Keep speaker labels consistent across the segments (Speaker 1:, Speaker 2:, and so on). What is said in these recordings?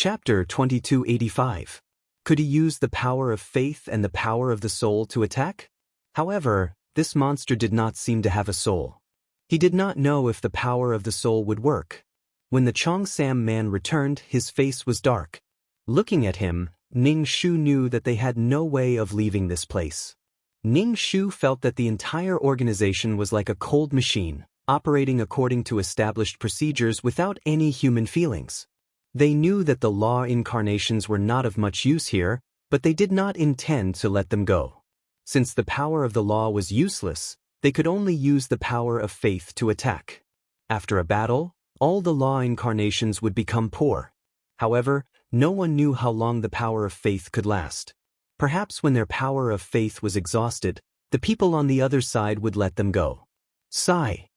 Speaker 1: Chapter 2285. Could he use the power of faith and the power of the soul to attack? However, this monster did not seem to have a soul. He did not know if the power of the soul would work. When the Cheongsam man returned, his face was dark. Looking at him, Ning Shu knew that they had no way of leaving this place. Ning Shu felt that the entire organization was like a cold machine, operating according to established procedures without any human feelings. They knew that the law incarnations were not of much use here, but they did not intend to let them go. Since the power of the law was useless, they could only use the power of faith to attack. After a battle, all the law incarnations would become poor. However, no one knew how long the power of faith could last. Perhaps when their power of faith was exhausted, the people on the other side would let them go. Sigh.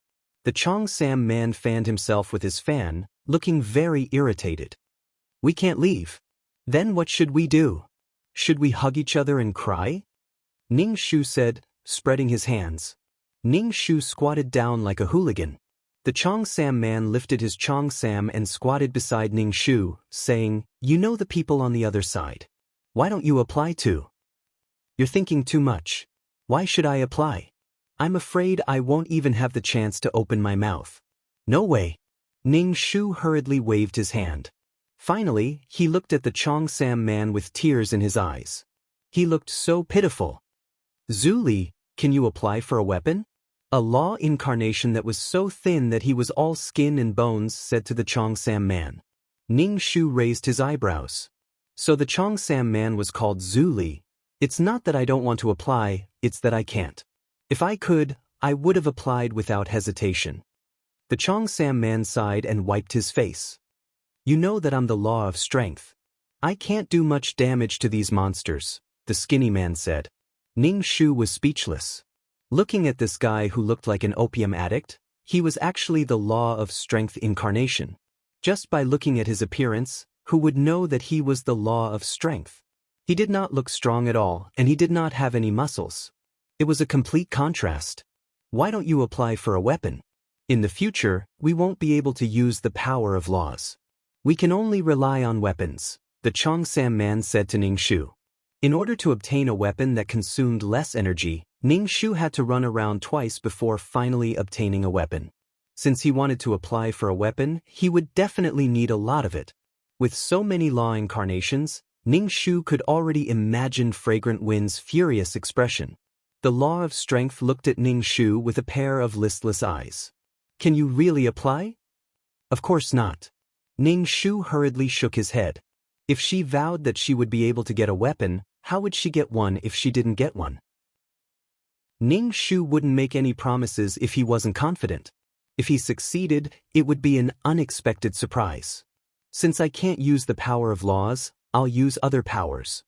Speaker 1: The Cheongsam man fanned himself with his fan, looking very irritated. We can't leave. Then what should we do? Should we hug each other and cry? Ning Shu said, spreading his hands. Ning Shu squatted down like a hooligan. The Cheongsam man lifted his Cheongsam and squatted beside Ning Shu, saying, "You know the people on the other side. Why don't you apply to?" "You're thinking too much. Why should I apply? I'm afraid I won't even have the chance to open my mouth." "No way." Ning Shu hurriedly waved his hand. Finally, he looked at the Cheongsam man with tears in his eyes. He looked so pitiful. "Zhu Li, can you apply for a weapon?" A law incarnation that was so thin that he was all skin and bones said to the Cheongsam man. Ning Shu raised his eyebrows. So the Cheongsam man was called Zhu Li. "It's not that I don't want to apply, it's that I can't. If I could, I would have applied without hesitation." The Cheongsam man sighed and wiped his face. "You know that I'm the law of strength. I can't do much damage to these monsters," the skinny man said. Ning Shu was speechless. Looking at this guy who looked like an opium addict, he was actually the law of strength incarnation. Just by looking at his appearance, who would know that he was the law of strength? He did not look strong at all, and he did not have any muscles. It was a complete contrast. "Why don't you apply for a weapon? In the future, we won't be able to use the power of laws. We can only rely on weapons," the Cheongsam man said to Ning Shu. In order to obtain a weapon that consumed less energy, Ning Shu had to run around twice before finally obtaining a weapon. Since he wanted to apply for a weapon, he would definitely need a lot of it. With so many law incarnations, Ning Shu could already imagine Fragrant Wind's furious expression. The law of strength looked at Ning Shu with a pair of listless eyes. "Can you really apply?" "Of course not." Ning Shu hurriedly shook his head. If she vowed that she would be able to get a weapon, how would she get one if she didn't get one? Ning Shu wouldn't make any promises if he wasn't confident. If he succeeded, it would be an unexpected surprise. "Since I can't use the power of laws, I'll use other powers."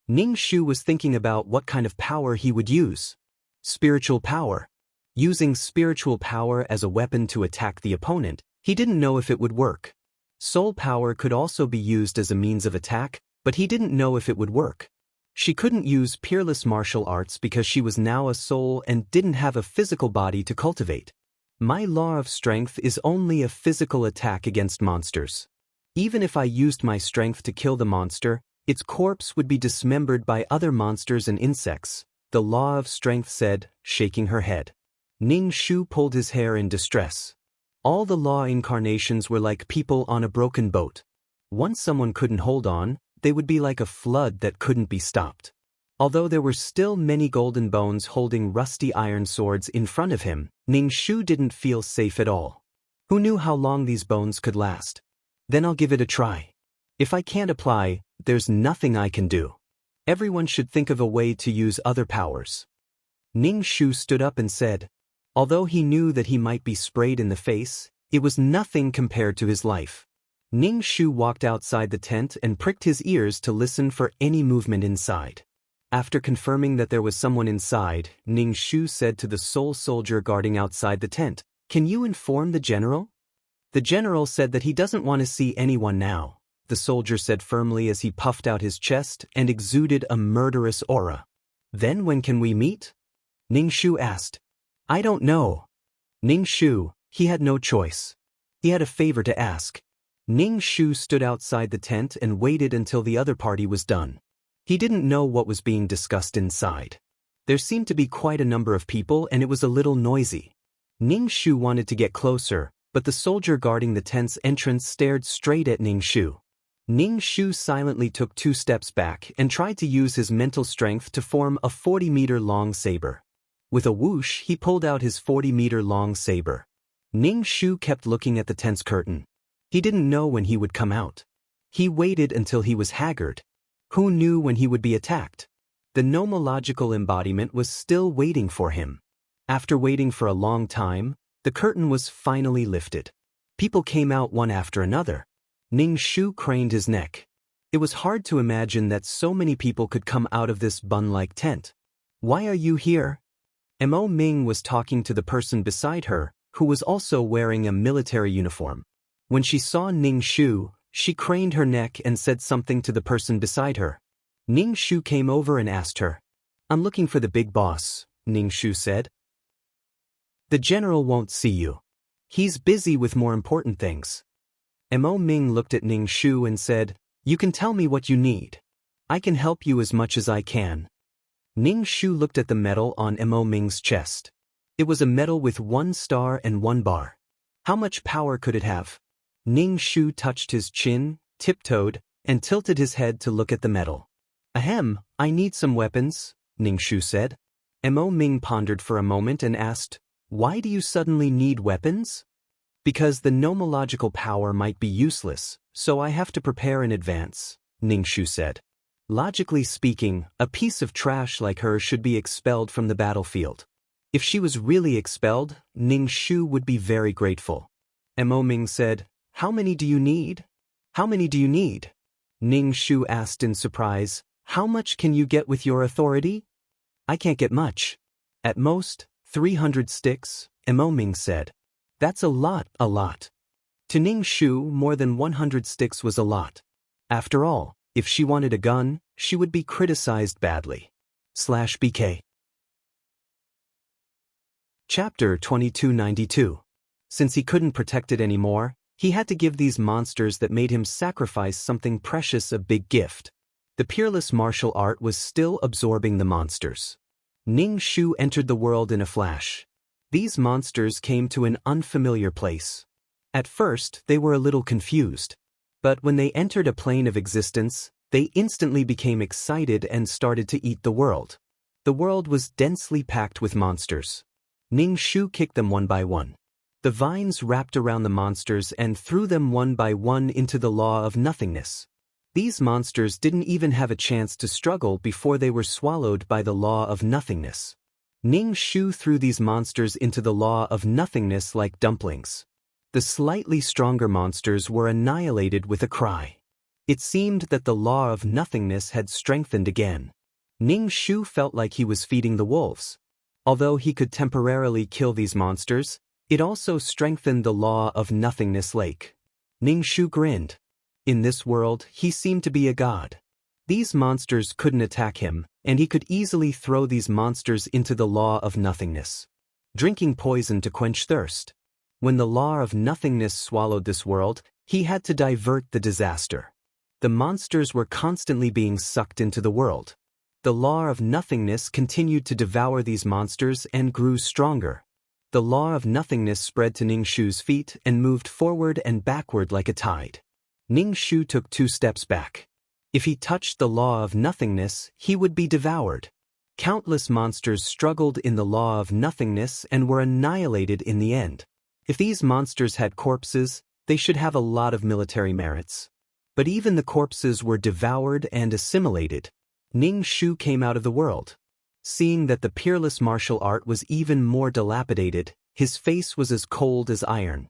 Speaker 1: Ning Shu was thinking about what kind of power he would use. Spiritual power. Using spiritual power as a weapon to attack the opponent, he didn't know if it would work. Soul power could also be used as a means of attack, but he didn't know if it would work. She couldn't use peerless martial arts because she was now a soul and didn't have a physical body to cultivate. My law of strength is only a physical attack against monsters. Even if I used my strength to kill the monster, its corpse would be dismembered by other monsters and insects, the law of strength said, shaking her head. Ning Shu pulled his hair in distress. All the law incarnations were like people on a broken boat. Once someone couldn't hold on, they would be like a flood that couldn't be stopped. Although there were still many golden bones holding rusty iron swords in front of him, Ning Shu didn't feel safe at all. Who knew how long these bones could last? Then I'll give it a try. If I can't apply, there's nothing I can do. Everyone should think of a way to use other powers. Ning Shu stood up and said, although he knew that he might be sprayed in the face, it was nothing compared to his life. Ning Shu walked outside the tent and pricked his ears to listen for any movement inside. After confirming that there was someone inside, Ning Shu said to the soul soldier guarding outside the tent, "Can you inform the general?" The general said that he doesn't want to see anyone now, the soldier said firmly as he puffed out his chest and exuded a murderous aura. "Then when can we meet?" Ning Shu asked. "I don't know." Ning Shu, he had no choice. He had a favor to ask. Ning Shu stood outside the tent and waited until the other party was done. He didn't know what was being discussed inside. There seemed to be quite a number of people and it was a little noisy. Ning Shu wanted to get closer, but the soldier guarding the tent's entrance stared straight at Ning Shu. Ning Shu silently took 2 steps back and tried to use his mental strength to form a 40-meter-long saber. With a whoosh, he pulled out his 40-meter-long saber. Ning Shu kept looking at the tent's curtain. He didn't know when he would come out. He waited until he was haggard. Who knew when he would be attacked? The nomological embodiment was still waiting for him. After waiting for a long time, the curtain was finally lifted. People came out one after another. Ning Shu craned his neck. It was hard to imagine that so many people could come out of this bun-like tent. "Why are you here?" Mo Ming was talking to the person beside her, who was also wearing a military uniform. When she saw Ning Shu, she craned her neck and said something to the person beside her. Ning Shu came over and asked her. "I'm looking for the big boss," Ning Shu said. "The general won't see you. He's busy with more important things." Mo Ming looked at Ning Shu and said, "You can tell me what you need. I can help you as much as I can." Ning Shu looked at the medal on Mo Ming's chest. It was a medal with 1 star and 1 bar. How much power could it have? Ning Shu touched his chin, tiptoed, and tilted his head to look at the medal. "Ahem, I need some weapons," Ning Shu said. Mo Ming pondered for a moment and asked, "Why do you suddenly need weapons?" "Because the nomological power might be useless, so I have to prepare in advance," Ning Shu said. Logically speaking, a piece of trash like her should be expelled from the battlefield. If she was really expelled, Ning Shu would be very grateful. Mo Ming said, "How many do you need?" "How many do you need?" Ning Shu asked in surprise. "How much can you get with your authority?" "I can't get much. At most, 300 sticks, Mo Ming said. "That's a lot. To Ning Shu, more than 100 sticks was a lot. After all, if she wanted a gun, she would be criticized badly. /BK. Chapter 2292. Since he couldn't protect it anymore, he had to give these monsters that made him sacrifice something precious a big gift. The peerless martial art was still absorbing the monsters. Ning Shu entered the world in a flash. These monsters came to an unfamiliar place. At first, they were a little confused. But when they entered a plane of existence, they instantly became excited and started to eat the world. The world was densely packed with monsters. Ning Shu kicked them one by one. The vines wrapped around the monsters and threw them one by one into the law of nothingness. These monsters didn't even have a chance to struggle before they were swallowed by the law of nothingness. Ning Shu threw these monsters into the law of nothingness like dumplings. The slightly stronger monsters were annihilated with a cry. It seemed that the law of nothingness had strengthened again. Ning Shu felt like he was feeding the wolves. Although he could temporarily kill these monsters, it also strengthened the law of nothingness lake. Ning Shu grinned. In this world, he seemed to be a god. These monsters couldn't attack him, and he could easily throw these monsters into the law of nothingness. Drinking poison to quench thirst. When the law of nothingness swallowed this world, he had to divert the disaster. The monsters were constantly being sucked into the world. The law of nothingness continued to devour these monsters and grew stronger. The law of nothingness spread to Ning Shu's feet and moved forward and backward like a tide. Ning Shu took 2 steps back. If he touched the law of nothingness, he would be devoured. Countless monsters struggled in the law of nothingness and were annihilated in the end. If these monsters had corpses, they should have a lot of military merits. But even the corpses were devoured and assimilated. Ning Shu came out of the world. Seeing that the peerless martial art was even more dilapidated, his face was as cold as iron.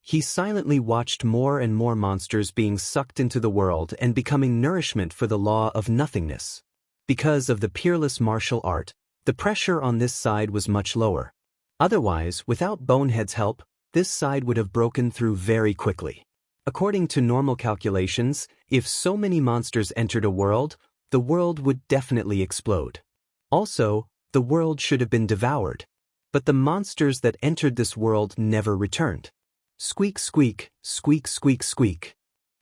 Speaker 1: He silently watched more and more monsters being sucked into the world and becoming nourishment for the law of nothingness. Because of the peerless martial art, the pressure on this side was much lower. Otherwise, without Bonehead's help, this side would have broken through very quickly. According to normal calculations, if so many monsters entered a world, the world would definitely explode. Also, the world should have been devoured. But the monsters that entered this world never returned. Squeak, squeak, squeak, squeak, squeak.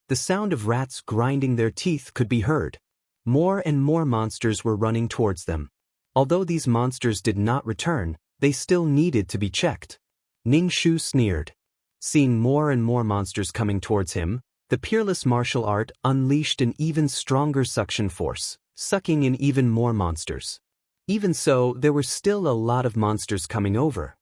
Speaker 1: The sound of rats grinding their teeth could be heard. More and more monsters were running towards them. Although these monsters did not return, they still needed to be checked. Ning Shu sneered. Seeing more and more monsters coming towards him, the peerless martial art unleashed an even stronger suction force, sucking in even more monsters. Even so, there were still a lot of monsters coming over.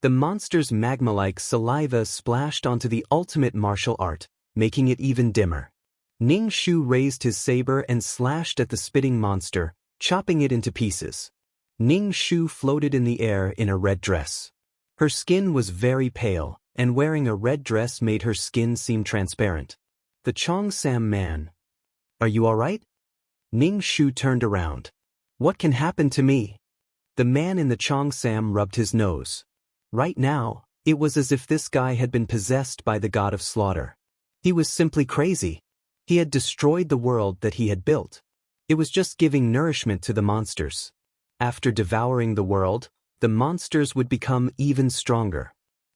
Speaker 1: The monster's magma-like saliva splashed onto the ultimate martial art, making it even dimmer. Ning Shu raised his saber and slashed at the spitting monster, chopping it into pieces. Ning Shu floated in the air in a red dress. Her skin was very pale, and wearing a red dress made her skin seem transparent. The Cheongsam man. Are you alright? Ning Shu turned around. What can happen to me? The man in the Cheongsam rubbed his nose. Right now, it was as if this guy had been possessed by the god of slaughter. He was simply crazy. He had destroyed the world that he had built. It was just giving nourishment to the monsters. After devouring the world, the monsters would become even stronger.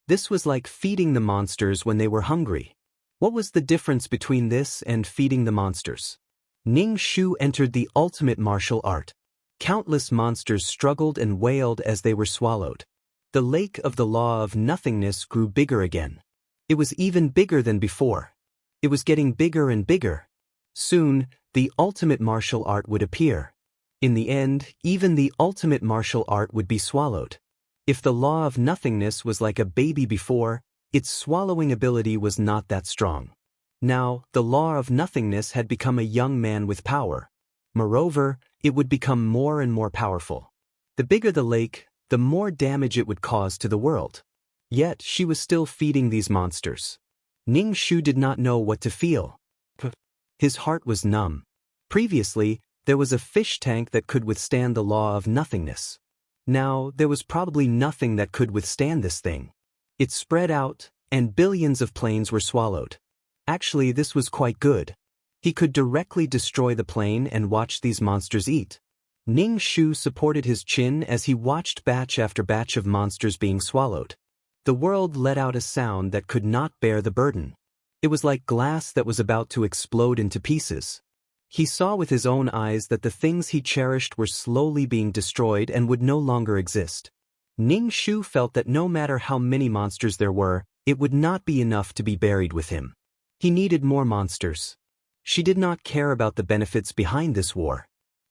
Speaker 1: This was like feeding the monsters when they were hungry. What was the difference between this and feeding the monsters? Ning Shu entered the ultimate martial art. Countless monsters struggled and wailed as they were swallowed. The lake of the law of nothingness grew bigger again. It was even bigger than before. It was getting bigger and bigger. Soon, the ultimate martial art would appear. In the end, even the ultimate martial art would be swallowed. If the law of nothingness was like a baby before, its swallowing ability was not that strong. Now, the law of nothingness had become a young man with power. Moreover, it would become more and more powerful. The bigger the lake, the more damage it would cause to the world. Yet, she was still feeding these monsters. Ning Shu did not know what to feel. His heart was numb. Previously, there was a fish tank that could withstand the law of nothingness. Now, there was probably nothing that could withstand this thing. It spread out, and billions of planes were swallowed. Actually, this was quite good. He could directly destroy the plane and watch these monsters eat. Ning Shu supported his chin as he watched batch after batch of monsters being swallowed. The world let out a sound that could not bear the burden. It was like glass that was about to explode into pieces. He saw with his own eyes that the things he cherished were slowly being destroyed and would no longer exist. Ning Shu felt that no matter how many monsters there were, it would not be enough to be buried with him. He needed more monsters. She did not care about the benefits behind this war.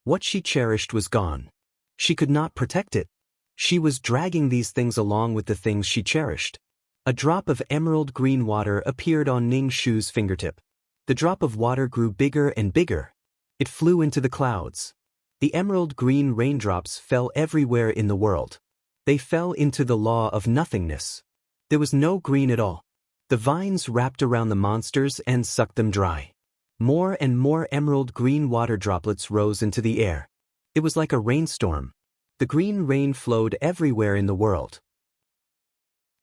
Speaker 1: What she cherished was gone. She could not protect it. She was dragging these things along with the things she cherished. A drop of emerald green water appeared on Ning Shu's fingertip. The drop of water grew bigger and bigger. It flew into the clouds. The emerald green raindrops fell everywhere in the world. They fell into the law of nothingness. There was no green at all. The vines wrapped around the monsters and sucked them dry. More and more emerald green water droplets rose into the air. It was like a rainstorm. The green rain flowed everywhere in the world.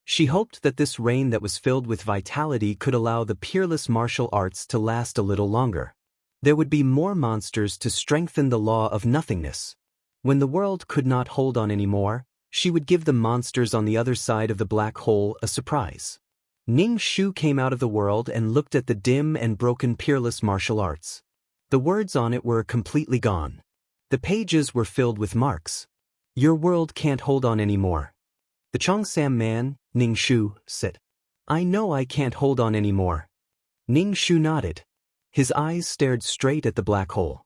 Speaker 1: She hoped that this rain that was filled with vitality could allow the peerless martial arts to last a little longer. There would be more monsters to strengthen the law of nothingness. When the world could not hold on anymore, she would give the monsters on the other side of the black hole a surprise. Ning Shu came out of the world and looked at the dim and broken peerless martial arts. The words on it were completely gone. The pages were filled with marks. Your world can't hold on anymore. The Cheongsam man, Ning Shu, said. I know I can't hold on anymore. Ning Shu nodded. His eyes stared straight at the black hole.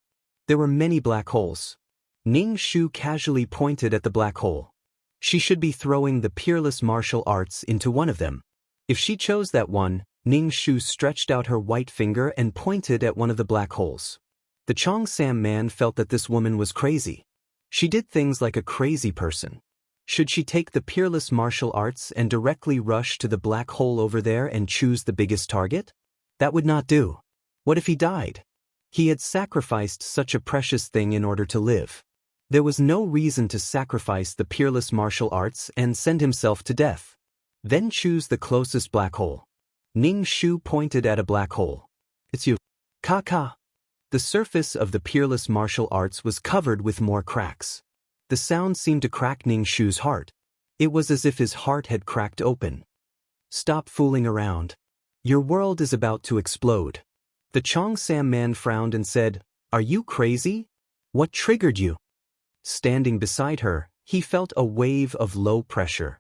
Speaker 1: There were many black holes. Ning Shu casually pointed at the black hole. She should be throwing the peerless martial arts into one of them. If she chose that one, Ning Shu stretched out her white finger and pointed at one of the black holes. The Cheongsam man felt that this woman was crazy. She did things like a crazy person. Should she take the peerless martial arts and directly rush to the black hole over there and choose the biggest target? That would not do. What if he died? He had sacrificed such a precious thing in order to live. There was no reason to sacrifice the peerless martial arts and send himself to death. Then choose the closest black hole. Ning Shu pointed at a black hole. It's you. Ka. The surface of the peerless martial arts was covered with more cracks. The sound seemed to crack Ning Shu's heart. It was as if his heart had cracked open. Stop fooling around. Your world is about to explode. The Cheongsam man frowned and said, Are you crazy? What triggered you? Standing beside her, he felt a wave of low pressure.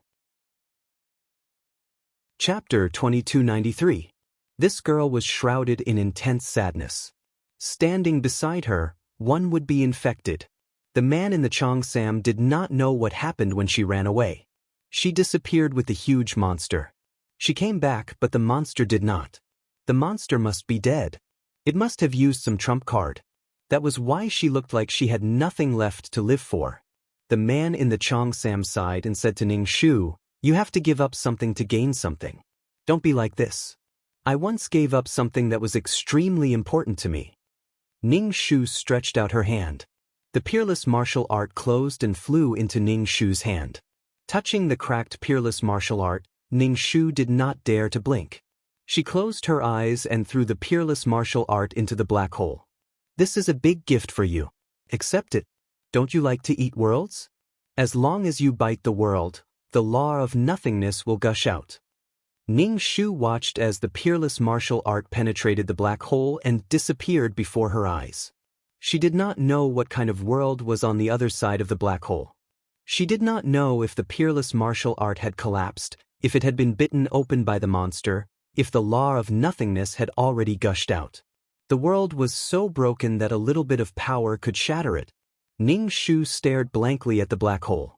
Speaker 1: Chapter 2293. This girl was shrouded in intense sadness. Standing beside her, one would be infected. The man in the Cheongsam did not know what happened when she ran away. She disappeared with the huge monster. She came back, but the monster did not. The monster must be dead. It must have used some trump card. That was why she looked like she had nothing left to live for. The man in the Cheongsam sighed and said to Ning Shu, You have to give up something to gain something. Don't be like this. I once gave up something that was extremely important to me. Ning Shu stretched out her hand. The peerless martial art closed and flew into Ning Shu's hand. Touching the cracked peerless martial art, Ning Shu did not dare to blink. She closed her eyes and threw the peerless martial art into the black hole. This is a big gift for you. Accept it. Don't you like to eat worlds? As long as you bite the world, the law of nothingness will gush out. Ning Shu watched as the peerless martial art penetrated the black hole and disappeared before her eyes. She did not know what kind of world was on the other side of the black hole. She did not know if the peerless martial art had collapsed, if it had been bitten open by the monster, if the law of nothingness had already gushed out. The world was so broken that a little bit of power could shatter it. Ning Shu stared blankly at the black hole.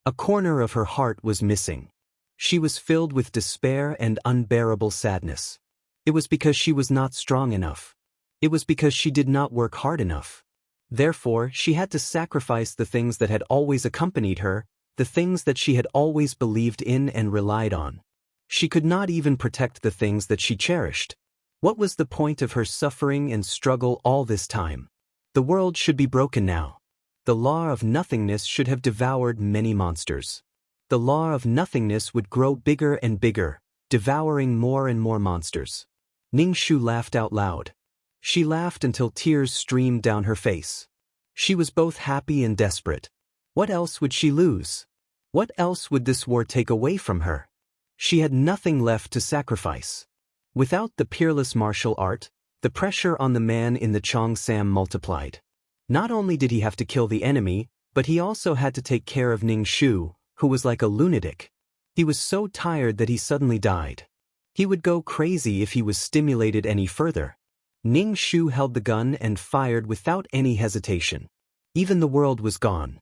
Speaker 1: A corner of her heart was missing. She was filled with despair and unbearable sadness. It was because she was not strong enough. It was because she did not work hard enough. Therefore, she had to sacrifice the things that had always accompanied her, the things that she had always believed in and relied on. She could not even protect the things that she cherished. What was the point of her suffering and struggle all this time? The world should be broken now. The law of nothingness should have devoured many monsters. The law of nothingness would grow bigger and bigger, devouring more and more monsters. Ning Shu laughed out loud. She laughed until tears streamed down her face. She was both happy and desperate. What else would she lose? What else would this war take away from her? She had nothing left to sacrifice. Without the peerless martial art, the pressure on the man in the Cheongsam multiplied. Not only did he have to kill the enemy, but he also had to take care of Ning Shu, who was like a lunatic. He was so tired that he suddenly died. He would go crazy if he was stimulated any further. Ning Shu held the gun and fired without any hesitation. Even the world was gone.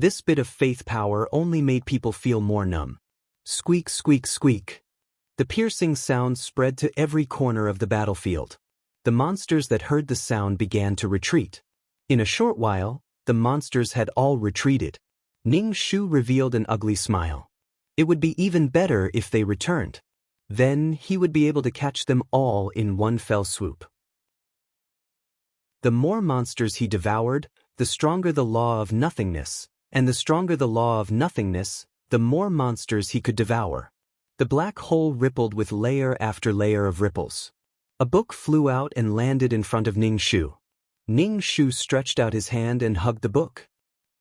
Speaker 1: This bit of faith power only made people feel more numb. Squeak, squeak, squeak. The piercing sound spread to every corner of the battlefield. The monsters that heard the sound began to retreat. In a short while, the monsters had all retreated. Ning Shu revealed an ugly smile. It would be even better if they returned. Then he would be able to catch them all in one fell swoop. The more monsters he devoured, the stronger the law of nothingness, and the stronger the law of nothingness, the more monsters he could devour. The black hole rippled with layer after layer of ripples. A book flew out and landed in front of Ning Shu. Ning Shu stretched out his hand and hugged the book.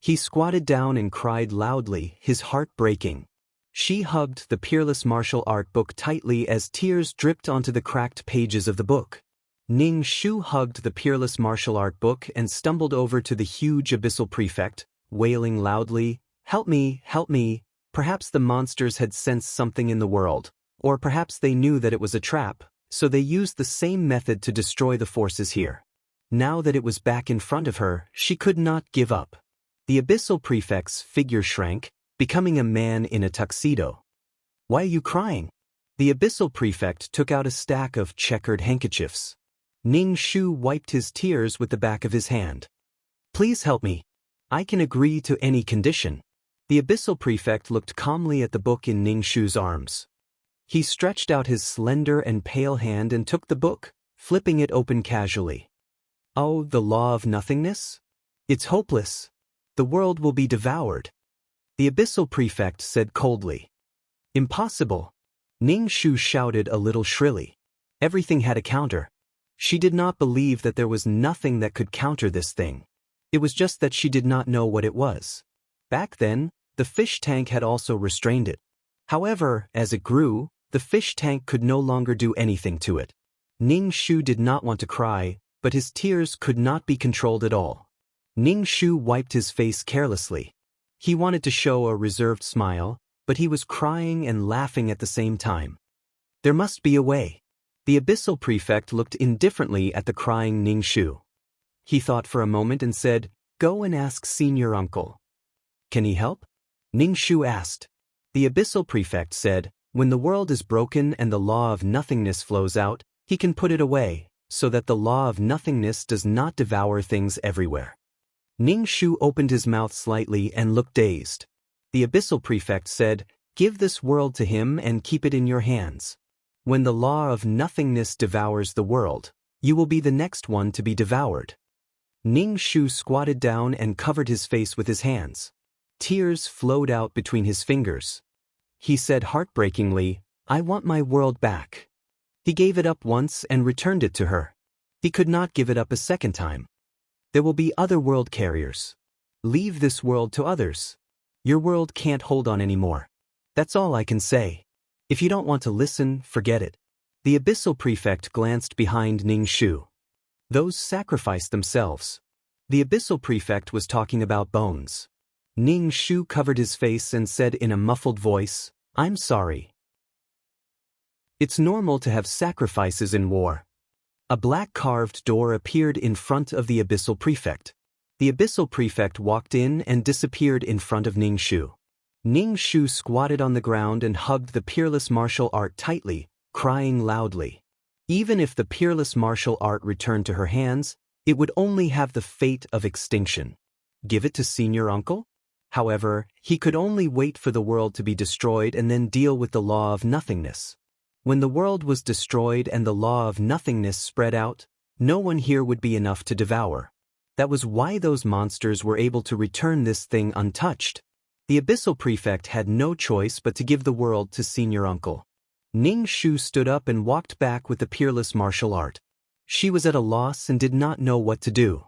Speaker 1: He squatted down and cried loudly, his heart breaking. She hugged the peerless martial art book tightly as tears dripped onto the cracked pages of the book. Ning Shu hugged the peerless martial art book and stumbled over to the huge abyssal prefect, wailing loudly, Help me, help me. Perhaps the monsters had sensed something in the world, or perhaps they knew that it was a trap, so they used the same method to destroy the forces here. Now that it was back in front of her, she could not give up. The abyssal prefect's figure shrank, becoming a man in a tuxedo. Why are you crying? The abyssal prefect took out a stack of checkered handkerchiefs. Ning Shu wiped his tears with the back of his hand. Please help me. I can agree to any condition. The abyssal prefect looked calmly at the book in Ning Shu's arms. He stretched out his slender and pale hand and took the book, flipping it open casually. Oh, the law of nothingness? It's hopeless. The world will be devoured. The abyssal prefect said coldly. Impossible. Ning Shu shouted a little shrilly. Everything had a counter. She did not believe that there was nothing that could counter this thing. It was just that she did not know what it was. Back then, the fish tank had also restrained it. However, as it grew, The fish tank could no longer do anything to it. Ning Shu did not want to cry, but his tears could not be controlled at all. Ning Shu wiped his face carelessly. He wanted to show a reserved smile, but he was crying and laughing at the same time. There must be a way. The abyssal prefect looked indifferently at the crying Ning Shu. He thought for a moment and said, "Go and ask Senior Uncle." "Can he help?" Ning Shu asked. The abyssal prefect said, "When the world is broken and the law of nothingness flows out, he can put it away, so that the law of nothingness does not devour things everywhere." Ning Shu opened his mouth slightly and looked dazed. The abyssal prefect said, "Give this world to him and keep it in your hands. When the law of nothingness devours the world, you will be the next one to be devoured." Ning Shu squatted down and covered his face with his hands. Tears flowed out between his fingers. He said heartbreakingly, "I want my world back." He gave it up once and returned it to her. He could not give it up a second time. There will be other world carriers. Leave this world to others. Your world can't hold on anymore. That's all I can say. If you don't want to listen, forget it. The abyssal prefect glanced behind Ning Shu. Those sacrificed themselves. The abyssal prefect was talking about bones. Ning Shu covered his face and said in a muffled voice, "I'm sorry. It's normal to have sacrifices in war." A black carved door appeared in front of the abyssal prefect. The abyssal prefect walked in and disappeared in front of Ning Shu. Ning Shu squatted on the ground and hugged the peerless martial art tightly, crying loudly. Even if the peerless martial art returned to her hands, it would only have the fate of extinction. Give it to Senior Uncle? However, he could only wait for the world to be destroyed and then deal with the law of nothingness. When the world was destroyed and the law of nothingness spread out, no one here would be enough to devour. That was why those monsters were able to return this thing untouched. The abyssal prefect had no choice but to give the world to Senior Uncle. Ning Shu stood up and walked back with the peerless martial art. She was at a loss and did not know what to do.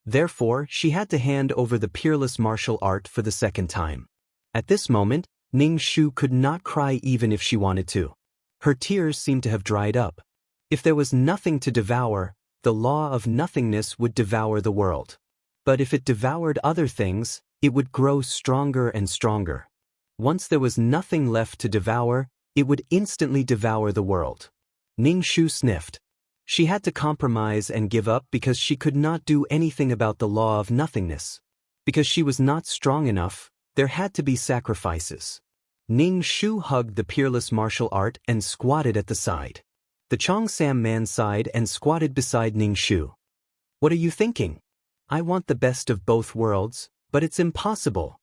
Speaker 1: Therefore, she had to hand over the peerless martial art for the second time. At this moment, Ning Shu could not cry even if she wanted to. Her tears seemed to have dried up. If there was nothing to devour, the law of nothingness would devour the world. But if it devoured other things, it would grow stronger and stronger. Once there was nothing left to devour, it would instantly devour the world. Ning Shu sniffed. She had to compromise and give up because she could not do anything about the law of nothingness. Because she was not strong enough, there had to be sacrifices. Ning Shu hugged the peerless martial art and squatted at the side. The Cheongsam man sighed and squatted beside Ning Shu. "What are you thinking? I want the best of both worlds, but it's impossible."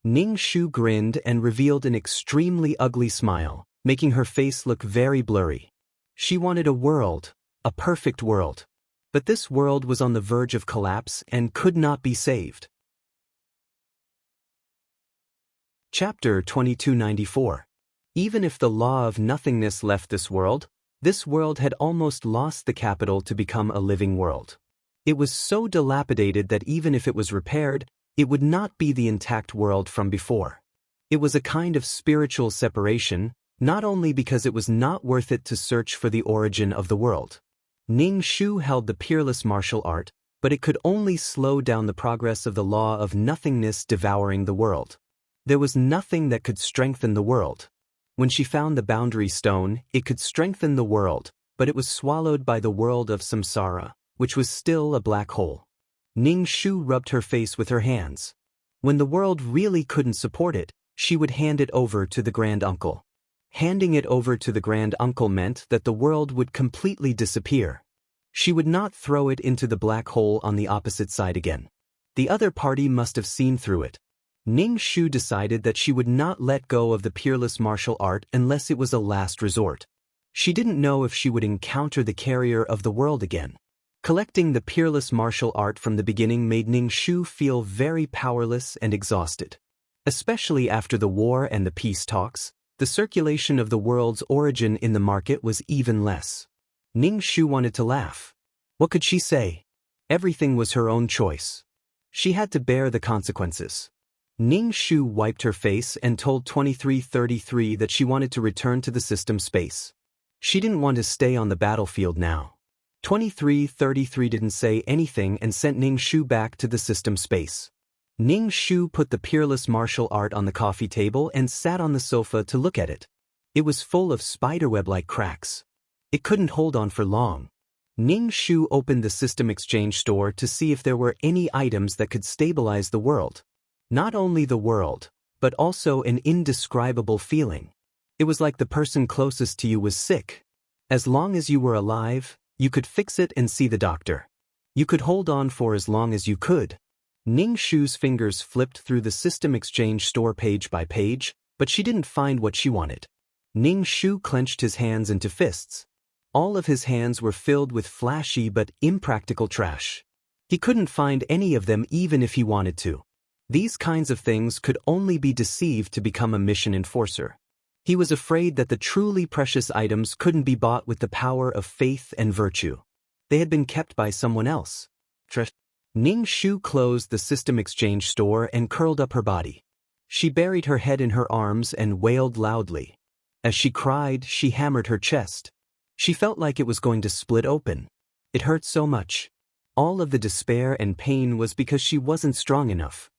Speaker 1: Ning Shu grinned and revealed an extremely ugly smile, making her face look very blurry. She wanted a world, a perfect world. But this world was on the verge of collapse and could not be saved. Chapter 2294. Even if the law of nothingness left this world had almost lost the capital to become a living world. It was so dilapidated that even if it was repaired, it would not be the intact world from before. It was a kind of spiritual separation, not only because it was not worth it to search for the origin of the world. Ning Shu held the peerless martial art, but it could only slow down the progress of the law of nothingness devouring the world. There was nothing that could strengthen the world. When she found the boundary stone, it could strengthen the world, but it was swallowed by the world of samsara, which was still a black hole. Ning Shu rubbed her face with her hands. When the world really couldn't support it, she would hand it over to the Grand Uncle. Handing it over to the Grand Uncle meant that the world would completely disappear. She would not throw it into the black hole on the opposite side again. The other party must have seen through it. Ning Shu decided that she would not let go of the peerless martial art unless it was a last resort. She didn't know if she would encounter the carrier of the world again. Collecting the peerless martial art from the beginning made Ning Shu feel very powerless and exhausted. Especially after the war and the peace talks, the circulation of the world's origin in the market was even less. Ning Shu wanted to laugh. What could she say? Everything was her own choice. She had to bear the consequences. Ning Shu wiped her face and told 2333 that she wanted to return to the system space. She didn't want to stay on the battlefield now. 2333 didn't say anything and sent Ning Shu back to the system space. Ning Shu put the peerless martial art on the coffee table and sat on the sofa to look at it. It was full of spiderweb-like cracks. It couldn't hold on for long. Ning Shu opened the system exchange store to see if there were any items that could stabilize the world. Not only the world, but also an indescribable feeling. It was like the person closest to you was sick. As long as you were alive, you could fix it and see the doctor. You could hold on for as long as you could. Ning Shu's fingers flipped through the system exchange store page by page, but she didn't find what she wanted. Ning Shu clenched his hands into fists. All of his hands were filled with flashy but impractical trash. He couldn't find any of them even if he wanted to. These kinds of things could only be deceived to become a mission enforcer. He was afraid that the truly precious items couldn't be bought with the power of faith and virtue. They had been kept by someone else. Ning Shu closed the system exchange store and curled up her body. She buried her head in her arms and wailed loudly. As she cried, she hammered her chest. She felt like it was going to split open. It hurt so much. All of the despair and pain was because she wasn't strong enough.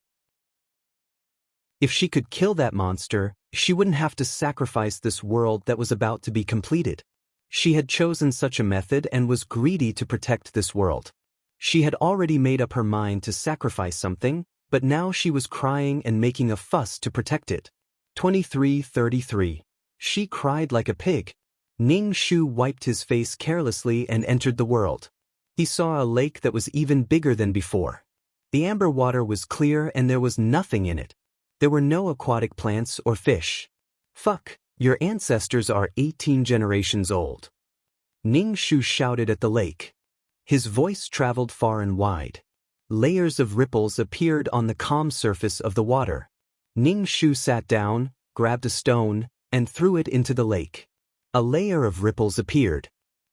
Speaker 1: If she could kill that monster, she wouldn't have to sacrifice this world that was about to be completed. She had chosen such a method and was greedy to protect this world. She had already made up her mind to sacrifice something, but now she was crying and making a fuss to protect it. 2333. She cried like a pig. Ning Shu wiped his face carelessly and entered the world. He saw a lake that was even bigger than before. The amber water was clear and there was nothing in it. There were no aquatic plants or fish. Fuck, your ancestors are 18 generations old. Ning Shu shouted at the lake. His voice traveled far and wide. Layers of ripples appeared on the calm surface of the water. Ning Shu sat down, grabbed a stone, and threw it into the lake. A layer of ripples appeared.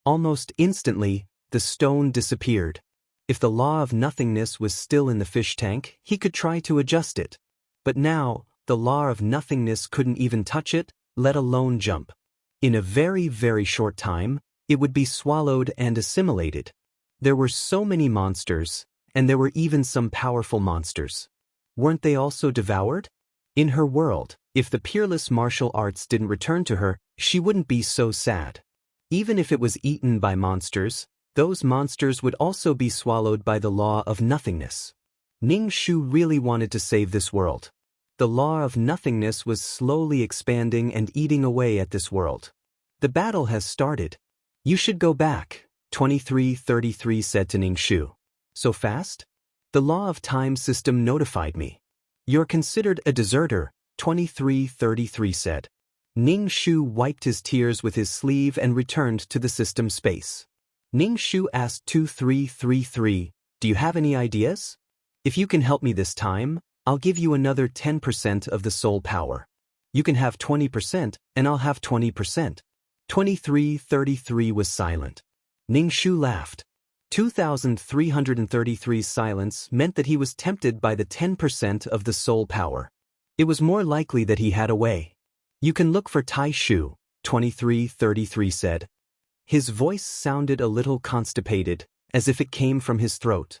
Speaker 1: Almost instantly, the stone disappeared. If the law of nothingness was still in the fish tank, he could try to adjust it. But now, the law of nothingness couldn't even touch it, let alone jump. In a very, very short time, it would be swallowed and assimilated. There were so many monsters, and there were even some powerful monsters. Weren't they also devoured? In her world, if the peerless martial arts didn't return to her, she wouldn't be so sad. Even if it was eaten by monsters, those monsters would also be swallowed by the law of nothingness. Ning Shu really wanted to save this world. The law of nothingness was slowly expanding and eating away at this world. The battle has started. You should go back, 2333 said to Ning Shu. So fast? The law of time system notified me. You're considered a deserter, 2333 said. Ning Shu wiped his tears with his sleeve and returned to the system space. Ning Shu asked 2333, do you have any ideas? If you can help me this time, I'll give you another 10% of the soul power. You can have 20% and I'll have 20%. 2333 was silent. Ning Shu laughed. 2333's silence meant that he was tempted by the 10% of the soul power. It was more likely that he had a way. You can look for Tai Shu, 2333 said. His voice sounded a little constipated, as if it came from his throat.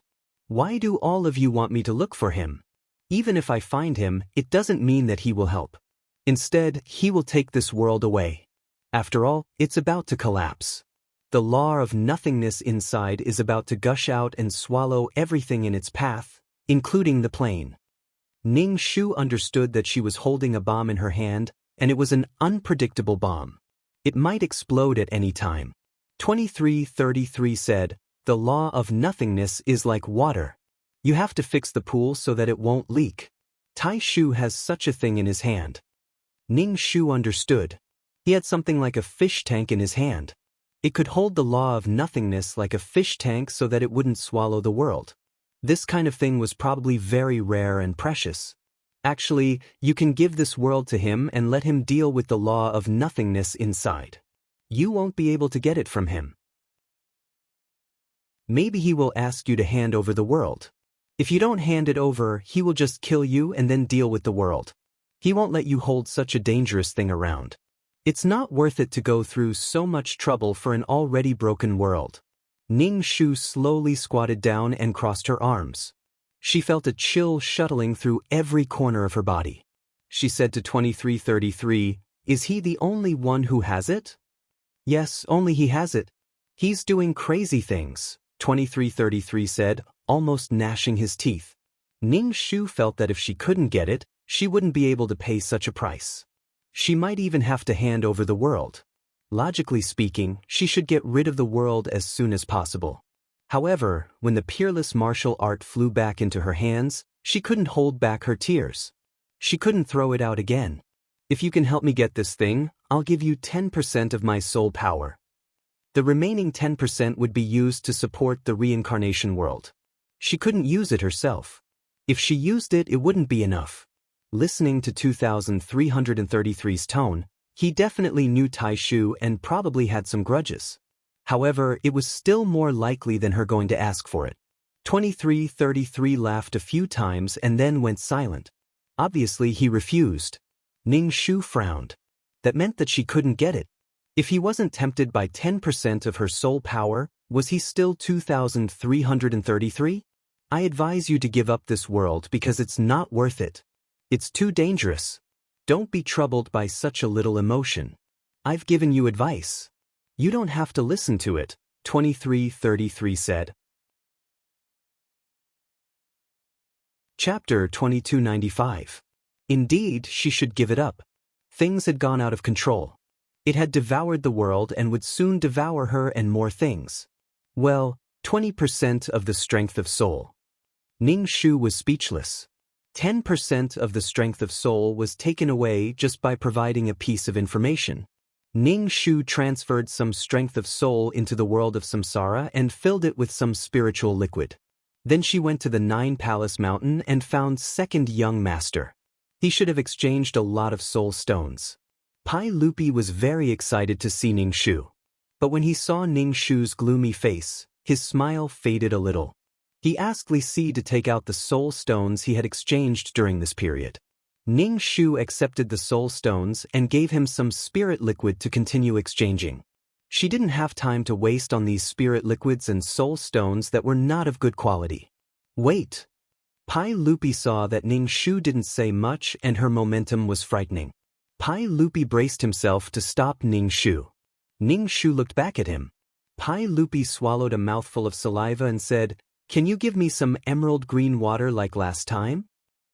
Speaker 1: Why do all of you want me to look for him? Even if I find him, it doesn't mean that he will help. Instead, he will take this world away. After all, it's about to collapse. The law of nothingness inside is about to gush out and swallow everything in its path, including the plane. Ning Shu understood that she was holding a bomb in her hand, and it was an unpredictable bomb. It might explode at any time. 2333 said, the law of nothingness is like water. You have to fix the pool so that it won't leak. Tai Shu has such a thing in his hand. Ning Shu understood. He had something like a fish tank in his hand. It could hold the law of nothingness like a fish tank so that it wouldn't swallow the world. This kind of thing was probably very rare and precious. Actually, you can give this world to him and let him deal with the law of nothingness inside. You won't be able to get it from him. Maybe he will ask you to hand over the world. If you don't hand it over, he will just kill you and then deal with the world. He won't let you hold such a dangerous thing around. It's not worth it to go through so much trouble for an already broken world. Ning Shu slowly squatted down and crossed her arms. She felt a chill shuttling through every corner of her body. She said to 2333, "Is he the only one who has it?" "Yes, only he has it. He's doing crazy things," 2333 said, almost gnashing his teeth. Ning Shu felt that if she couldn't get it, she wouldn't be able to pay such a price. She might even have to hand over the world. Logically speaking, she should get rid of the world as soon as possible. However, when the peerless martial art flew back into her hands, she couldn't hold back her tears. She couldn't throw it out again. "If you can help me get this thing, I'll give you 10% of my soul power." The remaining 10% would be used to support the reincarnation world. She couldn't use it herself. If she used it, it wouldn't be enough. Listening to 2333's tone, he definitely knew Tai Shu and probably had some grudges. However, it was still more likely than her going to ask for it. 2333 laughed a few times and then went silent. Obviously, he refused. Ning Shu frowned. That meant that she couldn't get it. If he wasn't tempted by 10% of her soul power, was he still 2333? "I advise you to give up this world because it's not worth it. It's too dangerous. Don't be troubled by such a little emotion. I've given you advice. You don't have to listen to it," 2333 said. Chapter 2295. Indeed, she should give it up. Things had gone out of control. It had devoured the world and would soon devour her and more things. Well, 20% of the strength of soul. Ning Shu was speechless. 10% of the strength of soul was taken away just by providing a piece of information. Ning Shu transferred some strength of soul into the world of samsara and filled it with some spiritual liquid. Then she went to the 9-Palace Mountain and found second young master. He should have exchanged a lot of soul stones. Pai Lupi was very excited to see Ning Shu. But when he saw Ning Shu's gloomy face, his smile faded a little. He asked Li Si to take out the soul stones he had exchanged during this period. Ning Shu accepted the soul stones and gave him some spirit liquid to continue exchanging. She didn't have time to waste on these spirit liquids and soul stones that were not of good quality. "Wait." Pai Lupi saw that Ning Shu didn't say much and her momentum was frightening. Pai Lupi braced himself to stop Ning Shu. Ning Shu looked back at him. Pai Lupi swallowed a mouthful of saliva and said, "Can you give me some emerald green water like last time?"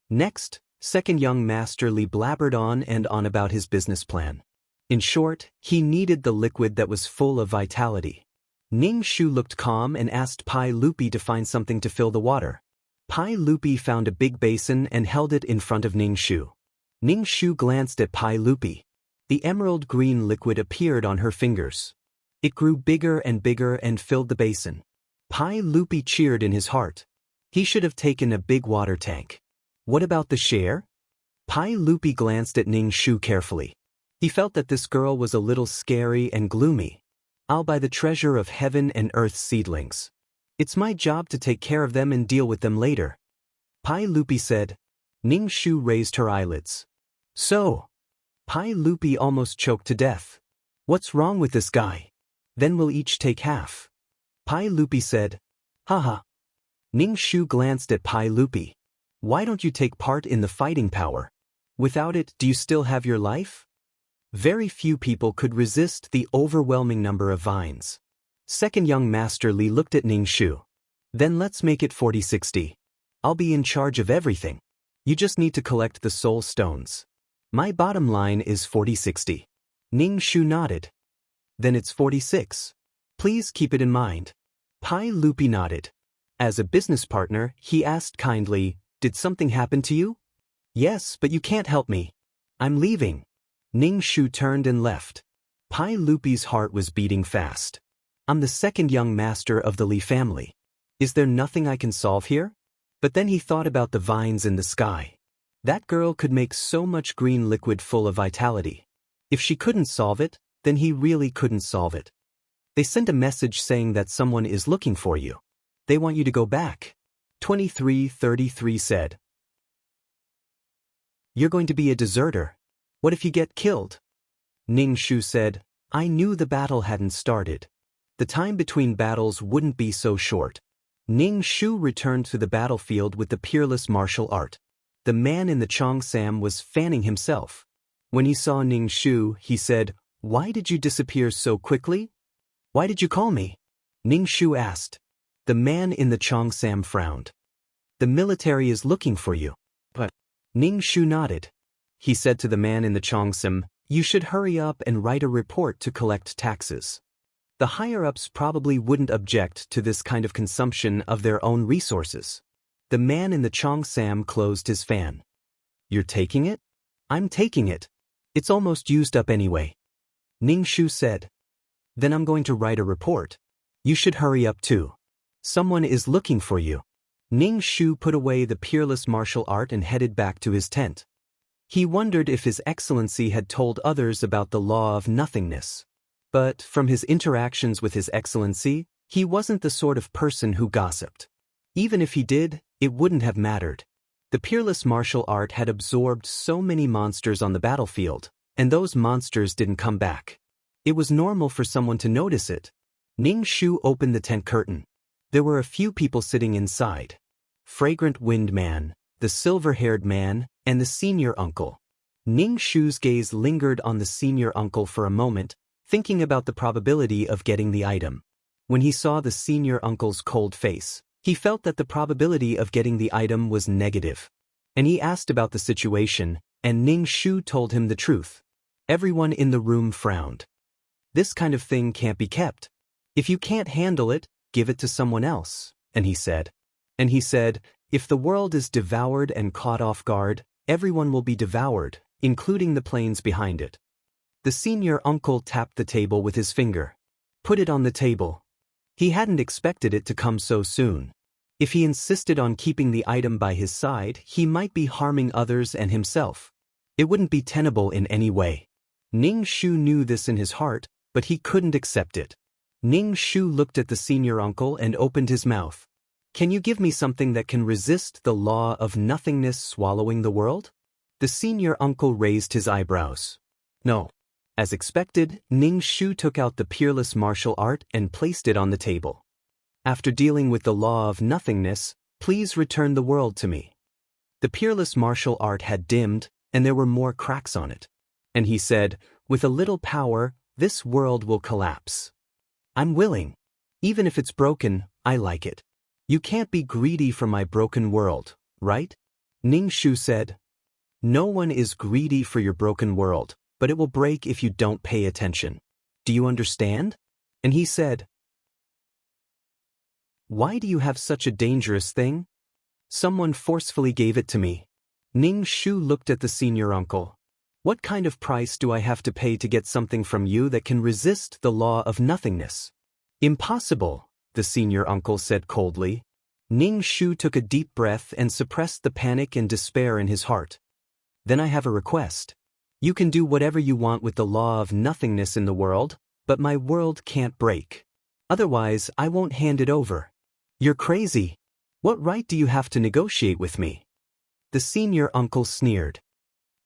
Speaker 1: Next, second young master Li blabbered on and on about his business plan. In short, he needed the liquid that was full of vitality. Ning Shu looked calm and asked Pai Lupi to find something to fill the water. Pai Lupi found a big basin and held it in front of Ning Shu. Ning Shu glanced at Pai Lupi. The emerald green liquid appeared on her fingers. It grew bigger and filled the basin. Pai Lupi cheered in his heart. He should have taken a big water tank. What about the share? Pai Lupi glanced at Ning Shu carefully. He felt that this girl was a little scary and gloomy. "I'll buy the treasure of heaven and earth's seedlings. It's my job to take care of them and deal with them later." Pai Lupi said. Ning Shu raised her eyelids. "So?" Pai Lupi almost choked to death. "What's wrong with this guy? Then we'll each take half." Pai Lupi said. "Haha." Ning Shu glanced at Pai Lupi. "Why don't you take part in the fighting power? Without it, do you still have your life?" Very few people could resist the overwhelming number of vines. Second young master Li looked at Ning Shu. "Then let's make it 40-60. I'll be in charge of everything. You just need to collect the soul stones. My bottom line is 40-60. Ning Shu nodded. "Then it's 46. Please keep it in mind." Pai Lupi nodded. As a business partner, he asked kindly, "Did something happen to you?" "Yes, but you can't help me. I'm leaving." Ning Shu turned and left. Pai Lupi's heart was beating fast. "I'm the second young master of the Li family. Is there nothing I can solve here?" But then he thought about the vines in the sky. That girl could make so much green liquid full of vitality. If she couldn't solve it, then he really couldn't solve it. They sent a message saying that someone is looking for you. They want you to go back. 2333 said. You're going to be a deserter. What if you get killed? Ning Shu said, I knew the battle hadn't started. The time between battles wouldn't be so short. Ning Shu returned to the battlefield with the peerless martial art. The man in the cheongsam was fanning himself. When he saw Ning Shu, he said, Why did you disappear so quickly? Why did you call me? Ning Shu asked. The man in the cheongsam frowned. The military is looking for you. But Ning Shu nodded. He said to the man in the cheongsam, You should hurry up and write a report to collect taxes. The higher-ups probably wouldn't object to this kind of consumption of their own resources. The man in the cheongsam closed his fan. You're taking it? I'm taking it. It's almost used up anyway. Ning Shu said. Then I'm going to write a report. You should hurry up too. Someone is looking for you. Ning Shu put away the peerless martial art and headed back to his tent. He wondered if His Excellency had told others about the law of nothingness. But from his interactions with His Excellency, he wasn't the sort of person who gossiped. Even if he did, it wouldn't have mattered. The peerless martial art had absorbed so many monsters on the battlefield, and those monsters didn't come back. It was normal for someone to notice it. Ning Shu opened the tent curtain. There were a few people sitting inside. Fragrant Wind Man, the silver-haired man, and the senior uncle. Ning Shu's gaze lingered on the senior uncle for a moment, thinking about the probability of getting the item. When he saw the senior uncle's cold face, he felt that the probability of getting the item was negative. And he asked about the situation, and Ning Shu told him the truth. Everyone in the room frowned. This kind of thing can't be kept. If you can't handle it, give it to someone else, and he said. If the world is devoured and caught off guard, everyone will be devoured, including the planes behind it. The senior uncle tapped the table with his finger. Put it on the table. He hadn't expected it to come so soon. If he insisted on keeping the item by his side, he might be harming others and himself. It wouldn't be tenable in any way. Ning Shu knew this in his heart, but he couldn't accept it. Ning Shu looked at the senior uncle and opened his mouth. Can you give me something that can resist the law of nothingness swallowing the world? The senior uncle raised his eyebrows. No. As expected, Ning Shu took out the peerless martial art and placed it on the table. After dealing with the law of nothingness, please return the world to me. The peerless martial art had dimmed, and there were more cracks on it. And he said, with a little power, this world will collapse. I'm willing. Even if it's broken, I like it. You can't be greedy for my broken world, right? Ning Shu said. No one is greedy for your broken world, but it will break if you don't pay attention. Do you understand? And he said, Why do you have such a dangerous thing? Someone forcefully gave it to me. Ning Shu looked at the senior uncle. What kind of price do I have to pay to get something from you that can resist the law of nothingness? Impossible, the senior uncle said coldly. Ning Shu took a deep breath and suppressed the panic and despair in his heart. Then I have a request. You can do whatever you want with the law of nothingness in the world, but my world can't break. Otherwise, I won't hand it over. You're crazy. What right do you have to negotiate with me? The senior uncle sneered.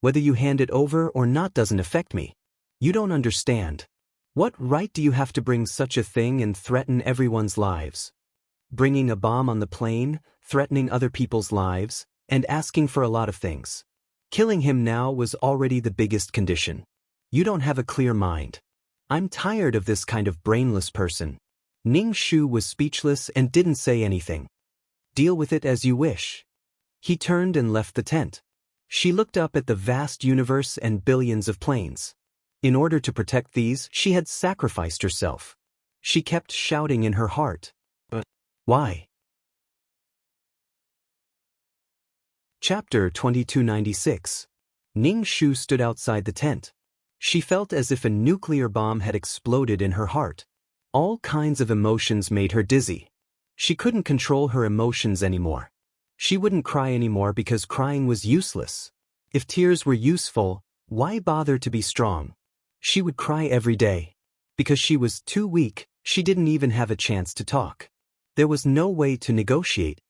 Speaker 1: Whether you hand it over or not doesn't affect me. You don't understand. What right do you have to bring such a thing and threaten everyone's lives? Bringing a bomb on the plane, threatening other people's lives, and asking for a lot of things. Killing him now was already the biggest condition. You don't have a clear mind. I'm tired of this kind of brainless person. Ning Shu was speechless and didn't say anything. Deal with it as you wish. He turned and left the tent. She looked up at the vast universe and billions of planes. In order to protect these, she had sacrificed herself. She kept shouting in her heart. But why? Chapter 2296. Ning Shu stood outside the tent. She felt as if a nuclear bomb had exploded in her heart. All kinds of emotions made her dizzy. She couldn't control her emotions anymore. She wouldn't cry anymore because crying was useless. If tears were useful, why bother to be strong? She would cry every day. Because she was too weak, she didn't even have a chance to talk. There was no way to negotiate.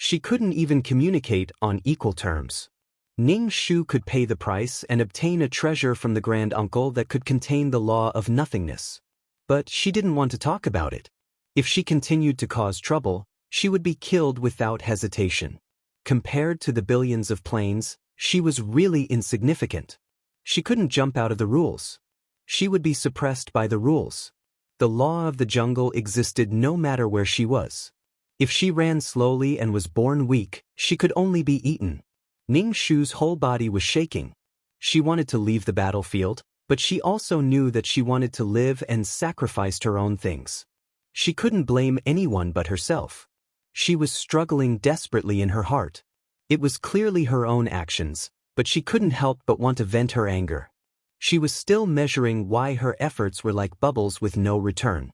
Speaker 1: She couldn't even communicate on equal terms. Ning Shu could pay the price and obtain a treasure from the grand uncle that could contain the law of nothingness. But she didn't want to talk about it. If she continued to cause trouble, she would be killed without hesitation. Compared to the billions of planes, she was really insignificant. She couldn't jump out of the rules. She would be suppressed by the rules. The law of the jungle existed no matter where she was. If she ran slowly and was born weak, she could only be eaten. Ning Shu's whole body was shaking. She wanted to leave the battlefield, but she also knew that she wanted to live and sacrificed her own things. She couldn't blame anyone but herself. She was struggling desperately in her heart. It was clearly her own actions, but she couldn't help but want to vent her anger. She was still measuring why her efforts were like bubbles with no return.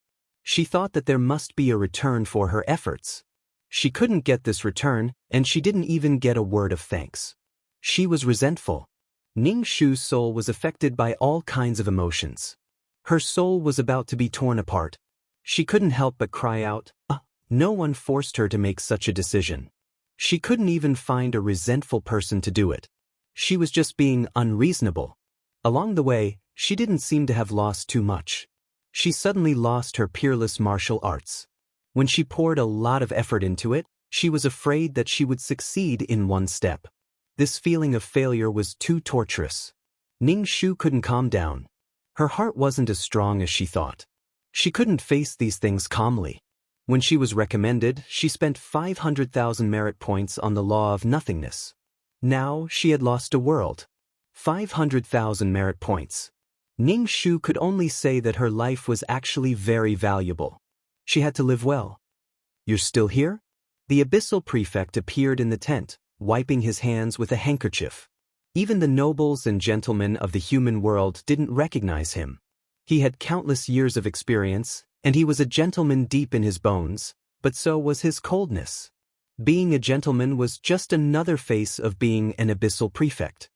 Speaker 1: She thought that there must be a return for her efforts. She couldn't get this return, and she didn't even get a word of thanks. She was resentful. Ning Shu's soul was affected by all kinds of emotions. Her soul was about to be torn apart. She couldn't help but cry out, "Ah!" No one forced her to make such a decision. She couldn't even find a resentful person to do it. She was just being unreasonable. Along the way, she didn't seem to have lost too much. She suddenly lost her peerless martial arts. When she poured a lot of effort into it, she was afraid that she would succeed in one step. This feeling of failure was too torturous. Ning Shu couldn't calm down. Her heart wasn't as strong as she thought. She couldn't face these things calmly. When she was recommended, she spent 500,000 merit points on the law of nothingness. Now she had lost a world. 500,000 merit points. Ning Shu could only say that her life was actually very valuable. She had to live well. "You're still here?" The abyssal prefect appeared in the tent, wiping his hands with a handkerchief. Even the nobles and gentlemen of the human world didn't recognize him. He had countless years of experience, and he was a gentleman deep in his bones, but so was his coldness. Being a gentleman was just another face of being an abyssal prefect.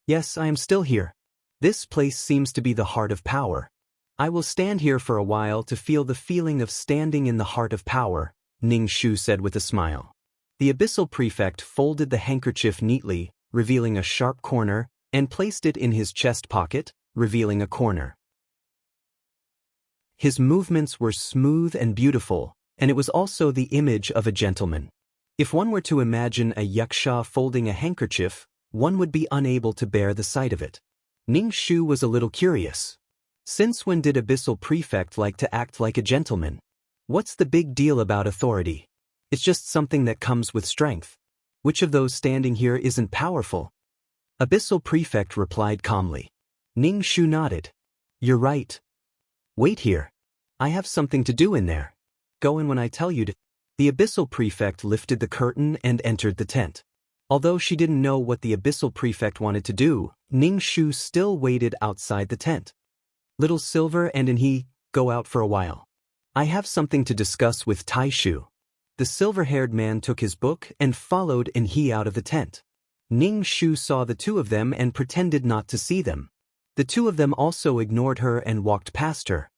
Speaker 1: "Yes, I am still here. This place seems to be the heart of power. I will stand here for a while to feel the feeling of standing in the heart of power," Ning Shu said with a smile. The abyssal prefect folded the handkerchief neatly, revealing a sharp corner, and placed it in his chest pocket, revealing a corner. His movements were smooth and beautiful, and it was also the image of a gentleman. If one were to imagine a yaksha folding a handkerchief, one would be unable to bear the sight of it. Ning Shu was a little curious. Since when did abyssal prefect like to act like a gentleman? What's the big deal about authority? It's just something that comes with strength. Which of those standing here isn't powerful? Abyssal prefect replied calmly. Ning Shu nodded. "You're right. Wait here. I have something to do in there. Go in when I tell you to." The abyssal prefect lifted the curtain and entered the tent. Although she didn't know what the abyssal prefect wanted to do, Ning Shu still waited outside the tent. "Little Silver and he, go out for a while. I have something to discuss with Tai Shu." The silver-haired man took his book and followed he out of the tent. Ning Shu saw the two of them and pretended not to see them. The two of them also ignored her and walked past her.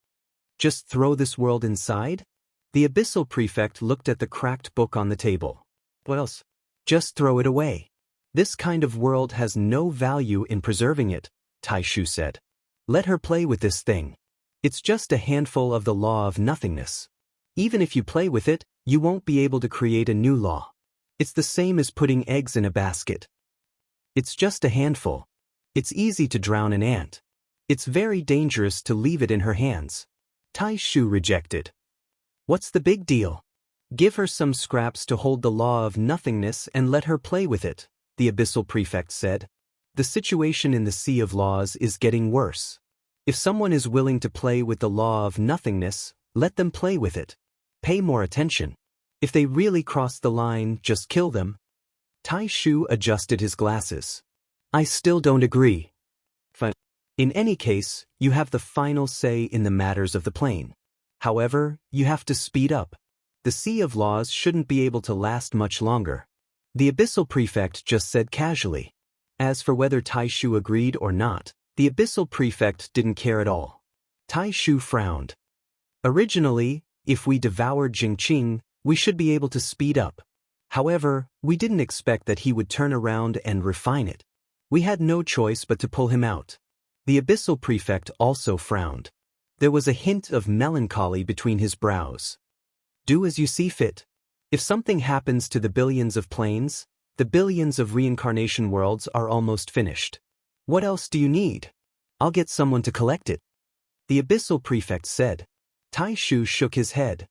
Speaker 1: "Just throw this world inside?" The abyssal prefect looked at the cracked book on the table. "What else?" "Just throw it away. This kind of world has no value in preserving it," Tai Shu said. "Let her play with this thing. It's just a handful of the law of nothingness. Even if you play with it, you won't be able to create a new law. It's the same as putting eggs in a basket. It's just a handful. It's easy to drown an ant. It's very dangerous to leave it in her hands." Tai Shu rejected. "What's the big deal? Give her some scraps to hold the law of nothingness and let her play with it," the abyssal prefect said. "The situation in the Sea of Laws is getting worse. If someone is willing to play with the law of nothingness, let them play with it. Pay more attention. If they really cross the line, just kill them." Tai Shu adjusted his glasses. "I still don't agree. Fine. In any case, you have the final say in the matters of the plane. However, you have to speed up. The Sea of Laws shouldn't be able to last much longer." The abyssal prefect just said casually. As for whether Tai Shu agreed or not, the abyssal prefect didn't care at all. Tai Shu frowned. "Originally, if we devoured Jingqing, we should be able to speed up. However, we didn't expect that he would turn around and refine it. We had no choice but to pull him out. The abyssal prefect also frowned. There was a hint of melancholy between his brows. Do as you see fit. If something happens to the billions of planes, the billions of reincarnation worlds are almost finished. What else do you need? I'll get someone to collect it. The abyssal prefect said. Tai Shu shook his head.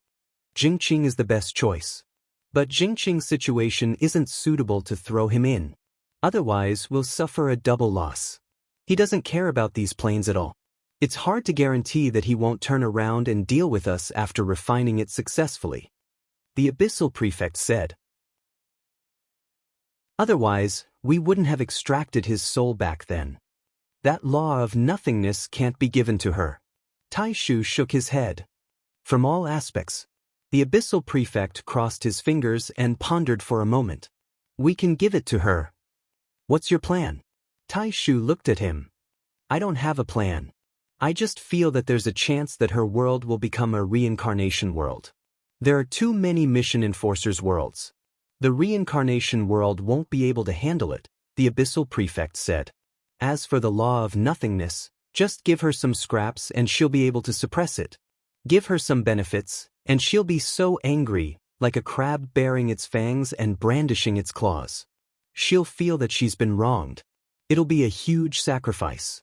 Speaker 1: Jingqing is the best choice. But Jingqing's situation isn't suitable to throw him in. Otherwise, we'll suffer a double loss. He doesn't care about these planes at all. It's hard to guarantee that he won't turn around and deal with us after refining it successfully. The abyssal prefect said. Otherwise, we wouldn't have extracted his soul back then. That law of nothingness can't be given to her. Tai Shu shook his head. From all aspects. The abyssal prefect crossed his fingers and pondered for a moment. We can give it to her. What's your plan? Tai Shu looked at him. I don't have a plan. I just feel that there's a chance that her world will become a reincarnation world. There are too many mission enforcers worlds. The reincarnation world won't be able to handle it, the abyssal prefect said. As for the law of nothingness, just give her some scraps and she'll be able to suppress it. Give her some benefits, and she'll be so angry, like a crab baring its fangs and brandishing its claws. She'll feel that she's been wronged. It'll be a huge sacrifice.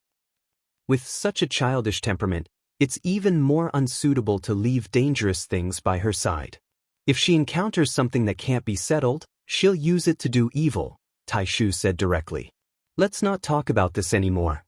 Speaker 1: With such a childish temperament, it's even more unsuitable to leave dangerous things by her side. If she encounters something that can't be settled, she'll use it to do evil, Tai Shu said directly. Let's not talk about this anymore.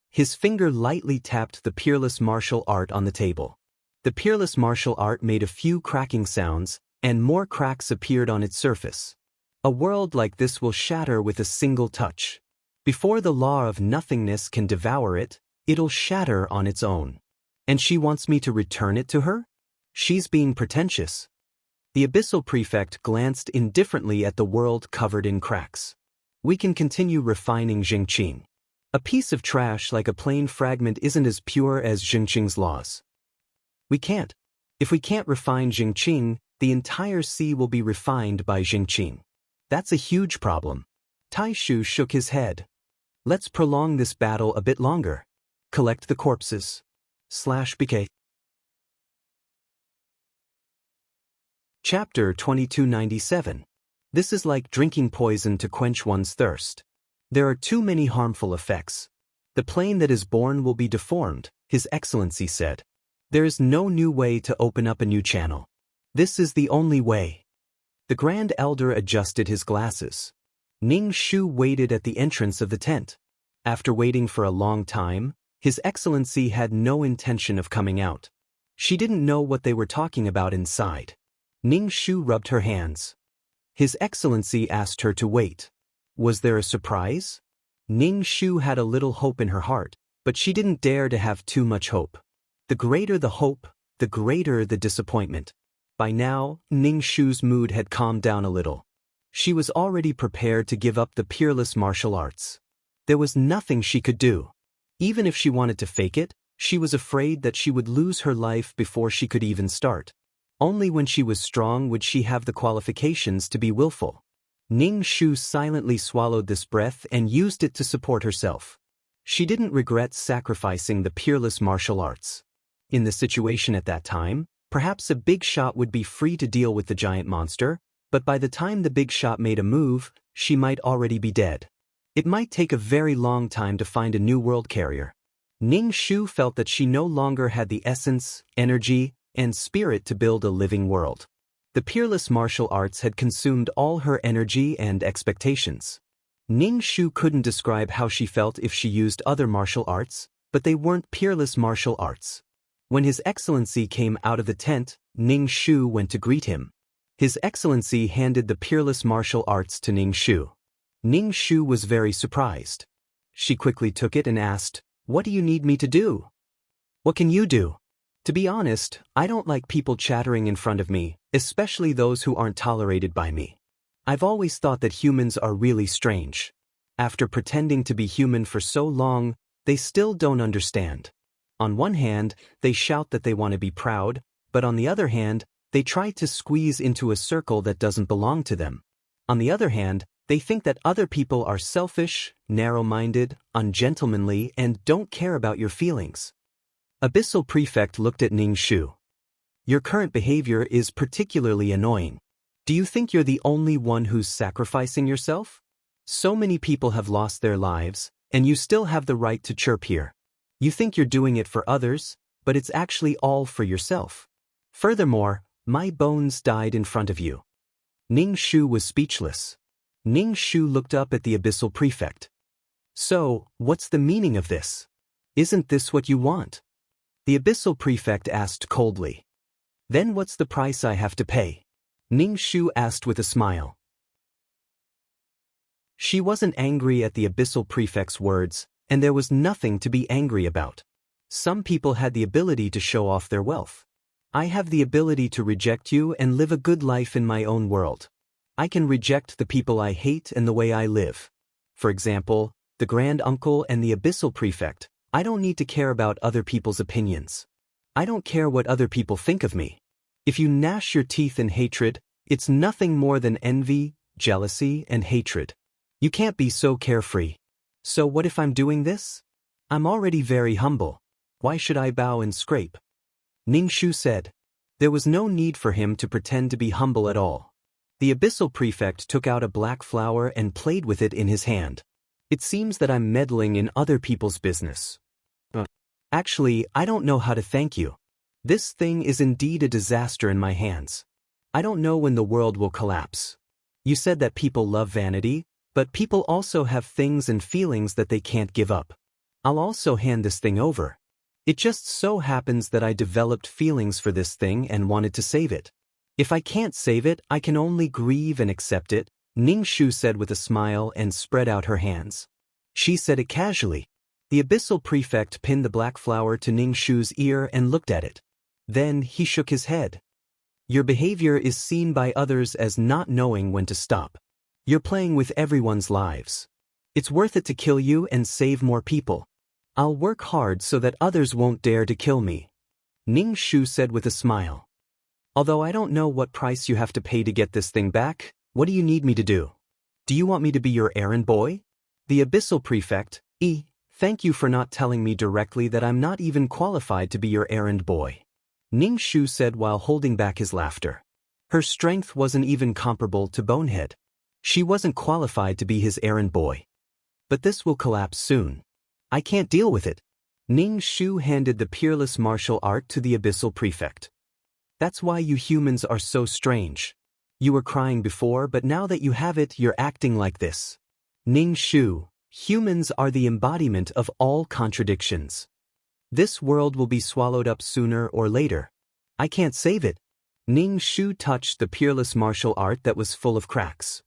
Speaker 1: His finger lightly tapped the peerless martial art on the table. The peerless martial art made a few cracking sounds, and more cracks appeared on its surface. A world like this will shatter with a single touch. Before the law of nothingness can devour it, it'll shatter on its own. And she wants me to return it to her? She's being pretentious. The abyssal prefect glanced indifferently at the world covered in cracks. We can continue refining Jingqing. A piece of trash like a plain fragment isn't as pure as Jingqing's laws. We can't. If we can't refine Jingqing, the entire sea will be refined by Jingqing. That's a huge problem. Tai Shu shook his head. Let's prolong this battle a bit longer. Collect the corpses. /BK. Chapter 2297. This is like drinking poison to quench one's thirst. There are too many harmful effects. The plane that is born will be deformed, His Excellency said. There is no new way to open up a new channel. This is the only way. The Grand Elder adjusted his glasses. Ning Shu waited at the entrance of the tent. After waiting for a long time, His Excellency had no intention of coming out. She didn't know what they were talking about inside. Ning Shu rubbed her hands. His Excellency asked her to wait. Was there a surprise? Ning Shu had a little hope in her heart, but she didn't dare to have too much hope. The greater the hope, the greater the disappointment. By now, Ning Shu's mood had calmed down a little. She was already prepared to give up the peerless martial arts. There was nothing she could do. Even if she wanted to fake it, she was afraid that she would lose her life before she could even start. Only when she was strong would she have the qualifications to be willful. Ning Shu silently swallowed this breath and used it to support herself. She didn't regret sacrificing the peerless martial arts. In the situation at that time, perhaps a big shot would be free to deal with the giant monster, but by the time the big shot made a move, she might already be dead. It might take a very long time to find a new world carrier. Ning Shu felt that she no longer had the essence, energy, and spirit to build a living world. The peerless martial arts had consumed all her energy and expectations. Ning Shu couldn't describe how she felt if she used other martial arts, but they weren't peerless martial arts. When His Excellency came out of the tent, Ning Shu went to greet him. His Excellency handed the peerless martial arts to Ning Shu. Ning Shu was very surprised. She quickly took it and asked, "What do you need me to do?" "What can you do?" "To be honest, I don't like people chattering in front of me, especially those who aren't tolerated by me. I've always thought that humans are really strange. After pretending to be human for so long, they still don't understand. On one hand, they shout that they want to be proud, but on the other hand, they try to squeeze into a circle that doesn't belong to them. On the other hand, they think that other people are selfish, narrow-minded, ungentlemanly, and don't care about your feelings. Abyssal Prefect looked at Ning Shu. Your current behavior is particularly annoying. Do you think you're the only one who's sacrificing yourself? So many people have lost their lives, and you still have the right to chirp here. You think you're doing it for others, but it's actually all for yourself. Furthermore, my bones died in front of you. Ning Shu was speechless. Ning Shu looked up at the Abyssal Prefect. So, what's the meaning of this? Isn't this what you want? The Abyssal Prefect asked coldly. Then what's the price I have to pay? Ning Shu asked with a smile. She wasn't angry at the Abyssal Prefect's words, and there was nothing to be angry about. Some people had the ability to show off their wealth. I have the ability to reject you and live a good life in my own world. I can reject the people I hate and the way I live. For example, the Grand Uncle and the Abyssal Prefect. I don't need to care about other people's opinions. I don't care what other people think of me. If you gnash your teeth in hatred, it's nothing more than envy, jealousy, and hatred. You can't be so carefree. So what if I'm doing this? I'm already very humble. Why should I bow and scrape? Ning Shu said. There was no need for him to pretend to be humble at all. The Abyssal Prefect took out a black flower and played with it in his hand. It seems that I'm meddling in other people's business. Actually, I don't know how to thank you. This thing is indeed a disaster in my hands. I don't know when the world will collapse. You said that people love vanity, but people also have things and feelings that they can't give up. I'll also hand this thing over. It just so happens that I developed feelings for this thing and wanted to save it. If I can't save it, I can only grieve and accept it, Ning Shu said with a smile and spread out her hands. She said it casually. The Abyssal Prefect pinned the black flower to Ning Shu's ear and looked at it. Then he shook his head. Your behavior is seen by others as not knowing when to stop. You're playing with everyone's lives. It's worth it to kill you and save more people. I'll work hard so that others won't dare to kill me, Ning Shu said with a smile. Although I don't know what price you have to pay to get this thing back, what do you need me to do? Do you want me to be your errand boy? The Abyssal Prefect, thank you for not telling me directly that I'm not even qualified to be your errand boy, Ning Shu said while holding back his laughter. Her strength wasn't even comparable to Bonehead. She wasn't qualified to be his errand boy. But this will collapse soon. I can't deal with it. Ning Shu handed the peerless martial art to the Abyssal Prefect. That's why you humans are so strange. You were crying before, but now that you have it, you're acting like this. Ning Shu, humans are the embodiment of all contradictions. This world will be swallowed up sooner or later. I can't save it. Ning Shu touched the peerless martial art that was full of cracks.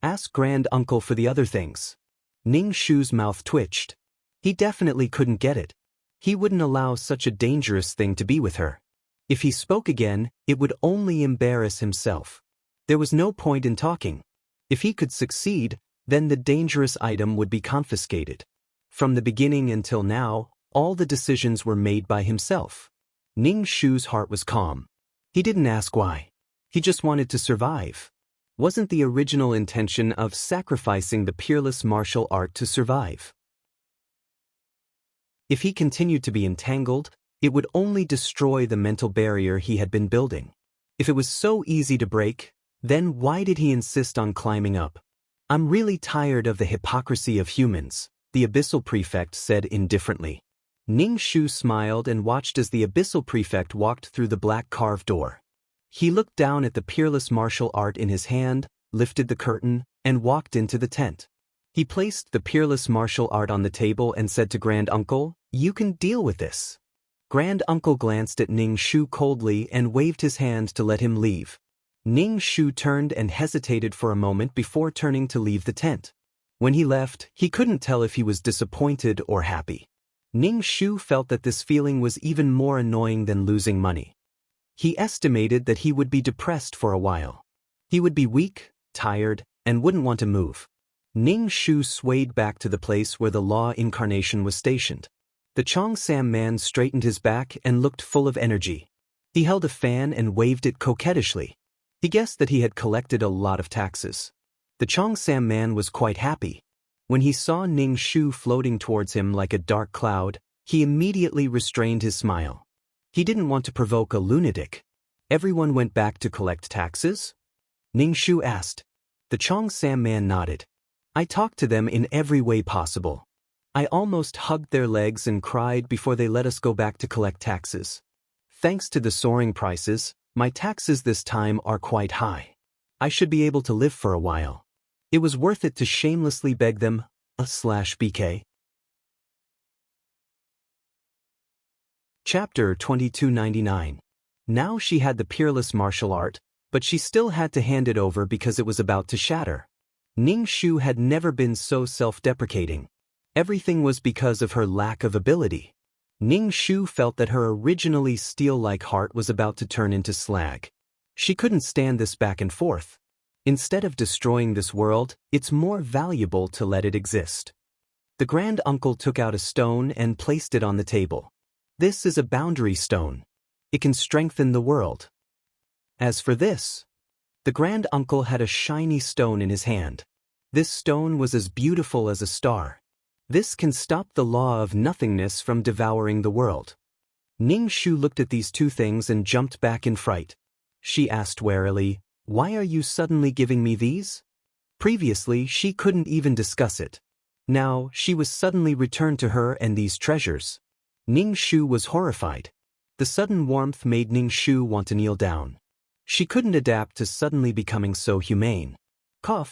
Speaker 1: Ask Grand Uncle for the other things. Ning Shu's mouth twitched. He definitely couldn't get it. He wouldn't allow such a dangerous thing to be with her. If he spoke again, it would only embarrass himself. There was no point in talking. If he could succeed, then the dangerous item would be confiscated. From the beginning until now, all the decisions were made by himself. Ning Shu's heart was calm. He didn't ask why. He just wanted to survive. Wasn't the original intention of sacrificing the peerless martial art to survive? If he continued to be entangled, it would only destroy the mental barrier he had been building. If it was so easy to break, then why did he insist on climbing up? I'm really tired of the hypocrisy of humans, the Abyssal Prefect said indifferently. Ning Shu smiled and watched as the Abyssal Prefect walked through the black carved door. He looked down at the peerless martial art in his hand, lifted the curtain, and walked into the tent. He placed the peerless martial art on the table and said to Grand Uncle, "You can deal with this." Grand Uncle glanced at Ning Shu coldly and waved his hand to let him leave. Ning Shu turned and hesitated for a moment before turning to leave the tent. When he left, he couldn't tell if he was disappointed or happy. Ning Shu felt that this feeling was even more annoying than losing money. He estimated that he would be depressed for a while. He would be weak, tired, and wouldn't want to move. Ning Shu swayed back to the place where the Law Incarnation was stationed. The Cheongsam man straightened his back and looked full of energy. He held a fan and waved it coquettishly. He guessed that he had collected a lot of taxes. The Cheongsam man was quite happy. When he saw Ning Shu floating towards him like a dark cloud, he immediately restrained his smile. He didn't want to provoke a lunatic. Everyone went back to collect taxes? Ning Shu asked. The Cheongsam man nodded. I talked to them in every way possible. I almost hugged their legs and cried before they let us go back to collect taxes. Thanks to the soaring prices, my taxes this time are quite high. I should be able to live for a while. It was worth it to shamelessly beg them, /BK. Chapter 2299. Now she had the peerless martial art, but she still had to hand it over because it was about to shatter. Ning Shu had never been so self-deprecating. Everything was because of her lack of ability. Ning Shu felt that her originally steel-like heart was about to turn into slag. She couldn't stand this back and forth. Instead of destroying this world, it's more valuable to let it exist. The grand uncle took out a stone and placed it on the table. This is a boundary stone. It can strengthen the world. As for this, the grand uncle had a shiny stone in his hand. This stone was as beautiful as a star. This can stop the law of nothingness from devouring the world. Ning Shu looked at these two things and jumped back in fright. She asked warily, "Why are you suddenly giving me these?" Previously, she couldn't even discuss it. Now, she was suddenly returned to her and these treasures. Ning Shu was horrified. The sudden warmth made Ning Shu want to kneel down. She couldn't adapt to suddenly becoming so humane.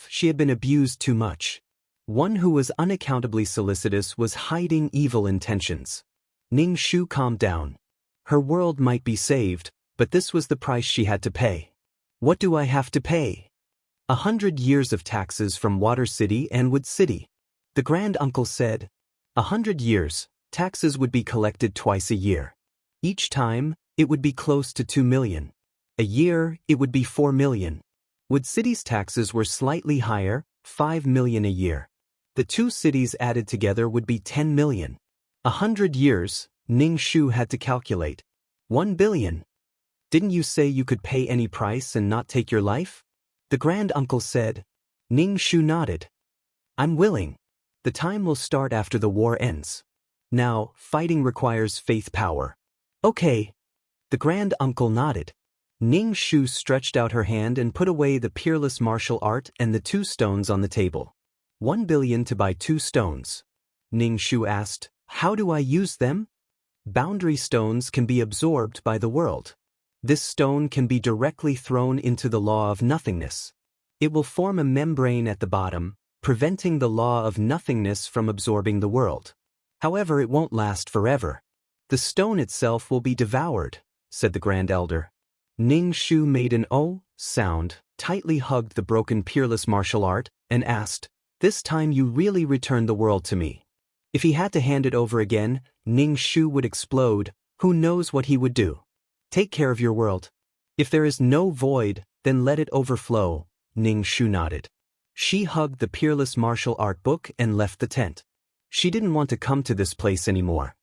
Speaker 1: She had been abused too much. One who was unaccountably solicitous was hiding evil intentions. Ning Shu calmed down. Her world might be saved, but this was the price she had to pay. What do I have to pay? 100 years of taxes from Water City and Wood City. The grand uncle said. 100 years, taxes would be collected twice a year. Each time, it would be close to 2 million. A year, it would be 4 million. Wood City's taxes were slightly higher, 5 million a year. The two cities added together would be 10 million. 100 years, Ning Shu had to calculate. 1 billion. Didn't you say you could pay any price and not take your life? The grand uncle said. Ning Shu nodded. I'm willing. The time will start after the war ends. Now, fighting requires faith power. Okay. The grand uncle nodded. Ning Shu stretched out her hand and put away the peerless martial art and the 2 stones on the table. 1 billion to buy 2 stones. Ning Shu asked, how do I use them? Boundary stones can be absorbed by the world. This stone can be directly thrown into the law of nothingness. It will form a membrane at the bottom, preventing the law of nothingness from absorbing the world. However, it won't last forever. The stone itself will be devoured, said the Grand Elder. Ning Shu made an "oh" sound, tightly hugged the broken peerless martial art, and asked, this time you really return the world to me. If he had to hand it over again, Ning Shu would explode. Who knows what he would do? Take care of your world. If there is no void, then let it overflow, Ning Shu nodded. She hugged the peerless martial art book and left the tent. She didn't want to come to this place anymore.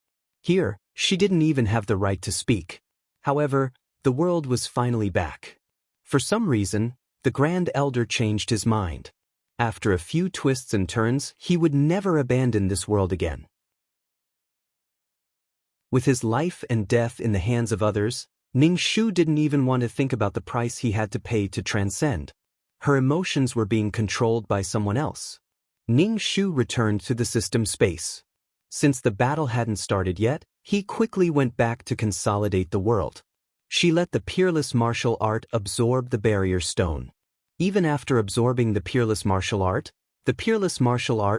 Speaker 1: Here, she didn't even have the right to speak. However, the world was finally back. For some reason, the Grand Elder changed his mind. After a few twists and turns, he would never abandon this world again. With his life and death in the hands of others, Ning Shu didn't even want to think about the price he had to pay to transcend. Her emotions were being controlled by someone else. Ning Shu returned to the system space. Since the battle hadn't started yet, he quickly went back to consolidate the world. She let the peerless martial art absorb the barrier stone. Even after absorbing the peerless martial art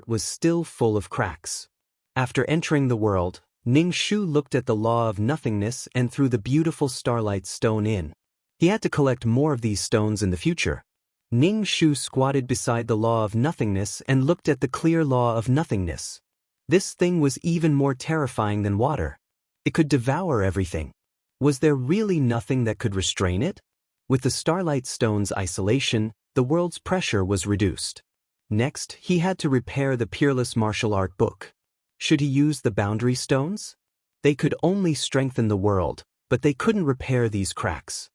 Speaker 1: was still full of cracks. After entering the world, Ning Shu looked at the law of nothingness and threw the beautiful starlight stone in. He had to collect more of these stones in the future. Ning Shu squatted beside the law of nothingness and looked at the clear law of nothingness. This thing was even more terrifying than water. It could devour everything. Was there really nothing that could restrain it? With the starlight stone's isolation, the world's pressure was reduced. Next, he had to repair the peerless martial art book. Should he use the boundary stones? They could only strengthen the world, but they couldn't repair these cracks.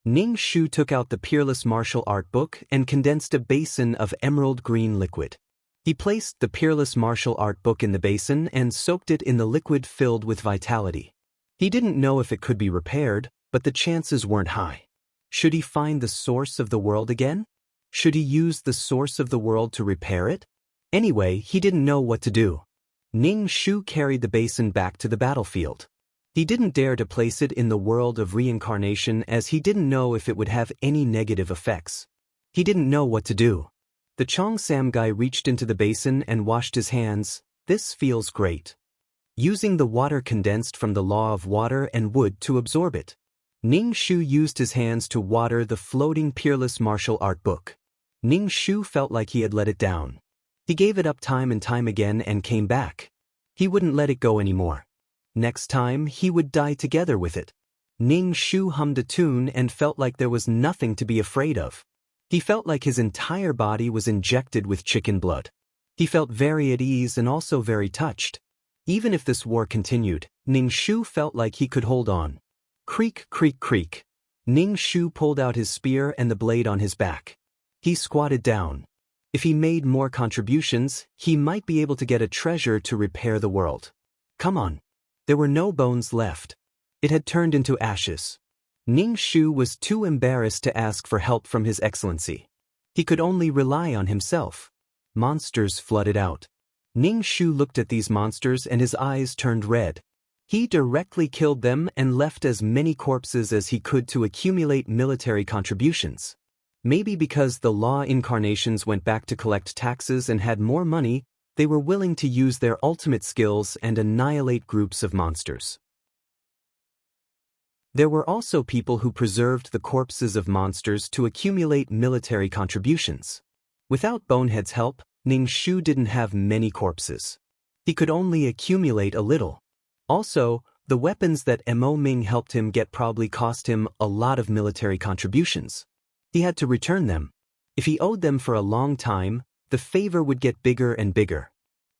Speaker 1: Ning Shu took out the Peerless Martial Art book and condensed a basin of emerald green liquid. He placed the Peerless Martial Art book in the basin and soaked it in the liquid filled with vitality. He didn't know if it could be repaired, but the chances weren't high. Should he find the source of the world again? Should he use the source of the world to repair it? Anyway, he didn't know what to do. Ning Shu carried the basin back to the battlefield. He didn't dare to place it in the world of reincarnation as he didn't know if it would have any negative effects. He didn't know what to do. The Cheongsam guy reached into the basin and washed his hands. This feels great. Using the water condensed from the law of water and wood to absorb it. Ning Shu used his hands to water the floating Peerless Martial Art book. Ning Shu felt like he had let it down. He gave it up time and time again and came back. He wouldn't let it go anymore. Next time, he would die together with it. Ning Shu hummed a tune and felt like there was nothing to be afraid of. He felt like his entire body was injected with chicken blood. He felt very at ease and also very touched. Even if this war continued, Ning Shu felt like he could hold on. Creak, creak, creak. Ning Shu pulled out his spear and the blade on his back. He squatted down. If he made more contributions, he might be able to get a treasure to repair the world. Come on. There were no bones left. It had turned into ashes. Ning Shu was too embarrassed to ask for help from His Excellency. He could only rely on himself. Monsters flooded out. Ning Shu looked at these monsters and his eyes turned red. He directly killed them and left as many corpses as he could to accumulate military contributions. Maybe because the law incarnations went back to collect taxes and had more money, they were willing to use their ultimate skills and annihilate groups of monsters. There were also people who preserved the corpses of monsters to accumulate military contributions. Without Bonehead's help, Ning Shu didn't have many corpses. He could only accumulate a little. Also, the weapons that Mo Ming helped him get probably cost him a lot of military contributions. He had to return them. If he owed them for a long time, the favor would get bigger and bigger.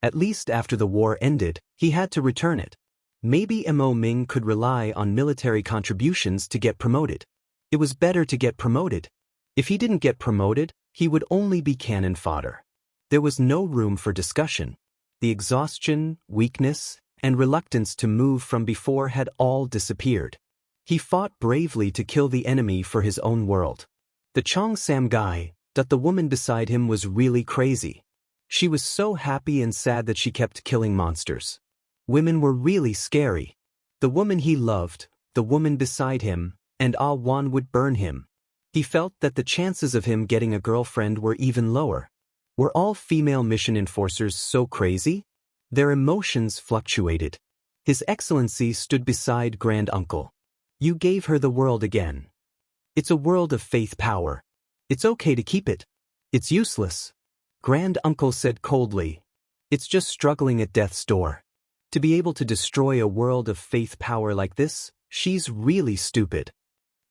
Speaker 1: At least after the war ended, he had to return it. Maybe Mo Ming could rely on military contributions to get promoted. It was better to get promoted. If he didn't get promoted, he would only be cannon fodder. There was no room for discussion. The exhaustion, weakness, and reluctance to move from before had all disappeared. He fought bravely to kill the enemy for his own world. The Cheongsam guy, that the woman beside him was really crazy. She was so happy and sad that she kept killing monsters. Women were really scary. The woman he loved, the woman beside him, and Ah Wan would burn him. He felt that the chances of him getting a girlfriend were even lower. Were all female mission enforcers so crazy? Their emotions fluctuated. His Excellency stood beside Grand Uncle. You gave her the world again. It's a world of faith power. It's okay to keep it. It's useless. Grand Uncle said coldly. It's just struggling at death's door. To be able to destroy a world of faith power like this, she's really stupid.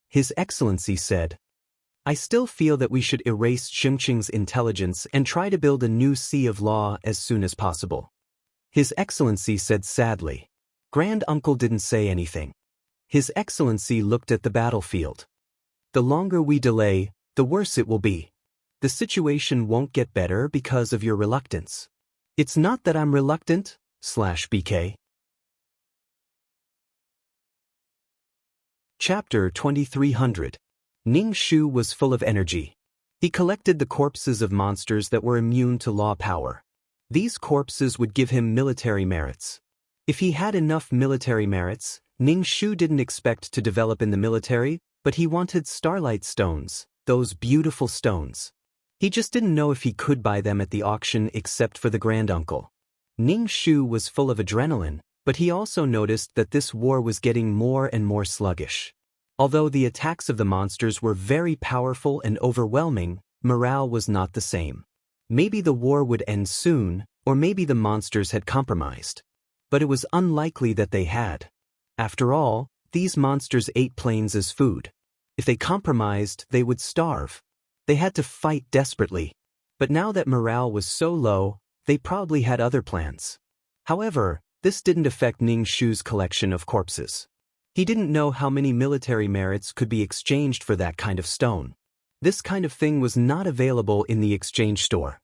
Speaker 1: His Excellency said. I still feel that we should erase Xingqing's intelligence and try to build a new sea of law as soon as possible. His Excellency said sadly. Grand Uncle didn't say anything. His Excellency looked at the battlefield. The longer we delay, the worse it will be. The situation won't get better because of your reluctance. It's not that I'm reluctant, /BK. Chapter 2300. Ning Shu was full of energy. He collected the corpses of monsters that were immune to law power. These corpses would give him military merits. If he had enough military merits, Ning Shu didn't expect to develop in the military, but he wanted starlight stones, those beautiful stones. He just didn't know if he could buy them at the auction except for the Grand Uncle. Ning Shu was full of adrenaline, but he also noticed that this war was getting more and more sluggish. Although the attacks of the monsters were very powerful and overwhelming, morale was not the same. Maybe the war would end soon, or maybe the monsters had compromised. But it was unlikely that they had. After all, these monsters ate planes as food. If they compromised, they would starve. They had to fight desperately. But now that morale was so low, they probably had other plans. However, this didn't affect Ning Shu's collection of corpses. He didn't know how many military merits could be exchanged for that kind of stone. This kind of thing was not available in the exchange store.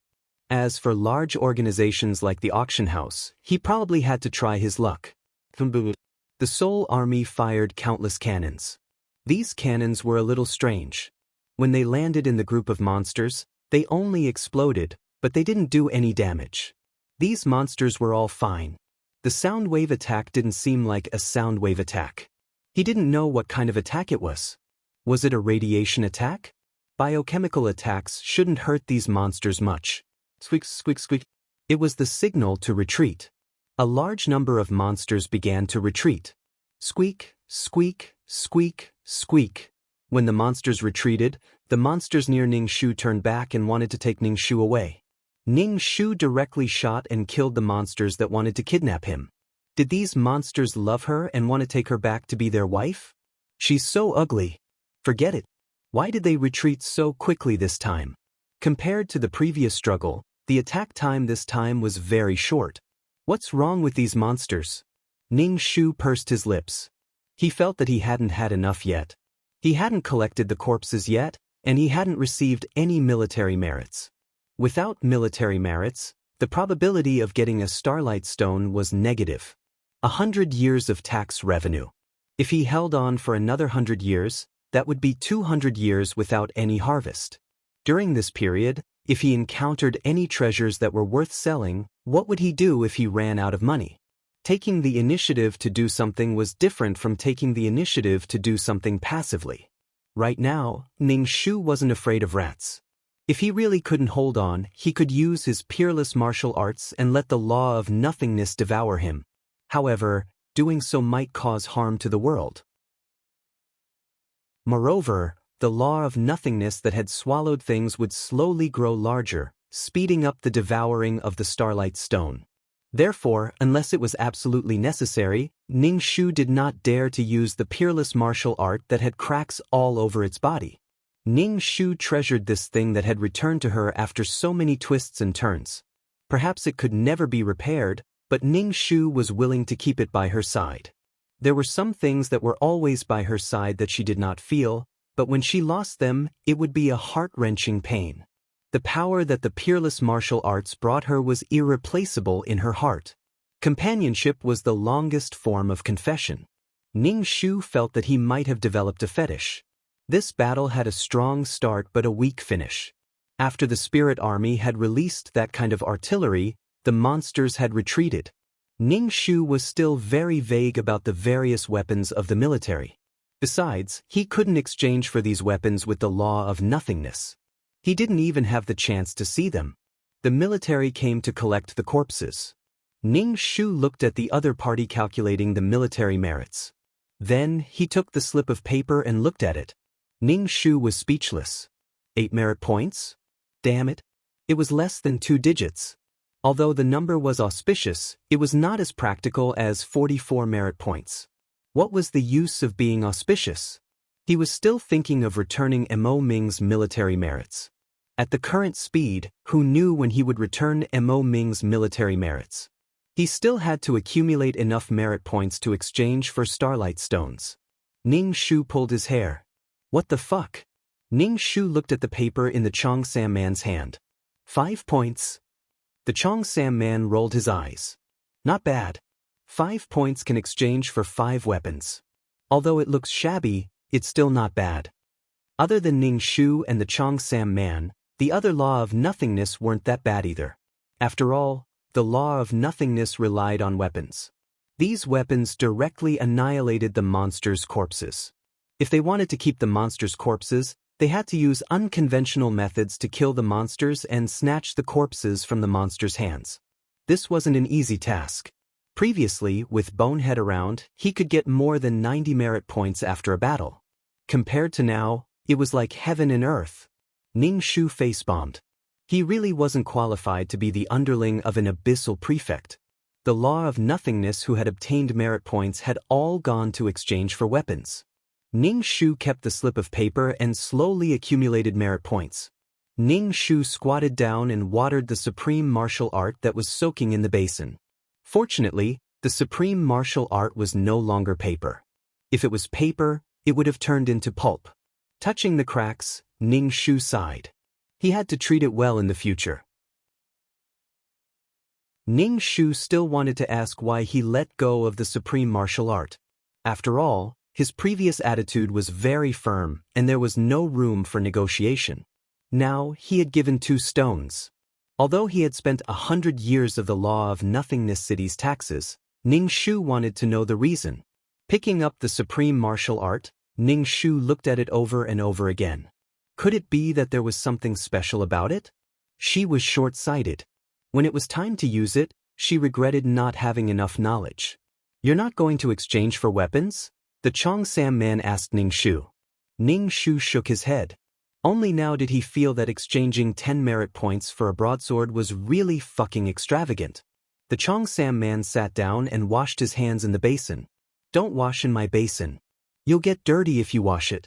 Speaker 1: As for large organizations like the auction house, he probably had to try his luck. The Soul Army fired countless cannons. These cannons were a little strange. When they landed in the group of monsters, they only exploded, but they didn't do any damage. These monsters were all fine. The sound wave attack didn't seem like a sound wave attack. He didn't know what kind of attack it was. Was it a radiation attack? Biochemical attacks shouldn't hurt these monsters much. Squeak, squeak, squeak. It was the signal to retreat. A large number of monsters began to retreat. Squeak, squeak, squeak, squeak. When the monsters retreated, the monsters near Ning Shu turned back and wanted to take Ning Shu away. Ning Shu directly shot and killed the monsters that wanted to kidnap him. Did these monsters love her and want to take her back to be their wife? She's so ugly. Forget it. Why did they retreat so quickly this time? Compared to the previous struggle, the attack time this time was very short. What's wrong with these monsters? Ning Shu pursed his lips. He felt that he hadn't had enough yet. He hadn't collected the corpses yet, and he hadn't received any military merits. Without military merits, the probability of getting a starlight stone was negative. 100 years of tax revenue. If he held on for another 100 years, that would be 200 years without any harvest. During this period, if he encountered any treasures that were worth selling, what would he do if he ran out of money? Taking the initiative to do something was different from taking the initiative to do something passively. Right now, Ning Shu wasn't afraid of rats. If he really couldn't hold on, he could use his peerless martial arts and let the law of nothingness devour him. However, doing so might cause harm to the world. Moreover, the law of nothingness that had swallowed things would slowly grow larger, speeding up the devouring of the starlight stone. Therefore, unless it was absolutely necessary, Ning Shu did not dare to use the peerless martial art that had cracks all over its body. Ning Shu treasured this thing that had returned to her after so many twists and turns. Perhaps it could never be repaired, but Ning Shu was willing to keep it by her side. There were some things that were always by her side that she did not feel, but when she lost them, it would be a heart-wrenching pain. The power that the peerless martial arts brought her was irreplaceable in her heart. Companionship was the longest form of confession. Ning Shu felt that he might have developed a fetish. This battle had a strong start but a weak finish. After the spirit army had released that kind of artillery, the monsters had retreated. Ning Shu was still very vague about the various weapons of the military. Besides, he couldn't exchange for these weapons with the law of nothingness. He didn't even have the chance to see them. The military came to collect the corpses. Ning Shu looked at the other party calculating the military merits. Then, he took the slip of paper and looked at it. Ning Shu was speechless. 8 merit points? Damn it. It was less than 2 digits. Although the number was auspicious, it was not as practical as 44 merit points. What was the use of being auspicious? He was still thinking of returning Mo Ming's military merits. At the current speed, who knew when he would return Mo Ming's military merits? He still had to accumulate enough merit points to exchange for starlight stones. Ning Shu pulled his hair. What the fuck? Ning Shu looked at the paper in the Cheongsam man's hand. 5 points. The Cheongsam man rolled his eyes. Not bad. 5 points can exchange for 5 weapons. Although it looks shabby, it's still not bad. Other than Ning Shu and the Cheongsam man, the other law of nothingness weren't that bad either. After all, the law of nothingness relied on weapons. These weapons directly annihilated the monsters' corpses. If they wanted to keep the monsters' corpses, they had to use unconventional methods to kill the monsters and snatch the corpses from the monsters' hands. This wasn't an easy task. Previously, with Bonehead around, he could get more than 90 merit points after a battle. Compared to now, it was like heaven and earth. Ning Shu face-bombed. He really wasn't qualified to be the underling of an abyssal prefect. The law of nothingness who had obtained merit points had all gone to exchange for weapons. Ning Shu kept the slip of paper and slowly accumulated merit points. Ning Shu squatted down and watered the supreme martial art that was soaking in the basin. Fortunately, the supreme martial art was no longer paper. If it was paper, it would have turned into pulp. Touching the cracks, Ning Shu sighed. He had to treat it well in the future. Ning Shu still wanted to ask why he let go of the supreme martial art. After all, his previous attitude was very firm, and there was no room for negotiation. Now, he had given 2 stones. Although he had spent 100 years of the law of nothingness city's taxes, Ning Shu wanted to know the reason. Picking up the supreme martial art, Ning Shu looked at it over and over again. Could it be that there was something special about it? She was short-sighted. When it was time to use it, she regretted not having enough knowledge. You're not going to exchange for weapons? The Cheongsam man asked Ning Shu. Ning Shu shook his head. Only now did he feel that exchanging 10 merit points for a broadsword was really fucking extravagant. The Cheongsam man sat down and washed his hands in the basin. Don't wash in my basin. You'll get dirty if you wash it.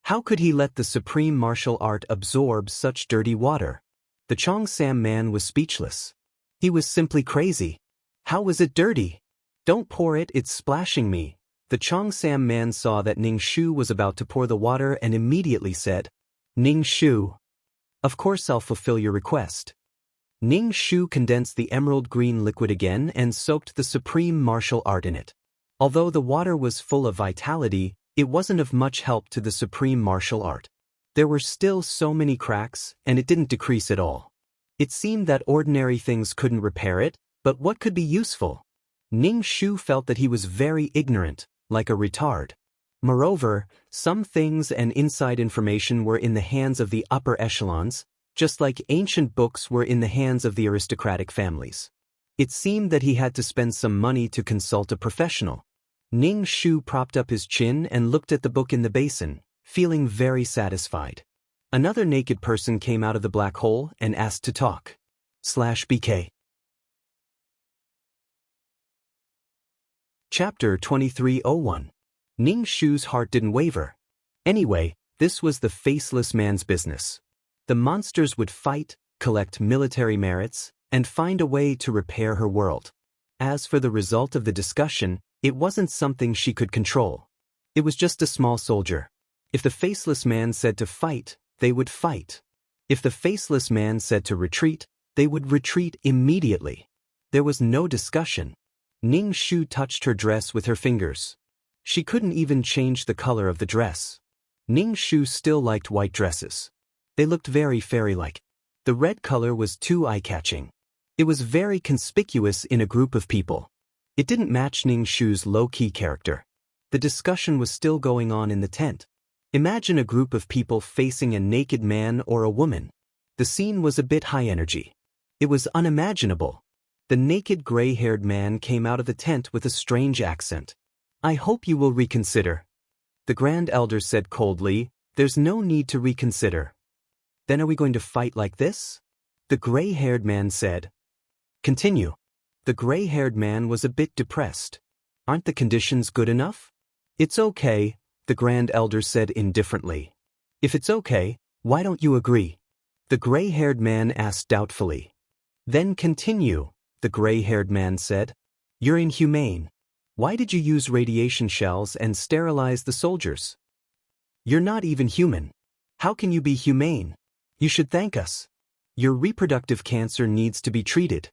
Speaker 1: How could he let the supreme martial art absorb such dirty water? The Cheongsam man was speechless. He was simply crazy. How was it dirty? Don't pour it, it's splashing me. The Cheongsam man saw that Ning Shu was about to pour the water and immediately said, Ning Shu. Of course I'll fulfill your request. Ning Shu condensed the emerald green liquid again and soaked the supreme martial art in it. Although the water was full of vitality, it wasn't of much help to the supreme martial art. There were still so many cracks, and it didn't decrease at all. It seemed that ordinary things couldn't repair it, but what could be useful? Ning Shu felt that he was very ignorant, like a retard. Moreover, some things and inside information were in the hands of the upper echelons, just like ancient books were in the hands of the aristocratic families. It seemed that he had to spend some money to consult a professional. Ning Shu propped up his chin and looked at the book in the basin, feeling very satisfied. Another naked person came out of the black hole and asked to talk. /BK. Chapter 2301. Ning Shu's heart didn't waver. Anyway, this was the faceless man's business. The monsters would fight, collect military merits, and find a way to repair her world. As for the result of the discussion, it wasn't something she could control. It was just a small soldier. If the faceless man said to fight, they would fight. If the faceless man said to retreat, they would retreat immediately. There was no discussion. Ning Shu touched her dress with her fingers. She couldn't even change the color of the dress. Ning Shu still liked white dresses. They looked very fairy-like. The red color was too eye-catching. It was very conspicuous in a group of people. It didn't match Ning Shu's low-key character. The discussion was still going on in the tent. Imagine a group of people facing a naked man or a woman. The scene was a bit high energy. It was unimaginable. The naked gray-haired man came out of the tent with a strange accent. I hope you will reconsider. The Grand Elder said coldly, there's no need to reconsider. Then are we going to fight like this? The gray-haired man said. Continue. The gray-haired man was a bit depressed. Aren't the conditions good enough? It's okay, the Grand Elder said indifferently. If it's okay, why don't you agree? The gray-haired man asked doubtfully. Then continue, the gray-haired man said. You're inhumane. Why did you use radiation shells and sterilize the soldiers? You're not even human. How can you be humane? You should thank us. Your reproductive cancer needs to be treated.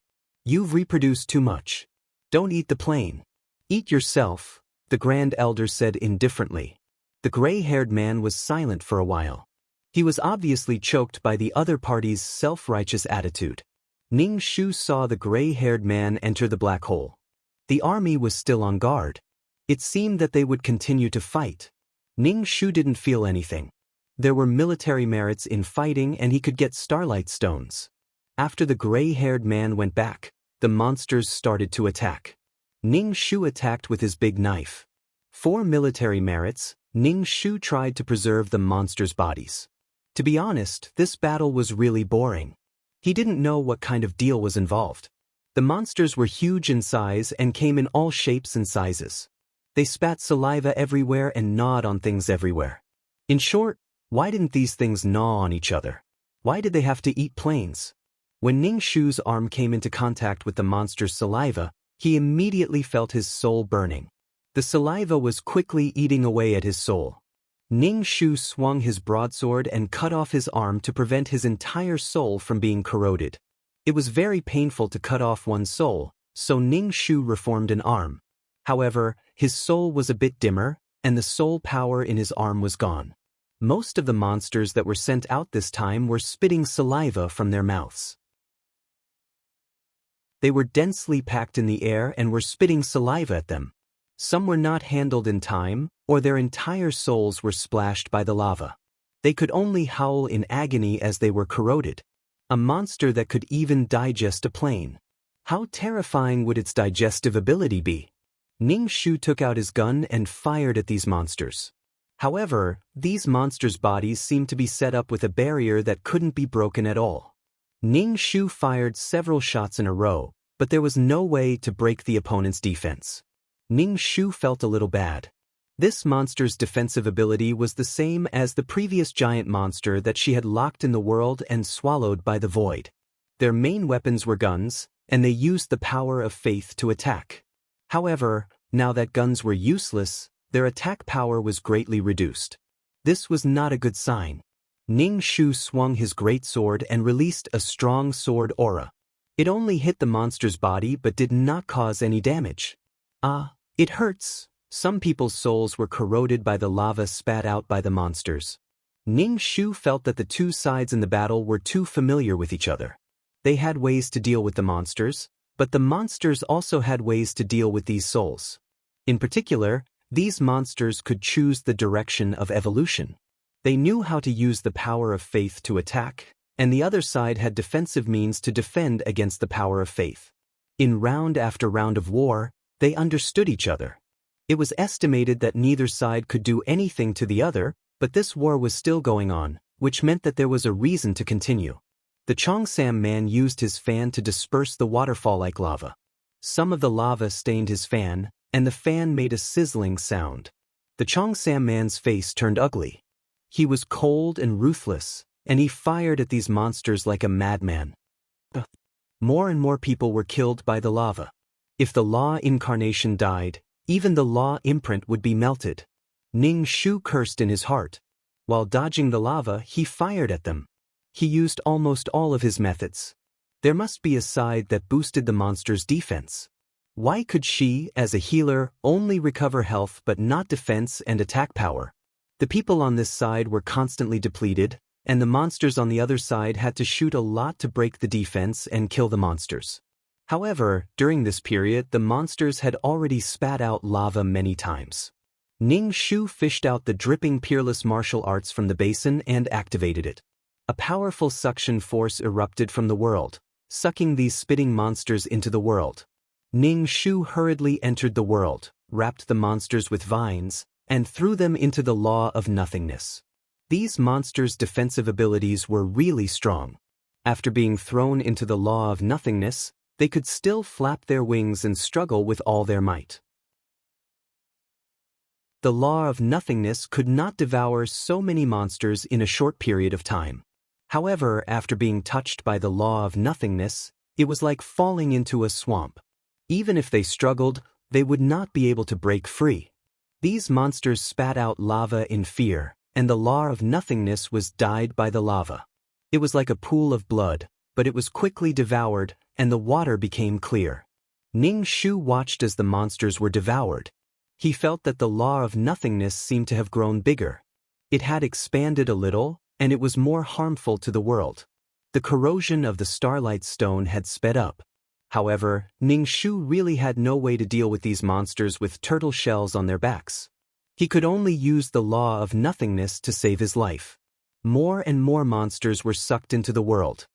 Speaker 1: You've reproduced too much. Don't eat the plane. Eat yourself, the Grand Elder said indifferently. The gray-haired man was silent for a while. He was obviously choked by the other party's self-righteous attitude. Ning Shu saw the gray-haired man enter the black hole. The army was still on guard. It seemed that they would continue to fight. Ning Shu didn't feel anything. There were military merits in fighting and he could get starlight stones. After the gray-haired man went back, the monsters started to attack. Ning Shu attacked with his big knife. For military merits, Ning Shu tried to preserve the monsters' bodies. To be honest, this battle was really boring. He didn't know what kind of deal was involved. The monsters were huge in size and came in all shapes and sizes. They spat saliva everywhere and gnawed on things everywhere. In short, why didn't these things gnaw on each other? Why did they have to eat planes? When Ning Shu's arm came into contact with the monster's saliva, he immediately felt his soul burning. The saliva was quickly eating away at his soul. Ning Shu swung his broadsword and cut off his arm to prevent his entire soul from being corroded. It was very painful to cut off one's soul, so Ning Shu reformed an arm. However, his soul was a bit dimmer, and the soul power in his arm was gone. Most of the monsters that were sent out this time were spitting saliva from their mouths. They were densely packed in the air and were spitting saliva at them. Some were not handled in time, or their entire souls were splashed by the lava. They could only howl in agony as they were corroded. A monster that could even digest a plane. How terrifying would its digestive ability be? Ning Shu took out his gun and fired at these monsters. However, these monsters' bodies seemed to be set up with a barrier that couldn't be broken at all. Ning Shu fired several shots in a row, but there was no way to break the opponent's defense. Ning Shu felt a little bad. This monster's defensive ability was the same as the previous giant monster that she had locked in the world and swallowed by the void. Their main weapons were guns, and they used the power of faith to attack. However, now that guns were useless, their attack power was greatly reduced. This was not a good sign. Ning Shu swung his great sword and released a strong sword aura. It only hit the monster's body but did not cause any damage. It hurts. Some people's souls were corroded by the lava spat out by the monsters. Ning Shu felt that the two sides in the battle were too familiar with each other. They had ways to deal with the monsters, but the monsters also had ways to deal with these souls. In particular, these monsters could choose the direction of evolution. They knew how to use the power of faith to attack, and the other side had defensive means to defend against the power of faith. In round after round of war, they understood each other. It was estimated that neither side could do anything to the other, but this war was still going on, which meant that there was a reason to continue. The Cheongsam man used his fan to disperse the waterfall like lava. Some of the lava stained his fan, and the fan made a sizzling sound. The Cheongsam man's face turned ugly. He was cold and ruthless, and he fired at these monsters like a madman. More and more people were killed by the lava. If the law incarnation died, even the law imprint would be melted. Ning Shu cursed in his heart. While dodging the lava, he fired at them. He used almost all of his methods. There must be a side that boosted the monster's defense. Why could she, as a healer, only recover health but not defense and attack power? The people on this side were constantly depleted, and the monsters on the other side had to shoot a lot to break the defense and kill the monsters. However, during this period, the monsters had already spat out lava many times. Ning Shu fished out the dripping peerless martial arts from the basin and activated it. A powerful suction force erupted from the world, sucking these spitting monsters into the world. Ning Shu hurriedly entered the world, wrapped the monsters with vines, and threw them into the law of nothingness. These monsters' defensive abilities were really strong. After being thrown into the law of nothingness, they could still flap their wings and struggle with all their might. The law of nothingness could not devour so many monsters in a short period of time. However, after being touched by the law of nothingness, it was like falling into a swamp. Even if they struggled, they would not be able to break free. These monsters spat out lava in fear, and the law of nothingness was dyed by the lava. It was like a pool of blood, but it was quickly devoured, and the water became clear. Ning Shu watched as the monsters were devoured. He felt that the law of nothingness seemed to have grown bigger. It had expanded a little, and it was more harmful to the world. The corrosion of the starlight stone had sped up. However, Ning Shu really had no way to deal with these monsters with turtle shells on their backs. He could only use the law of nothingness to save his life. More and more monsters were sucked into the world.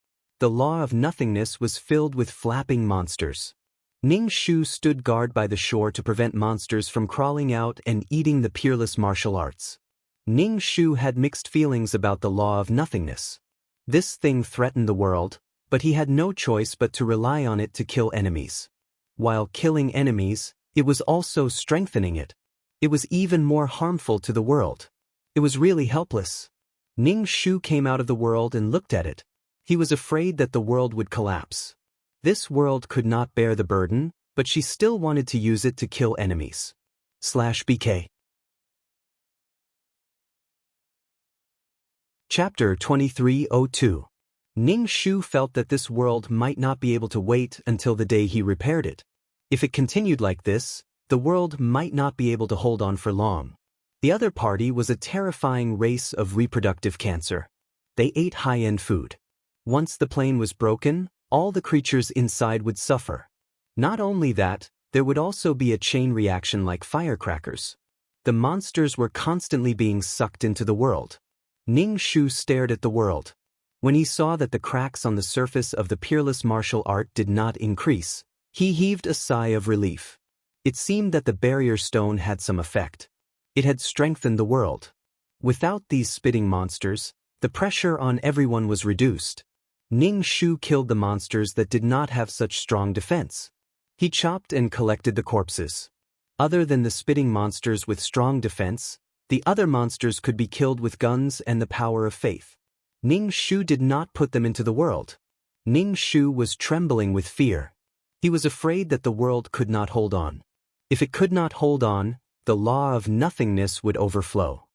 Speaker 1: The law of nothingness was filled with flapping monsters. Ning Shu stood guard by the shore to prevent monsters from crawling out and eating the peerless martial arts. Ning Shu had mixed feelings about the law of nothingness. This thing threatened the world, but he had no choice but to rely on it to kill enemies. While killing enemies, it was also strengthening it. It was even more harmful to the world. It was really helpless. Ning Shu came out of the world and looked at it. He was afraid that the world would collapse. This world could not bear the burden, but she still wanted to use it to kill enemies. BK. Chapter 2302. Ning Shu felt that this world might not be able to wait until the day he repaired it. If it continued like this, the world might not be able to hold on for long. The other party was a terrifying race of reproductive cancer. They ate high-end food. Once the plane was broken, all the creatures inside would suffer. Not only that, there would also be a chain reaction like firecrackers. The monsters were constantly being sucked into the world. Ning Shu stared at the world. When he saw that the cracks on the surface of the peerless martial art did not increase, he heaved a sigh of relief. It seemed that the barrier stone had some effect. It had strengthened the world. Without these spitting monsters, the pressure on everyone was reduced. Ning Shu killed the monsters that did not have such strong defense. He chopped and collected the corpses. Other than the spitting monsters with strong defense, the other monsters could be killed with guns and the power of faith. Ning Shu did not put them into the world. Ning Shu was trembling with fear. He was afraid that the world could not hold on. If it could not hold on, the law of nothingness would overflow.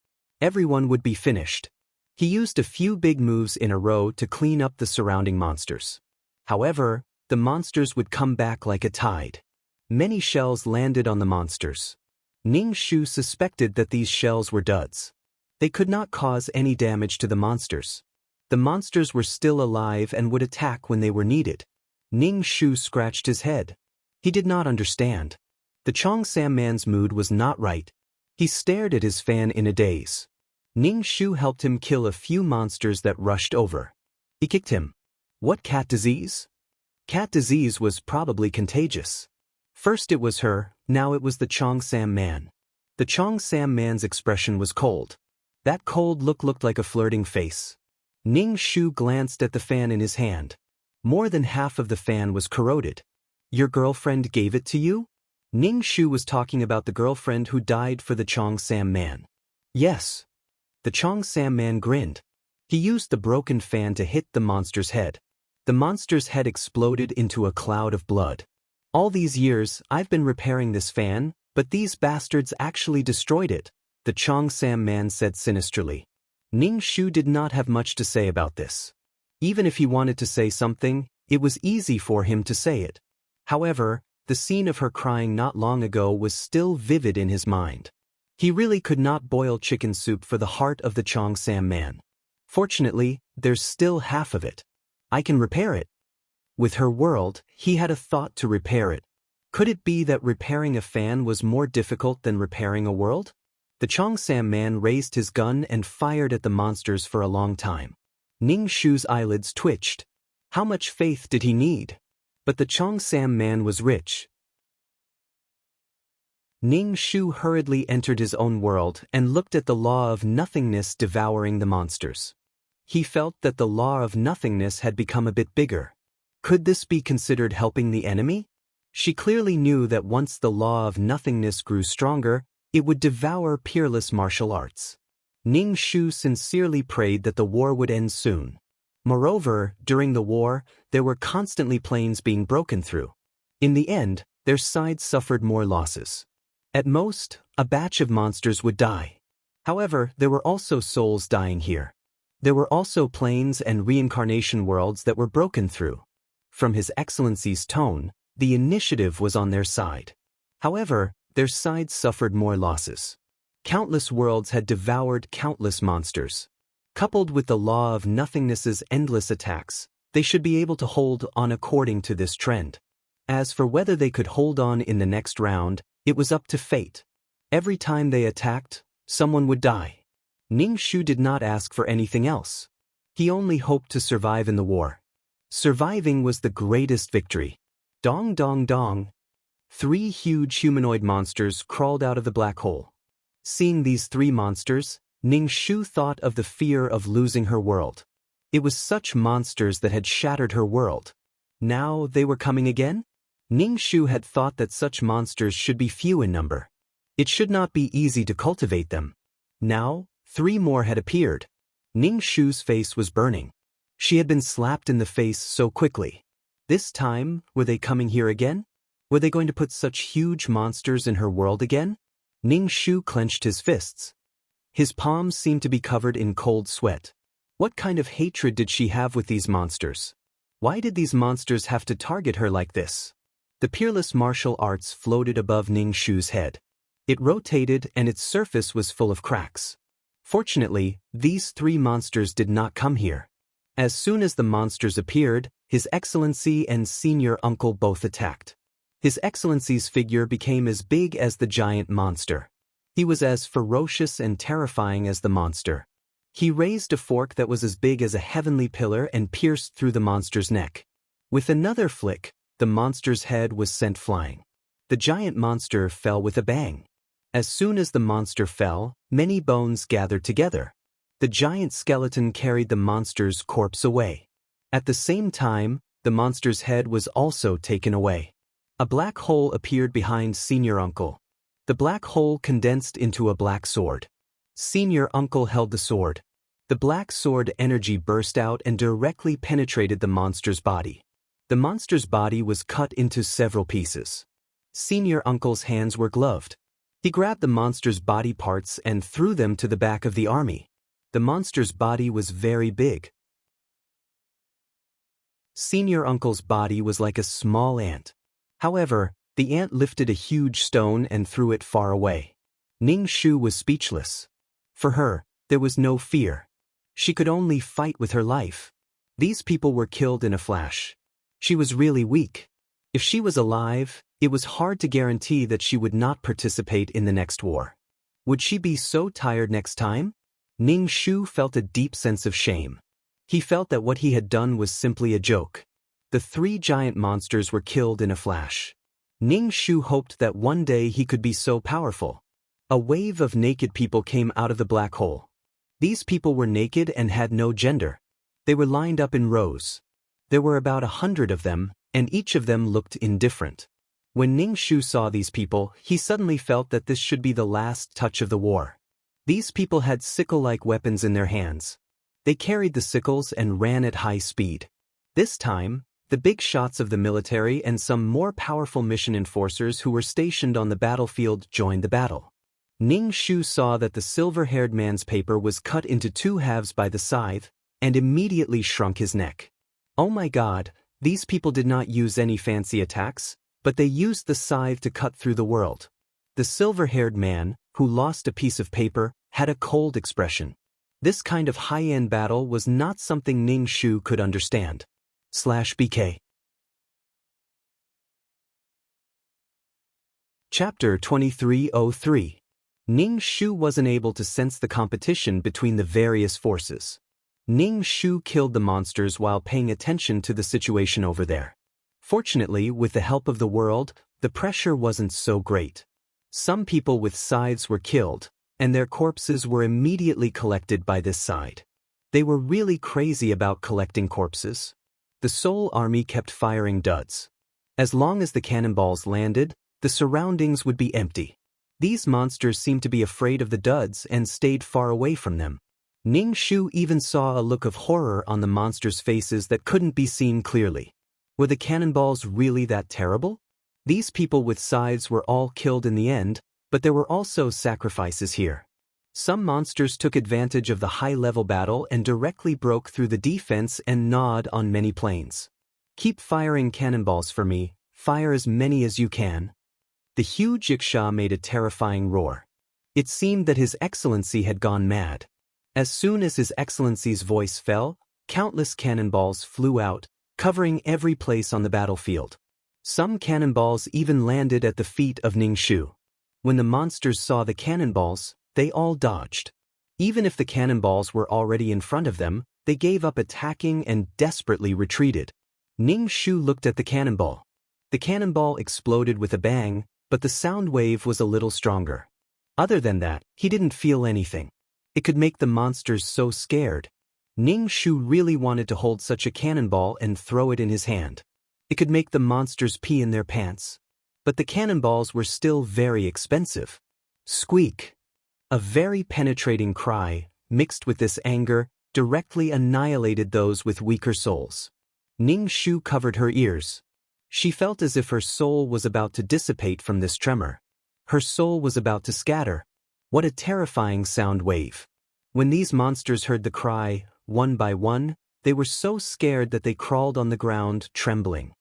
Speaker 1: Everyone would be finished. He used a few big moves in a row to clean up the surrounding monsters. However, the monsters would come back like a tide. Many shells landed on the monsters. Ning Shu suspected that these shells were duds. They could not cause any damage to the monsters. The monsters were still alive and would attack when they were needed. Ning Shu scratched his head. He did not understand. The Cheongsam man's mood was not right. He stared at his fan in a daze. Ning Shu helped him kill a few monsters that rushed over. He kicked him. What cat disease? Cat disease was probably contagious. First it was her, now it was the Cheongsam man. The Cheongsam man's expression was cold. That cold look looked like a flirting face. Ning Shu glanced at the fan in his hand. More than half of the fan was corroded. Your girlfriend gave it to you? Ning Shu was talking about the girlfriend who died for the Cheongsam man. Yes. The Cheongsam man grinned. He used the broken fan to hit the monster's head. The monster's head exploded into a cloud of blood. All these years, I've been repairing this fan, but these bastards actually destroyed it, the Cheongsam man said sinisterly. Ning Shu did not have much to say about this. Even if he wanted to say something, it was easy for him to say it. However, the scene of her crying not long ago was still vivid in his mind. He really could not boil chicken soup for the heart of the Cheongsam man. Fortunately, there's still half of it. I can repair it. With her world, he had a thought to repair it. Could it be that repairing a fan was more difficult than repairing a world? The Cheongsam man raised his gun and fired at the monsters for a long time. Ning Shu's eyelids twitched. How much faith did he need? But the Cheongsam man was rich. Ning Shu hurriedly entered his own world and looked at the law of nothingness devouring the monsters. He felt that the law of nothingness had become a bit bigger. Could this be considered helping the enemy? She clearly knew that once the law of nothingness grew stronger, it would devour peerless martial arts. Ning Shu sincerely prayed that the war would end soon. Moreover, during the war, there were constantly planes being broken through. In the end, their sides suffered more losses. At most, a batch of monsters would die. However, there were also souls dying here. There were also planes and reincarnation worlds that were broken through. From His Excellency's tone, the initiative was on their side. However, their sides suffered more losses. Countless worlds had devoured countless monsters. Coupled with the law of nothingness's endless attacks, they should be able to hold on according to this trend. As for whether they could hold on in the next round, it was up to fate. Every time they attacked, someone would die. Ning Shu did not ask for anything else. He only hoped to survive in the war. Surviving was the greatest victory. Dong dong dong. 3 huge humanoid monsters crawled out of the black hole. Seeing these 3 monsters, Ning Shu thought of the fear of losing her world. It was such monsters that had shattered her world. Now they were coming again? Ning Shu had thought that such monsters should be few in number. It should not be easy to cultivate them. Now, 3 more had appeared. Ning Shu's face was burning. She had been slapped in the face so quickly. This time, were they coming here again? Were they going to put such huge monsters in her world again? Ning Shu clenched his fists. His palms seemed to be covered in cold sweat. What kind of hatred did she have with these monsters? Why did these monsters have to target her like this? The peerless martial arts floated above Ning Shu's head. It rotated and its surface was full of cracks. Fortunately, these three monsters did not come here. As soon as the monsters appeared, His Excellency and Senior Uncle both attacked. His Excellency's figure became as big as the giant monster. He was as ferocious and terrifying as the monster. He raised a fork that was as big as a heavenly pillar and pierced through the monster's neck. With another flick, the monster's head was sent flying. The giant monster fell with a bang. As soon as the monster fell, many bones gathered together. The giant skeleton carried the monster's corpse away. At the same time, the monster's head was also taken away. A black hole appeared behind Senior Uncle. The black hole condensed into a black sword. Senior Uncle held the sword. The black sword energy burst out and directly penetrated the monster's body. The monster's body was cut into several pieces. Senior Uncle's hands were gloved. He grabbed the monster's body parts and threw them to the back of the army. The monster's body was very big. Senior Uncle's body was like a small ant. However, the ant lifted a huge stone and threw it far away. Ning Shu was speechless. For her, there was no fear. She could only fight with her life. These people were killed in a flash. She was really weak. If she was alive, it was hard to guarantee that she would not participate in the next war. Would she be so tired next time? Ning Shu felt a deep sense of shame. He felt that what he had done was simply a joke. The three giant monsters were killed in a flash. Ning Shu hoped that one day he could be so powerful. A wave of naked people came out of the black hole. These people were naked and had no gender. They were lined up in rows. There were about 100 of them, and each of them looked indifferent. When Ning Shu saw these people, he suddenly felt that this should be the last touch of the war. These people had sickle-like weapons in their hands. They carried the sickles and ran at high speed. This time, the big shots of the military and some more powerful mission enforcers who were stationed on the battlefield joined the battle. Ning Shu saw that the silver-haired man's paper was cut into two halves by the scythe, and immediately shrunk his neck. Oh my God, these people did not use any fancy attacks, but they used the scythe to cut through the world. The silver-haired man, who lost a piece of paper, had a cold expression. This kind of high-end battle was not something Ning Shu could understand. /BK Chapter 2303. Ning Shu wasn't able to sense the competition between the various forces. Ning Shu killed the monsters while paying attention to the situation over there. Fortunately, with the help of the world, the pressure wasn't so great. Some people with scythes were killed, and their corpses were immediately collected by this side. They were really crazy about collecting corpses. The Soul Army kept firing duds. As long as the cannonballs landed, the surroundings would be empty. These monsters seemed to be afraid of the duds and stayed far away from them. Ning Shu even saw a look of horror on the monsters' faces that couldn't be seen clearly. Were the cannonballs really that terrible? These people with scythes were all killed in the end, but there were also sacrifices here. Some monsters took advantage of the high-level battle and directly broke through the defense and gnawed on many planes. Keep firing cannonballs for me, fire as many as you can. The huge Yiksha made a terrifying roar. It seemed that His Excellency had gone mad. As soon as His Excellency's voice fell, countless cannonballs flew out, covering every place on the battlefield. Some cannonballs even landed at the feet of Ning Shu. When the monsters saw the cannonballs, they all dodged. Even if the cannonballs were already in front of them, they gave up attacking and desperately retreated. Ning Shu looked at the cannonball. The cannonball exploded with a bang, but the sound wave was a little stronger. Other than that, he didn't feel anything. It could make the monsters so scared. Ning Shu really wanted to hold such a cannonball and throw it in his hand. It could make the monsters pee in their pants. But the cannonballs were still very expensive. Squeak! A very penetrating cry, mixed with this anger, directly annihilated those with weaker souls. Ning Shu covered her ears. She felt as if her soul was about to dissipate from this tremor. Her soul was about to scatter. What a terrifying sound wave. When these monsters heard the cry, one by one, they were so scared that they crawled on the ground, trembling.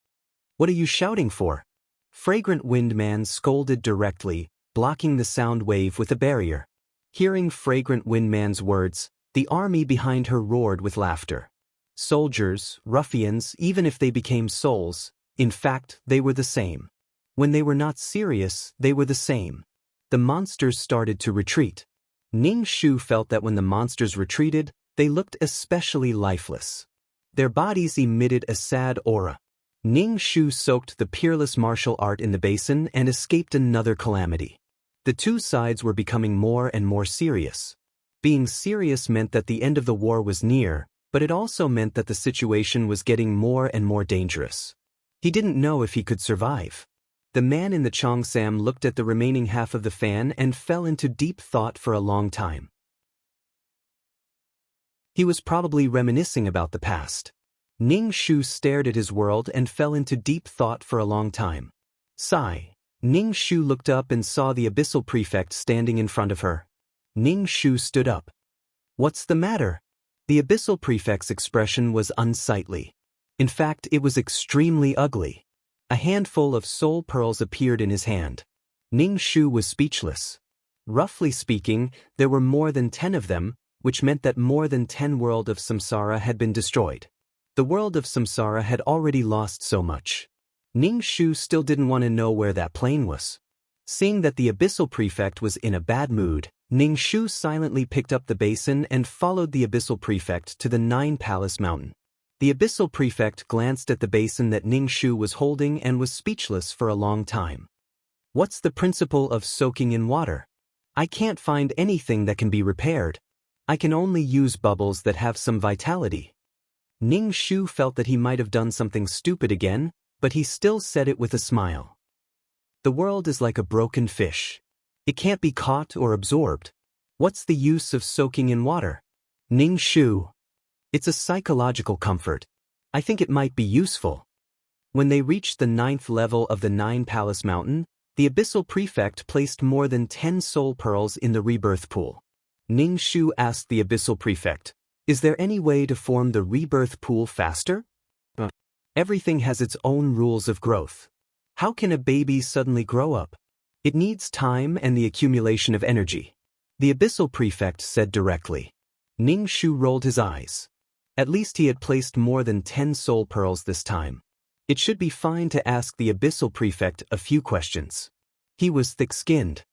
Speaker 1: "What are you shouting for?" Fragrant Wind Man scolded directly, blocking the sound wave with a barrier. Hearing Fragrant Wind Man's words, the army behind her roared with laughter. Soldiers, ruffians, even if they became souls, in fact, they were the same. When they were not serious, they were the same. The monsters started to retreat. Ning Shu felt that when the monsters retreated, they looked especially lifeless. Their bodies emitted a sad aura. Ning Shu soaked the peerless martial art in the basin and escaped another calamity. The two sides were becoming more and more serious. Being serious meant that the end of the war was near, but it also meant that the situation was getting more and more dangerous. He didn't know if he could survive. The man in the Cheongsam looked at the remaining half of the fan and fell into deep thought for a long time. He was probably reminiscing about the past. Ning Shu stared at his world and fell into deep thought for a long time. Sigh. Ning Shu looked up and saw the Abyssal Prefect standing in front of her. Ning Shu stood up. "What's the matter?" The Abyssal Prefect's expression was unsightly. In fact, it was extremely ugly. A handful of soul pearls appeared in his hand. Ning Shu was speechless. Roughly speaking, there were more than 10 of them, which meant that more than 10 world of samsara had been destroyed. The world of samsara had already lost so much. Ning Shu still didn't want to know where that plane was. Seeing that the Abyssal Prefect was in a bad mood, Ning Shu silently picked up the basin and followed the Abyssal Prefect to the 9 Palace Mountain. The Abyssal Prefect glanced at the basin that Ning Shu was holding and was speechless for a long time. "What's the principle of soaking in water? I can't find anything that can be repaired. I can only use bubbles that have some vitality." Ning Shu felt that he might have done something stupid again, but he still said it with a smile. "The world is like a broken fish. It can't be caught or absorbed. What's the use of soaking in water?" "Ning Shu. It's a psychological comfort. I think it might be useful." When they reached the 9th level of the 9 Palace Mountain, the Abyssal Prefect placed more than 10 soul pearls in the rebirth pool. Ning Shu asked the Abyssal Prefect, "Is there any way to form the rebirth pool faster?" "Everything has its own rules of growth. How can a baby suddenly grow up? It needs time and the accumulation of energy," the Abyssal Prefect said directly. Ning Shu rolled his eyes. At least he had placed more than 10 soul pearls this time. It should be fine to ask the Abyssal Prefect a few questions. He was thick-skinned.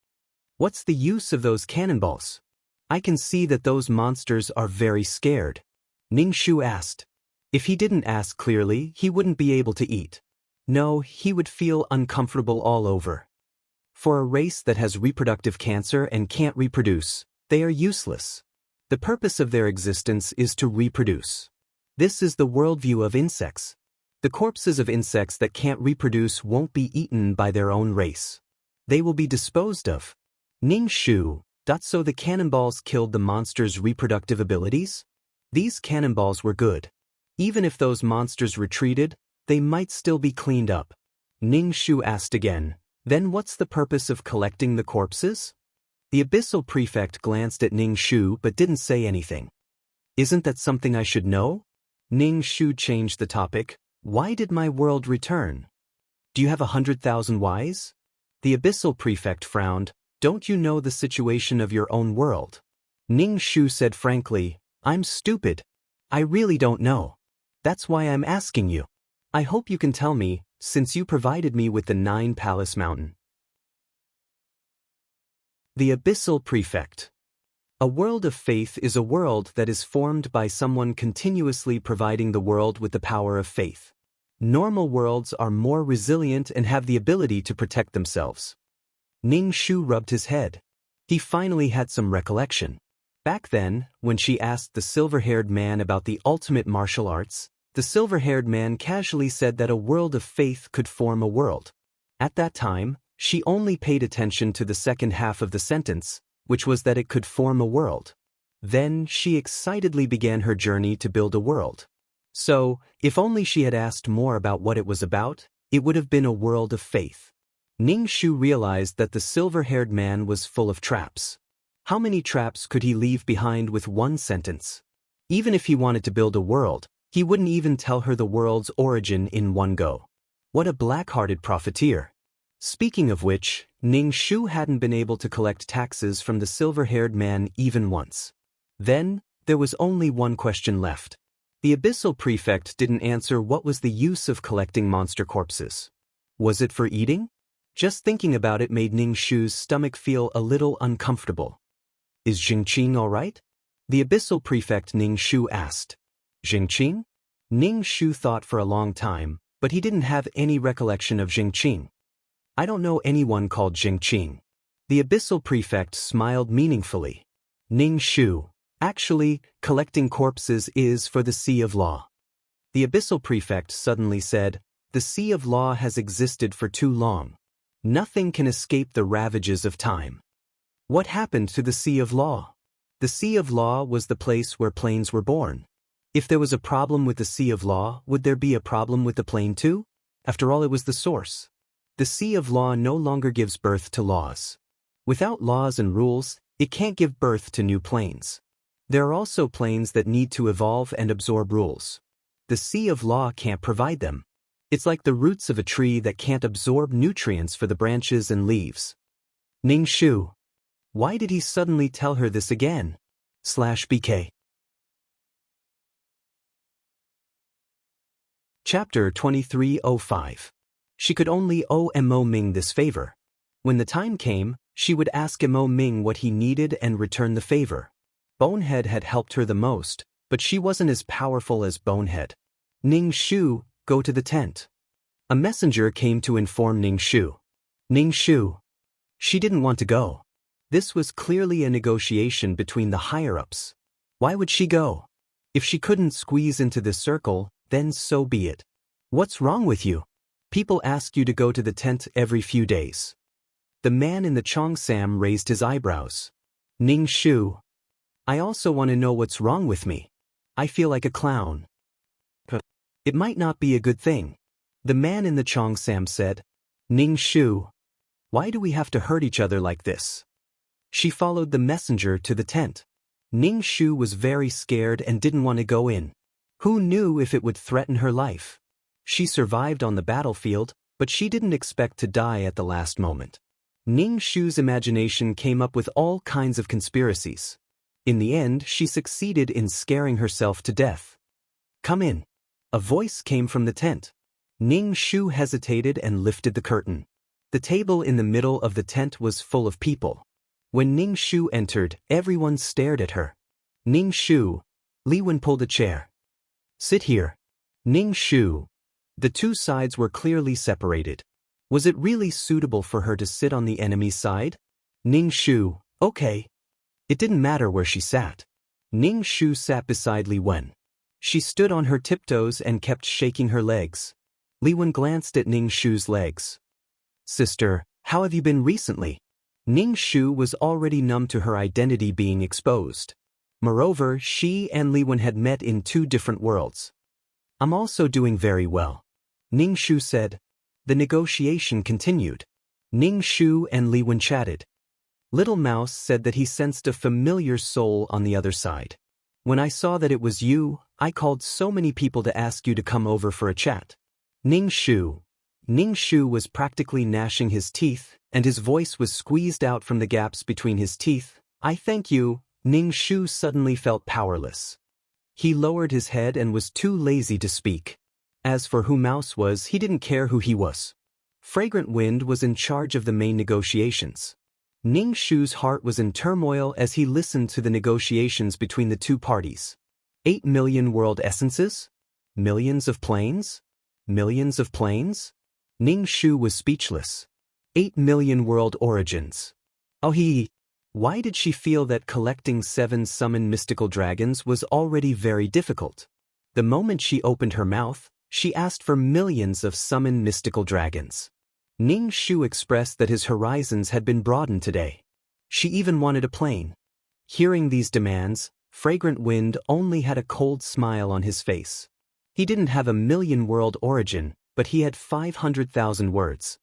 Speaker 1: "What's the use of those cannonballs? I can see that those monsters are very scared," Ning Shu asked. If he didn't ask clearly, he wouldn't be able to eat. No, he would feel uncomfortable all over. For a race that has reproductive cancer and can't reproduce, they are useless. The purpose of their existence is to reproduce. This is the worldview of insects. The corpses of insects that can't reproduce won't be eaten by their own race. They will be disposed of. Ning Shu. So the cannonballs killed the monsters' reproductive abilities? These cannonballs were good. Even if those monsters retreated, they might still be cleaned up. Ning Shu asked again, "Then what's the purpose of collecting the corpses?" The Abyssal Prefect glanced at Ning Shu but didn't say anything. "Isn't that something I should know?" Ning Shu changed the topic. "Why did my world return? Do you have 100,000 whys?" The Abyssal Prefect frowned. "Don't you know the situation of your own world?" Ning Shu said frankly, "I'm stupid. I really don't know. That's why I'm asking you. I hope you can tell me, since you provided me with the 9 Palace Mountain." The Abyssal Prefect. A world of faith is a world that is formed by someone continuously providing the world with the power of faith. Normal worlds are more resilient and have the ability to protect themselves. Ning Shu rubbed his head. He finally had some recollection. Back then, when she asked the silver-haired man about the ultimate martial arts, the silver-haired man casually said that a world of faith could form a world. At that time, she only paid attention to the second half of the sentence, which was that it could form a world. Then she excitedly began her journey to build a world. So, if only she had asked more about what it was about, it would have been a world of faith. Ning Shu realized that the silver-haired man was full of traps. How many traps could he leave behind with one sentence? Even if he wanted to build a world, he wouldn't even tell her the world's origin in one go. What a black-hearted profiteer. Speaking of which, Ning Shu hadn't been able to collect taxes from the silver-haired man even once. Then, there was only one question left. The abyssal prefect didn't answer what was the use of collecting monster corpses. Was it for eating? Just thinking about it made Ning Shu's stomach feel a little uncomfortable. Is Jingqing all right? The abyssal prefect Ning Shu asked. Jingqing? Ning Shu thought for a long time, but he didn't have any recollection of Jingqing. I don't know anyone called Jingqing. The abyssal prefect smiled meaningfully. Ning Shu, actually, collecting corpses is for the Sea of Law. The abyssal prefect suddenly said, the Sea of Law has existed for too long. Nothing can escape the ravages of time. What happened to the Sea of Law? The Sea of Law was the place where planes were born. If there was a problem with the Sea of Law, would there be a problem with the plane too? After all, it was the source. The Sea of Law no longer gives birth to laws. Without laws and rules, it can't give birth to new planes. There are also planes that need to evolve and absorb rules. The Sea of Law can't provide them. It's like the roots of a tree that can't absorb nutrients for the branches and leaves. Ning Shu. Why did he suddenly tell her this again? /BK. Chapter 2305. She could only owe Mo Ming this favor. When the time came, she would ask Mo Ming what he needed and return the favor. Bonehead had helped her the most, but she wasn't as powerful as Bonehead. Ning Shu, go to the tent. A messenger came to inform Ning Shu. Ning Shu. She didn't want to go. This was clearly a negotiation between the higher-ups. Why would she go? If she couldn't squeeze into this circle, then so be it. What's wrong with you? People ask you to go to the tent every few days. The man in the Cheongsam raised his eyebrows. Ning Shu. I also want to know what's wrong with me. I feel like a clown. It might not be a good thing. The man in the Cheongsam said. Ning Shu. Why do we have to hurt each other like this? She followed the messenger to the tent. Ning Shu was very scared and didn't want to go in. Who knew if it would threaten her life? She survived on the battlefield, but she didn't expect to die at the last moment. Ning Shu's imagination came up with all kinds of conspiracies. In the end, she succeeded in scaring herself to death. Come in. A voice came from the tent. Ning Shu hesitated and lifted the curtain. The table in the middle of the tent was full of people. When Ning Shu entered, everyone stared at her. Ning Shu. Li Wen pulled a chair. Sit here. Ning Shu. The two sides were clearly separated. Was it really suitable for her to sit on the enemy's side? Ning Shu. Okay. It didn't matter where she sat. Ning Shu sat beside Li Wen. She stood on her tiptoes and kept shaking her legs. Li Wen glanced at Ning Shu's legs. Sister, how have you been recently? Ning Shu was already numb to her identity being exposed. Moreover, she and Li Wen had met in two different worlds. I'm also doing very well. Ning Shu said. The negotiation continued. Ning Shu and Li Wen chatted. Little Mouse said that he sensed a familiar soul on the other side. When I saw that it was you, I called so many people to ask you to come over for a chat. Ning Shu. Ning Shu was practically gnashing his teeth, and his voice was squeezed out from the gaps between his teeth. I thank you. Ning Shu suddenly felt powerless. He lowered his head and was too lazy to speak. As for who Mouse was, he didn't care who he was. Fragrant Wind was in charge of the main negotiations. Ning Shu's heart was in turmoil as he listened to the negotiations between the two parties. 8 million world essences? Millions of planes? Millions of planes? Ning Shu was speechless. 8 million world origins. Oh why did she feel that collecting 7 summoned mystical dragons was already very difficult? The moment she opened her mouth, she asked for millions of summoned mystical dragons. Ning Shu expressed that his horizons had been broadened today. She even wanted a plane. Hearing these demands, Fragrant Wind only had a cold smile on his face. He didn't have a million world origin, but he had 500,000 words.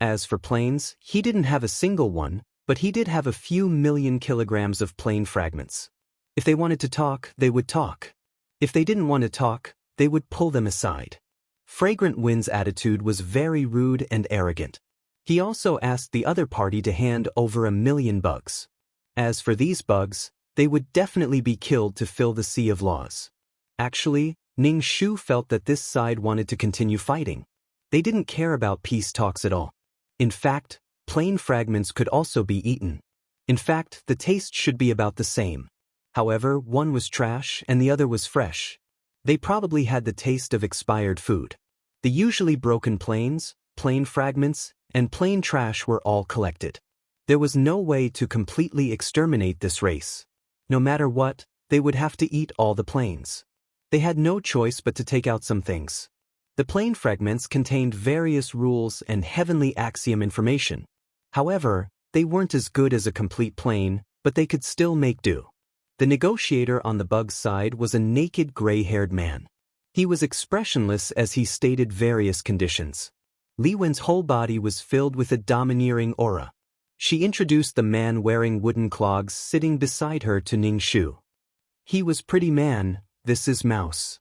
Speaker 1: As for planes, he didn't have a single one, but he did have a few million kilograms of plane fragments. If they wanted to talk, they would talk. If they didn't want to talk, they would pull them aside. Fragrant Wind's attitude was very rude and arrogant. He also asked the other party to hand over 1,000,000 bugs. As for these bugs, they would definitely be killed to fill the sea of laws. Actually, Ning Shu felt that this side wanted to continue fighting. They didn't care about peace talks at all. In fact, plane fragments could also be eaten. In fact, the taste should be about the same. However, one was trash and the other was fresh. They probably had the taste of expired food. The usually broken planes, plane fragments, and plane trash were all collected. There was no way to completely exterminate this race. No matter what, they would have to eat all the planes. They had no choice but to take out some things. The plane fragments contained various rules and heavenly axiom information. However, they weren't as good as a complete plane, but they could still make do. The negotiator on the bug's side was a naked gray-haired man. He was expressionless as he stated various conditions. Li Wen's whole body was filled with a domineering aura. She introduced the man wearing wooden clogs sitting beside her to Ning Shu. He was pretty man, this is Mouse.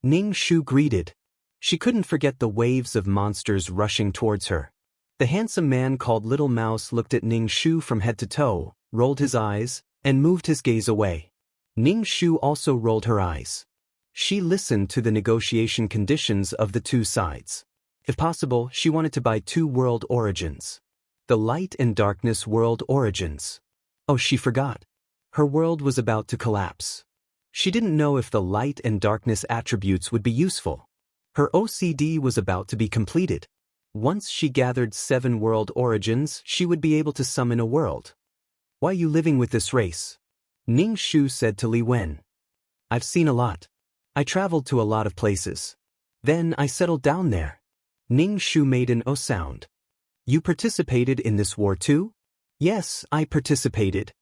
Speaker 1: Ning Shu greeted. She couldn't forget the waves of monsters rushing towards her. The handsome man called Little Mouse looked at Ning Shu from head to toe, rolled his eyes, and moved his gaze away. Ning Shu also rolled her eyes. She listened to the negotiation conditions of the two sides. If possible, she wanted to buy 2 world origins. The light and darkness world origins. Oh, she forgot. Her world was about to collapse. She didn't know if the light and darkness attributes would be useful. Her OCD was about to be completed. Once she gathered 7 world origins, she would be able to summon a world. Why are you living with this race? Ning Shu said to Li Wen. I've seen a lot. I traveled to a lot of places. Then I settled down there. Ning Shu made an O sound. You participated in this war too? Yes, I participated.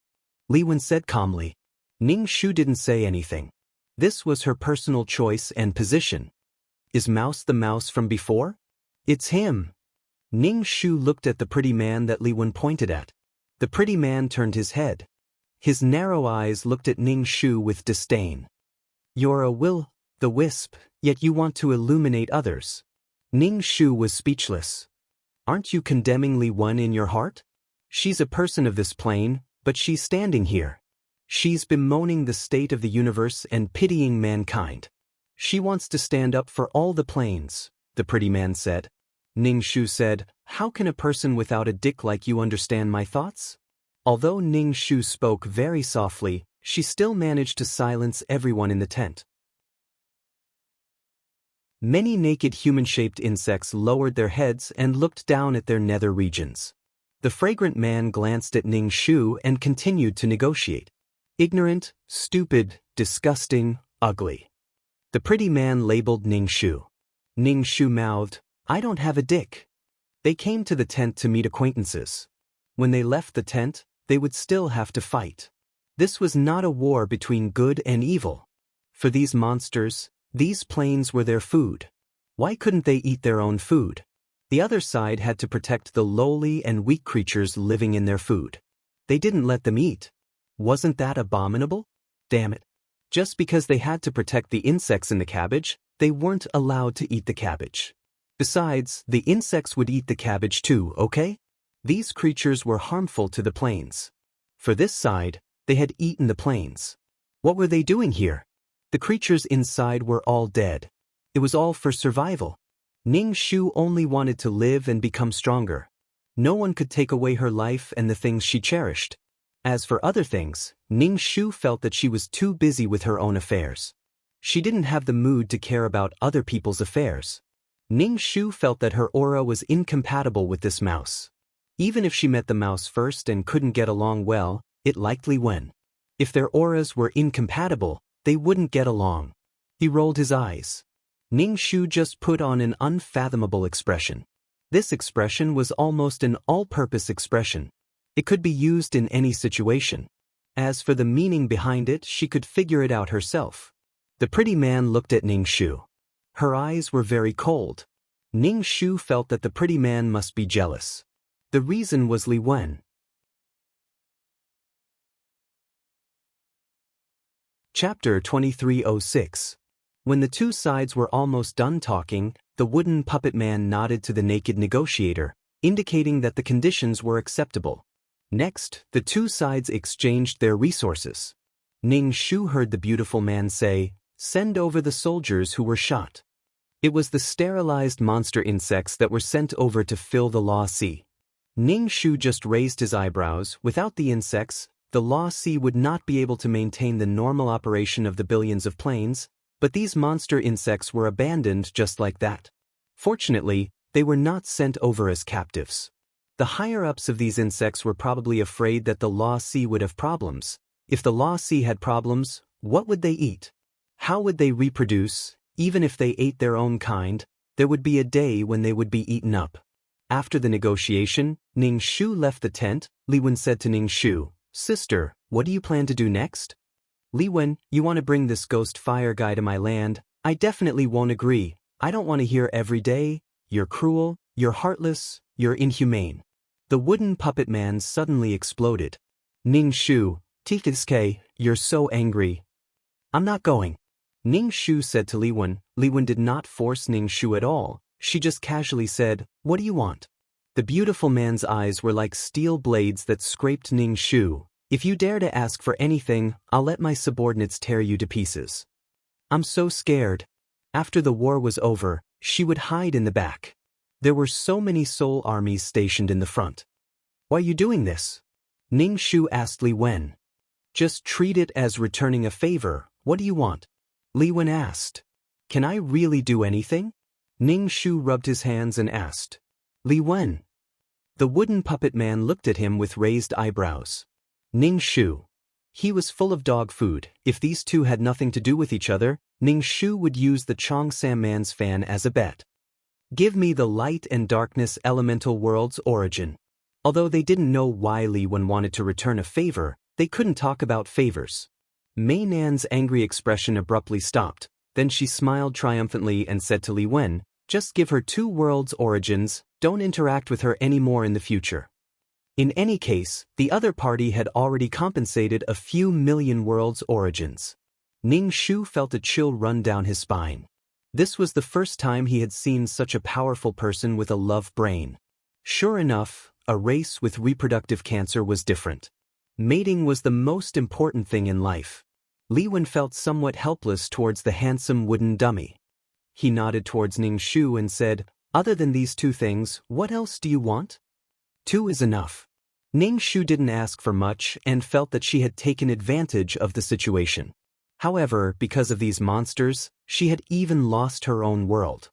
Speaker 1: Li Wen said calmly. Ning Shu didn't say anything. This was her personal choice and position. Is Mouse the mouse from before? It's him. Ning Shu looked at the pretty man that Li Wen pointed at. The pretty man turned his head. His narrow eyes looked at Ning Shu with disdain. You're a will-the-wisp, yet you want to illuminate others. Ning Shu was speechless. Aren't you condemning Li Wen in your heart? She's a person of this plane, but she's standing here. She's bemoaning the state of the universe and pitying mankind. She wants to stand up for all the planes, the pretty man said. Ning Shu said, how can a person without a dick like you understand my thoughts? Although Ning Shu spoke very softly, she still managed to silence everyone in the tent. Many naked human-shaped insects lowered their heads and looked down at their nether regions. The fragrant man glanced at Ning Shu and continued to negotiate. Ignorant, stupid, disgusting, ugly. The pretty man labeled Ning Shu. Ning Shu mouthed, I don't have a dick. They came to the tent to meet acquaintances. When they left the tent, they would still have to fight. This was not a war between good and evil. For these monsters, these planes were their food. Why couldn't they eat their own food? The other side had to protect the lowly and weak creatures living in their food. They didn't let them eat. Wasn't that abominable? Damn it. Just because they had to protect the insects in the cabbage, they weren't allowed to eat the cabbage. Besides, the insects would eat the cabbage too, okay? These creatures were harmful to the planes. For this side, they had eaten the planes. What were they doing here? The creatures inside were all dead. It was all for survival. Ning Shu only wanted to live and become stronger. No one could take away her life and the things she cherished. As for other things, Ning Shu felt that she was too busy with her own affairs. She didn't have the mood to care about other people's affairs. Ning Shu felt that her aura was incompatible with this mouse. Even if she met the mouse first and couldn't get along well, it likely went. If their auras were incompatible, they wouldn't get along. He rolled his eyes. Ning Shu just put on an unfathomable expression. This expression was almost an all-purpose expression. It could be used in any situation. As for the meaning behind it, she could figure it out herself. The pretty man looked at Ning Shu. Her eyes were very cold. Ning Shu felt that the pretty man must be jealous. The reason was Li Wen. Chapter 2306. When the two sides were almost done talking, the wooden puppet man nodded to the naked negotiator, indicating that the conditions were acceptable. Next, the two sides exchanged their resources. Ning Shu heard the beautiful man say, "Send over the soldiers who were shot." It was the sterilized monster insects that were sent over to fill the Law Sea. Ning Shu just raised his eyebrows. Without the insects, the Law Sea would not be able to maintain the normal operation of the billions of planes, but these monster insects were abandoned just like that. Fortunately, they were not sent over as captives. The higher-ups of these insects were probably afraid that the Law Sea would have problems. If the Law Sea had problems, what would they eat? How would they reproduce? Even if they ate their own kind, there would be a day when they would be eaten up. After the negotiation, Ning Shu left the tent. Li Wen said to Ning Shu, "Sister, what do you plan to do next?" "Li Wen, you want to bring this ghost fire guy to my land? I definitely won't agree. I don't want to hear every day, 'You're cruel, you're heartless, you're inhumane.'" The wooden puppet man suddenly exploded. "Ning Shu, TKSK, you're so angry. I'm not going." Ning Shu said to Li Wen. Li Wen did not force Ning Shu at all. She just casually said, "What do you want?" The beautiful man's eyes were like steel blades that scraped Ning Shu. "If you dare to ask for anything, I'll let my subordinates tear you to pieces." "I'm so scared." After the war was over, she would hide in the back. There were so many soul armies stationed in the front. "Why are you doing this?" Ning Shu asked Li Wen. "Just treat it as returning a favor. What do you want?" Li Wen asked. "Can I really do anything?" Ning Shu rubbed his hands and asked. "Li Wen." The wooden puppet man looked at him with raised eyebrows. Ning Shu. He was full of dog food. If these two had nothing to do with each other, Ning Shu would use the Cheongsam man's fan as a bet. "Give me the light and darkness elemental world's origin." Although they didn't know why Li Wen wanted to return a favor, they couldn't talk about favors. Mei Nan's angry expression abruptly stopped. Then she smiled triumphantly and said to Li Wen, "Just give her 2 worlds origins, don't interact with her anymore in the future." In any case, the other party had already compensated a few million worlds origins. Ning Shu felt a chill run down his spine. This was the first time he had seen such a powerful person with a love brain. Sure enough, a race with reproductive cancer was different. Mating was the most important thing in life. Li Wen felt somewhat helpless towards the handsome wooden dummy. He nodded towards Ning Shu and said, "Other than these 2 things, what else do you want?" 2 is enough. Ning Shu didn't ask for much and felt that she had taken advantage of the situation. However, because of these monsters, she had even lost her own world.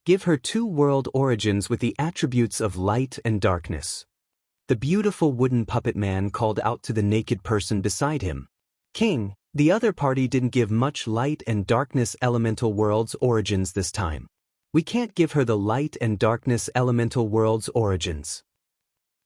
Speaker 1: Give her 2 world origins with the attributes of light and darkness. The beautiful wooden puppet man called out to the naked person beside him. "King, the other party didn't give much light and darkness elemental worlds origins this time. We can't give her the light and darkness elemental worlds origins."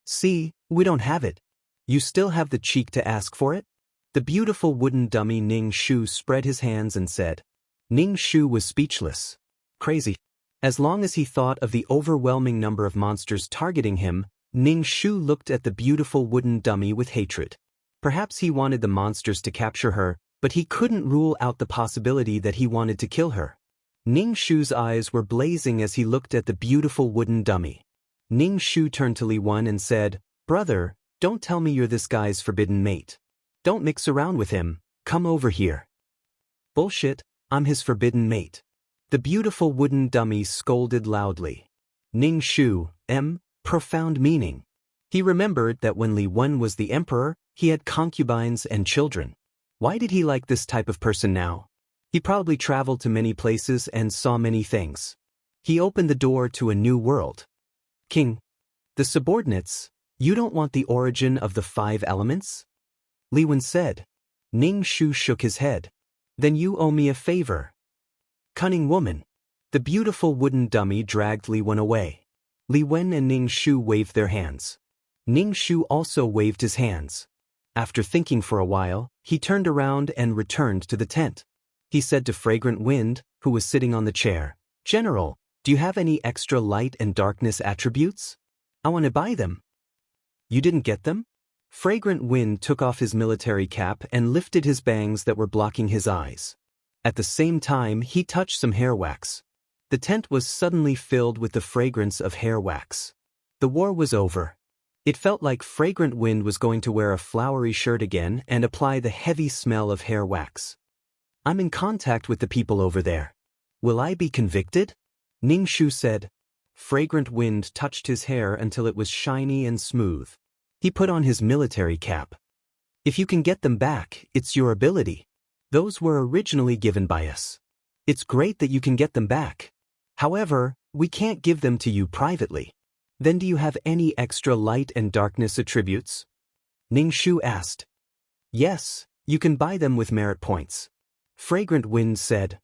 Speaker 1: "See, we don't have it. You still have the cheek to ask for it?" The beautiful wooden dummy Ning Shu spread his hands and said. Ning Shu was speechless. Crazy. As long as he thought of the overwhelming number of monsters targeting him, Ning Shu looked at the beautiful wooden dummy with hatred. Perhaps he wanted the monsters to capture her, but he couldn't rule out the possibility that he wanted to kill her. Ning Shu's eyes were blazing as he looked at the beautiful wooden dummy. Ning Shu turned to Li Wen and said, "Brother, don't tell me you're this guy's forbidden mate. Don't mix around with him, come over here." "Bullshit, I'm his forbidden mate." The beautiful wooden dummy scolded loudly. Ning Shu, profound meaning. He remembered that when Li Wen was the emperor, he had concubines and children. Why did he like this type of person now? He probably traveled to many places and saw many things. He opened the door to a new world. "King, the subordinates, you don't want the origin of the 5 elements?" Li Wen said. Ning Shu shook his head. "Then you owe me a favor." "Cunning woman." The beautiful wooden dummy dragged Li Wen away. Li Wen and Ning Shu waved their hands. Ning Shu also waved his hands. After thinking for a while, he turned around and returned to the tent. He said to Fragrant Wind, who was sitting on the chair, General, do you have any extra light and darkness attributes? I want to buy them. You didn't get them? Fragrant Wind took off his military cap and lifted his bangs that were blocking his eyes. At the same time, he touched some hair wax. The tent was suddenly filled with the fragrance of hair wax. The war was over. It felt like Fragrant Wind was going to wear a flowery shirt again and apply the heavy smell of hair wax. I'm in contact with the people over there. Will I be convicted? Ning Shu said. Fragrant Wind touched his hair until it was shiny and smooth. He put on his military cap. If you can get them back, it's your ability. Those were originally given by us. It's great that you can get them back. However, we can't give them to you privately. Then do you have any extra light and darkness attributes? Ning Shu asked. Yes, you can buy them with merit points. Fragrant Wind said.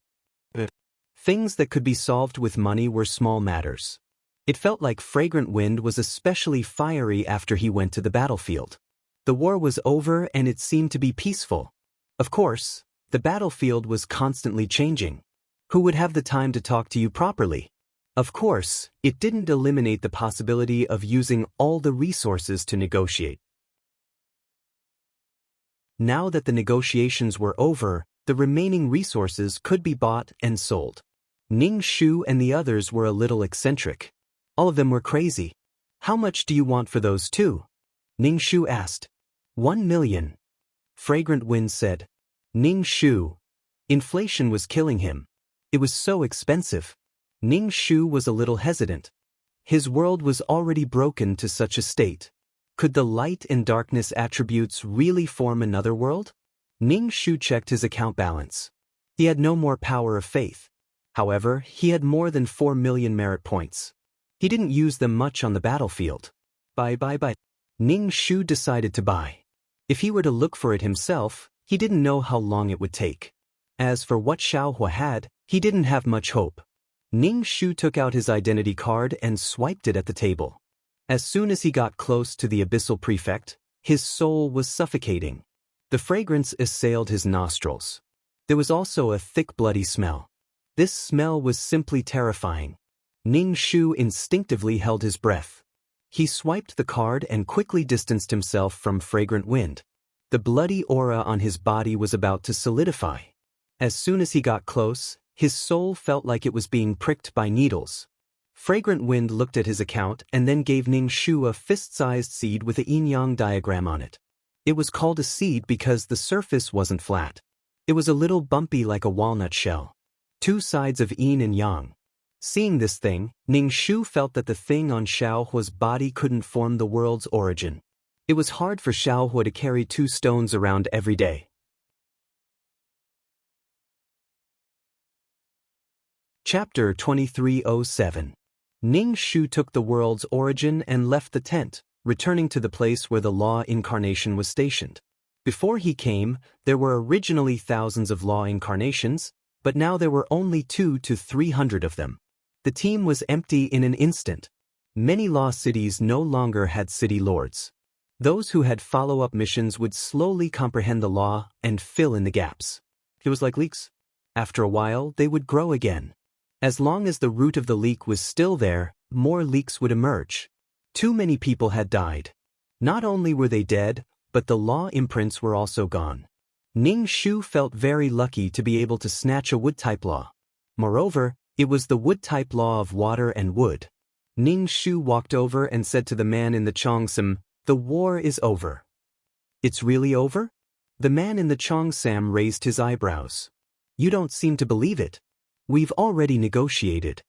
Speaker 1: Things that could be solved with money were small matters. It felt like Fragrant Wind was especially fiery after he went to the battlefield. The war was over and it seemed to be peaceful. Of course, the battlefield was constantly changing. Who would have the time to talk to you properly? Of course, it didn't eliminate the possibility of using all the resources to negotiate. Now that the negotiations were over, the remaining resources could be bought and sold. Ning Shu and the others were a little eccentric. All of them were crazy. How much do you want for those two? Ning Shu asked. 1 million. Fragrant Wind said. Ning Shu. Inflation was killing him. It was so expensive. Ning Shu was a little hesitant. His world was already broken to such a state. Could the light and darkness attributes really form another world? Ning Shu checked his account balance. He had no more power of faith. However, he had more than 4 million merit points. He didn't use them much on the battlefield. Buy. Ning Shu decided to buy. If he were to look for it himself, he didn't know how long it would take. As for what Xiaohua had, he didn't have much hope. Ning Shu took out his identity card and swiped it at the table. As soon as he got close to the abyssal prefect, his soul was suffocating. The fragrance assailed his nostrils. There was also a thick bloody smell. This smell was simply terrifying. Ning Shu instinctively held his breath. He swiped the card and quickly distanced himself from Fragrant Wind. The bloody aura on his body was about to solidify. As soon as he got close, his soul felt like it was being pricked by needles. Fragrant Wind looked at his account and then gave Ning Shu a fist-sized seed with a yin-yang diagram on it. It was called a seed because the surface wasn't flat. It was a little bumpy like a walnut shell. 2 sides of yin and yang. Seeing this thing, Ning Shu felt that the thing on Xiaohua's body couldn't form the world's origin. It was hard for Xiaohua to carry 2 stones around every day. Chapter 2307. Ning Shu took the world's origin and left the tent, returning to the place where the law incarnation was stationed. Before he came, there were originally thousands of law incarnations, but now there were only 200 to 300 of them. The team was empty in an instant. Many law cities no longer had city lords. Those who had follow-up missions would slowly comprehend the law and fill in the gaps. It was like leaks. After a while, they would grow again. As long as the root of the leak was still there, more leaks would emerge. Too many people had died. Not only were they dead, but the law imprints were also gone. Ning Shu felt very lucky to be able to snatch a wood-type law. Moreover, it was the wood-type law of water and wood. Ning Shu walked over and said to the man in the cheongsam, "The war is over." "It's really over?" The man in the cheongsam raised his eyebrows. "You don't seem to believe it. We've already negotiated."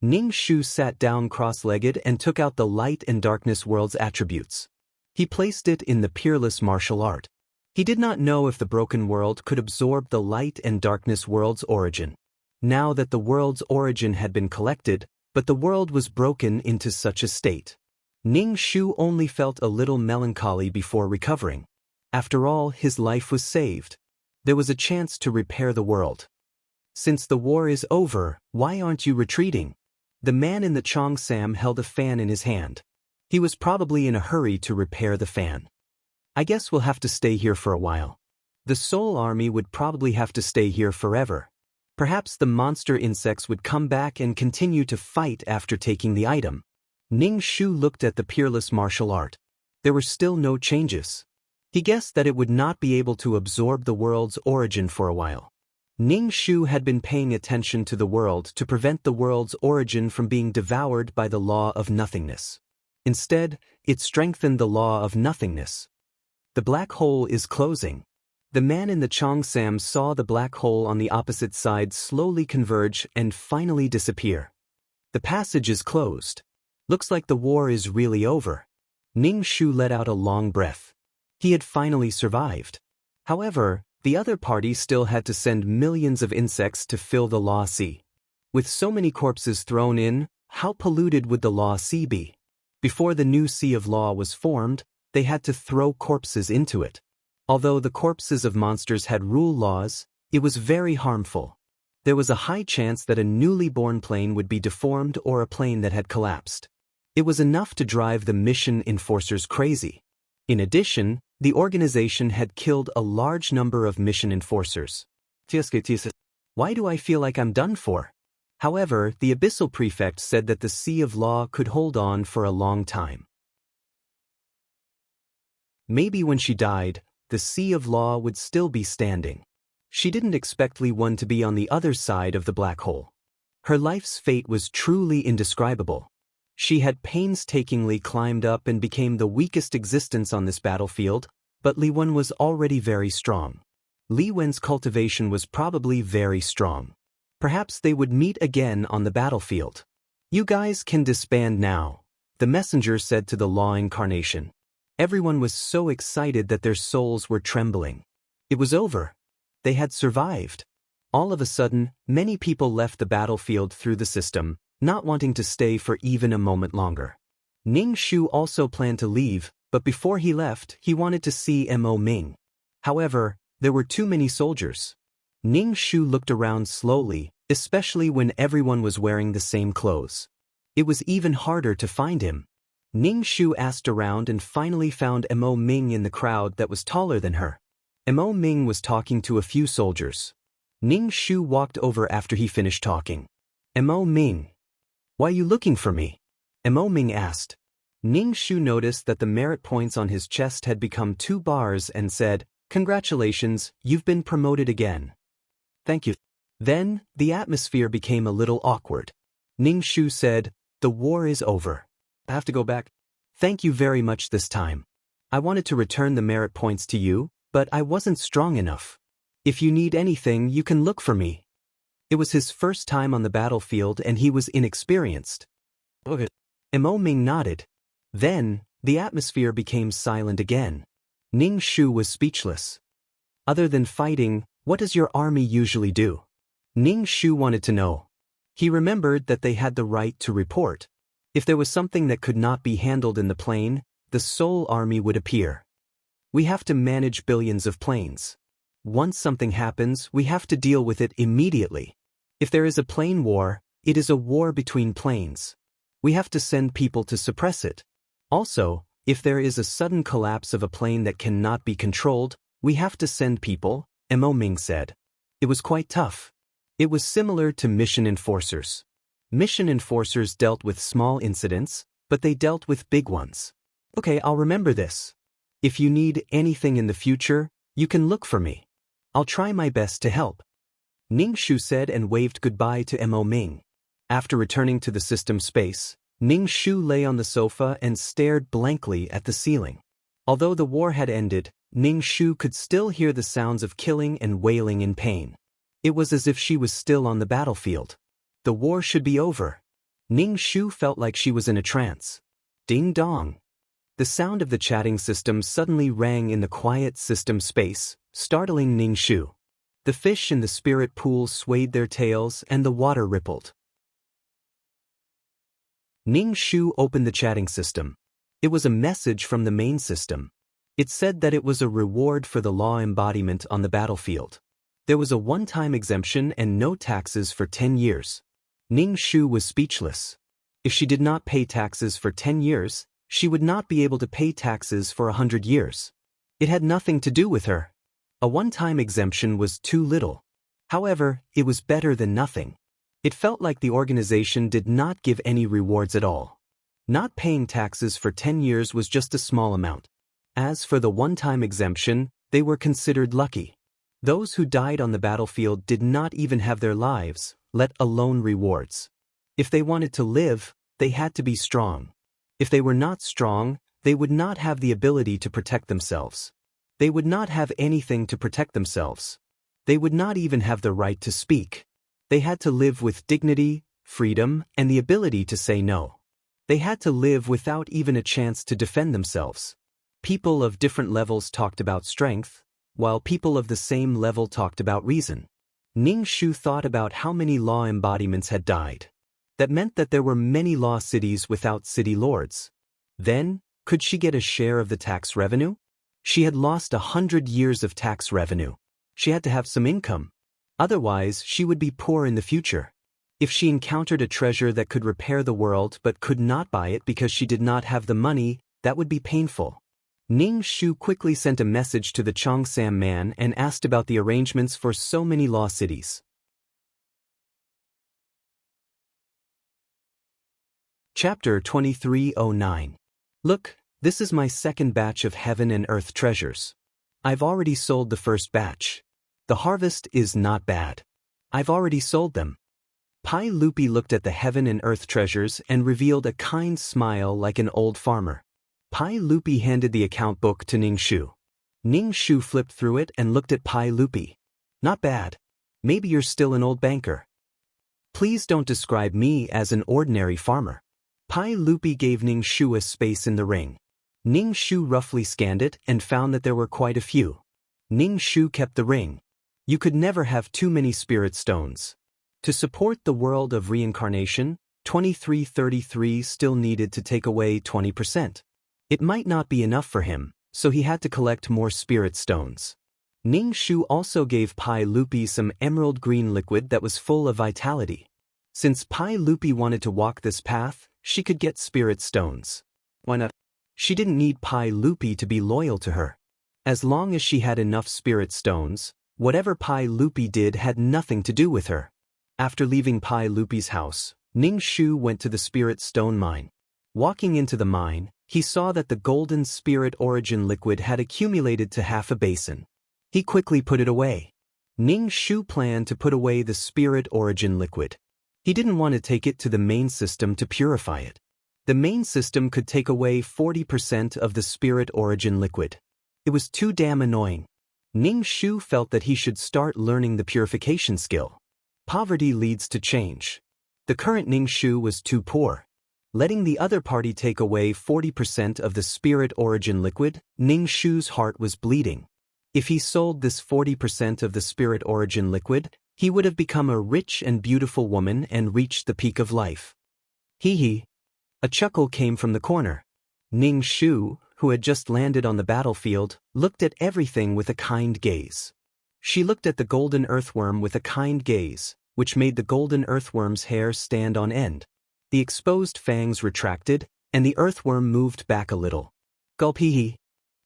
Speaker 1: Ning Shu sat down cross-legged and took out the light and darkness world's attributes. He placed it in the peerless martial art. He did not know if the broken world could absorb the light and darkness world's origin. Now that the world's origin had been collected, but the world was broken into such a state. Ning Shu only felt a little melancholy before recovering. After all, his life was saved. There was a chance to repair the world. "Since the war is over, why aren't you retreating?" The man in the cheongsam held a fan in his hand. He was probably in a hurry to repair the fan. "I guess we'll have to stay here for a while. The Soul Army would probably have to stay here forever." Perhaps the monster insects would come back and continue to fight after taking the item. Ning Shu looked at the peerless martial art. There were still no changes. He guessed that it would not be able to absorb the world's origin for a while. Ning Shu had been paying attention to the world to prevent the world's origin from being devoured by the law of nothingness. Instead, it strengthened the law of nothingness. The black hole is closing. The man in the Cheongsam saw the black hole on the opposite side slowly converge and finally disappear. The passage is closed. Looks like the war is really over. Ning Shu let out a long breath. He had finally survived. However, the other party still had to send millions of insects to fill the Law Sea. With so many corpses thrown in, how polluted would the Law Sea be? Before the new Sea of Law was formed, they had to throw corpses into it. Although the corpses of monsters had rule laws, it was very harmful. There was a high chance that a newly born plane would be deformed or a plane that had collapsed. It was enough to drive the mission enforcers crazy. In addition, the organization had killed a large number of mission enforcers. Why do I feel like I'm done for? However, the Abyssal Prefect said that the Sea of Law could hold on for a long time. Maybe when she died, the Sea of Law would still be standing. She didn't expect Li Wen to be on the other side of the black hole. Her life's fate was truly indescribable. She had painstakingly climbed up and became the weakest existence on this battlefield, but Li Wen was already very strong. Li Wen's cultivation was probably very strong. Perhaps they would meet again on the battlefield. You guys can disband now, the messenger said to the Law Incarnation. Everyone was so excited that their souls were trembling. It was over. They had survived. All of a sudden, many people left the battlefield through the system, not wanting to stay for even a moment longer. Ning Shu also planned to leave, but before he left, he wanted to see Mo Ming. However, there were too many soldiers. Ning Shu looked around slowly, especially when everyone was wearing the same clothes. It was even harder to find him. Ning Shu asked around and finally found Mo Ming in the crowd that was taller than her. Mo Ming was talking to a few soldiers. Ning Shu walked over after he finished talking. Mo Ming. Why are you looking for me? Mo Ming asked. Ning Shu noticed that the merit points on his chest had become 2 bars and said, "Congratulations, you've been promoted again." "Thank you." Then, the atmosphere became a little awkward. Ning Shu said, "The war is over. I have to go back." "Thank you very much this time. I wanted to return the merit points to you, but I wasn't strong enough. If you need anything, you can look for me." It was his first time on the battlefield and he was inexperienced. Okay. Mo Ming nodded. Then, the atmosphere became silent again. Ning Shu was speechless. Other than fighting, what does your army usually do? Ning Shu wanted to know. He remembered that they had the right to report. If there was something that could not be handled in the plane, the Soul Army would appear. We have to manage billions of planes. Once something happens, we have to deal with it immediately. If there is a plane war, it is a war between planes. We have to send people to suppress it. Also, if there is a sudden collapse of a plane that cannot be controlled, we have to send people, Mo Ming said. It was quite tough. It was similar to mission enforcers. Mission enforcers dealt with small incidents, but they dealt with big ones. Okay, I'll remember this. If you need anything in the future, you can look for me. I'll try my best to help. Ning Shu said and waved goodbye to Mo Ming. After returning to the system space, Ning Shu lay on the sofa and stared blankly at the ceiling. Although the war had ended, Ning Shu could still hear the sounds of killing and wailing in pain. It was as if she was still on the battlefield. The war should be over. Ning Shu felt like she was in a trance. Ding dong. The sound of the chatting system suddenly rang in the quiet system space, startling Ning Shu. The fish in the spirit pool swayed their tails and the water rippled. Ning Shu opened the chatting system. It was a message from the main system. It said that it was a reward for the law embodiment on the battlefield. There was a one-time exemption and no taxes for 10 years. Ning Shu was speechless. If she did not pay taxes for 10 years, she would not be able to pay taxes for 100 years. It had nothing to do with her. A one-time exemption was too little. However, it was better than nothing. It felt like the organization did not give any rewards at all. Not paying taxes for 10 years was just a small amount. As for the one-time exemption, they were considered lucky. Those who died on the battlefield did not even have their lives, let alone rewards. If they wanted to live, they had to be strong. If they were not strong, they would not have the ability to protect themselves. They would not have anything to protect themselves. They would not even have the right to speak. They had to live with dignity, freedom, and the ability to say no. They had to live without even a chance to defend themselves. People of different levels talked about strength, while people of the same level talked about reason. Ning Shu thought about how many law embodiments had died. That meant that there were many law cities without city lords. Then, could she get a share of the tax revenue? She had lost 100 years of tax revenue. She had to have some income. Otherwise, she would be poor in the future. If she encountered a treasure that could repair the world but could not buy it because she did not have the money, that would be painful. Ning Shu quickly sent a message to the Cheongsam man and asked about the arrangements for so many law cities. Chapter 2309. Look, this is my second batch of heaven and earth treasures. I've already sold the first batch. The harvest is not bad. I've already sold them. Pai Lupi looked at the heaven and earth treasures and revealed a kind smile like an old farmer. Pai Lupi handed the account book to Ning Shu. Ning Shu flipped through it and looked at Pai Lupi. Not bad. Maybe you're still an old banker. Please don't describe me as an ordinary farmer. Pai Lupi gave Ning Shu a space in the ring. Ning Shu roughly scanned it and found that there were quite a few. Ning Shu kept the ring. You could never have too many spirit stones. To support the world of reincarnation, 2333 still needed to take away 20%. It might not be enough for him, so he had to collect more spirit stones. Ning Shu also gave Pai Lupi some emerald green liquid that was full of vitality. Since Pai Lupi wanted to walk this path, she could get spirit stones. Why not? She didn't need Pai Lupi to be loyal to her. As long as she had enough spirit stones, whatever Pai Lupi did had nothing to do with her. After leaving Pai Lupi's house, Ning Shu went to the spirit stone mine. Walking into the mine, he saw that the golden spirit origin liquid had accumulated to half a basin. He quickly put it away. Ning Shu planned to put away the spirit origin liquid. He didn't want to take it to the main system to purify it. The main system could take away 40% of the spirit origin liquid. It was too damn annoying. Ning Shu felt that he should start learning the purification skill. Poverty leads to change. The current Ning Shu was too poor. Letting the other party take away 40% of the spirit origin liquid, Ning Shu's heart was bleeding. If he sold this 40% of the spirit origin liquid, he would have become a rich and beautiful woman and reached the peak of life. Hee hee. A chuckle came from the corner. Ning Shu, who had just landed on the battlefield, looked at everything with a kind gaze. She looked at the golden earthworm with a kind gaze, which made the golden earthworm's hair stand on end. The exposed fangs retracted, and the earthworm moved back a little. Gulp hee hee.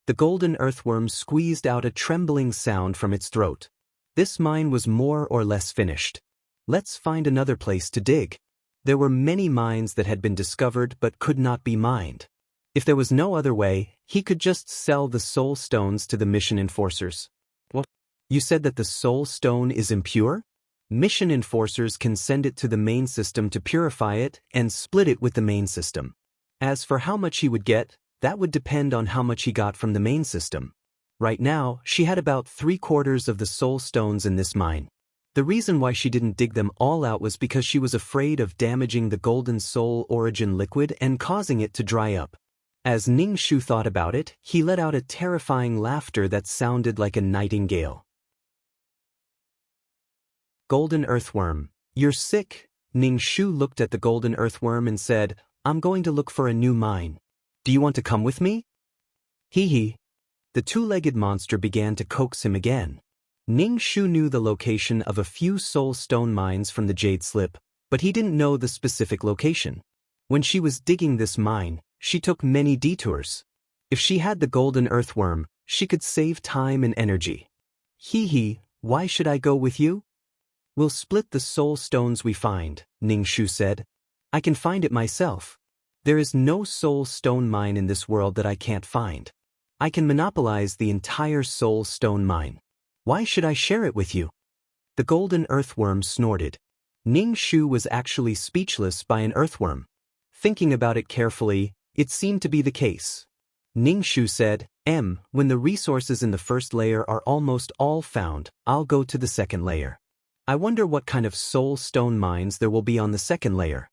Speaker 1: The golden earthworm squeezed out a trembling sound from its throat. This mine was more or less finished. Let's find another place to dig. There were many mines that had been discovered but could not be mined. If there was no other way, he could just sell the soul stones to the mission enforcers. What? You said that the soul stone is impure? Mission enforcers can send it to the main system to purify it and split it with the main system. As for how much he would get, that would depend on how much he got from the main system. Right now, she had about 3/4 of the soul stones in this mine. The reason why she didn't dig them all out was because she was afraid of damaging the golden soul origin liquid and causing it to dry up. As Ning Shu thought about it, he let out a terrifying laughter that sounded like a nightingale. Golden earthworm, you're sick? Ning Shu looked at the golden earthworm and said, I'm going to look for a new mine. Do you want to come with me? Hee hee. The two-legged monster began to coax him again. Ning Shu knew the location of a few soul stone mines from the jade slip, but he didn't know the specific location. When she was digging this mine, she took many detours. If she had the golden earthworm, she could save time and energy. Hee hee, why should I go with you? We'll split the soul stones we find, Ning Shu said. I can find it myself. There is no soul stone mine in this world that I can't find. I can monopolize the entire soul stone mine. Why should I share it with you? The golden earthworm snorted. Ning Shu was actually speechless by an earthworm. Thinking about it carefully, it seemed to be the case. Ning Shu said, when the resources in the first layer are almost all found, I'll go to the second layer. I wonder what kind of soul stone mines there will be on the second layer.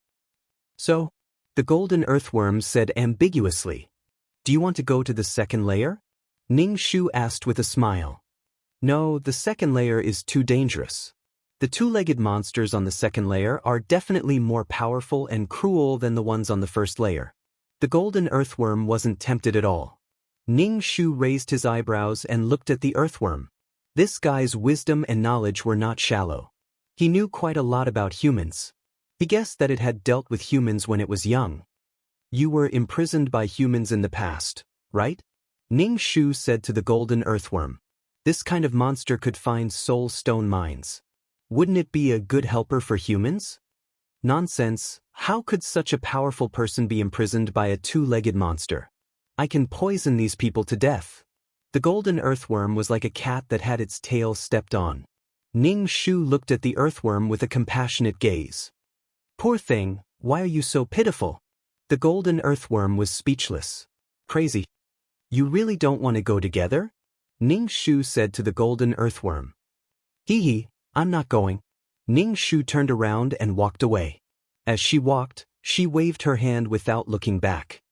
Speaker 1: So? The golden earthworm said ambiguously. Do you want to go to the second layer? Ning Shu asked with a smile. No, the second layer is too dangerous. The two-legged monsters on the second layer are definitely more powerful and cruel than the ones on the first layer. The golden earthworm wasn't tempted at all. Ning Shu raised his eyebrows and looked at the earthworm. This guy's wisdom and knowledge were not shallow. He knew quite a lot about humans. He guessed that it had dealt with humans when it was young. You were imprisoned by humans in the past, right? Ning Shu said to the golden earthworm. This kind of monster could find soul stone mines. Wouldn't it be a good helper for humans? Nonsense, how could such a powerful person be imprisoned by a two-legged monster? I can poison these people to death. The golden earthworm was like a cat that had its tail stepped on. Ning Shu looked at the earthworm with a compassionate gaze. Poor thing, why are you so pitiful? The golden earthworm was speechless. Crazy. You really don't want to go together? Ning Shu said to the golden earthworm. Hee, I'm not going. Ning Shu turned around and walked away. As she walked, she waved her hand without looking back.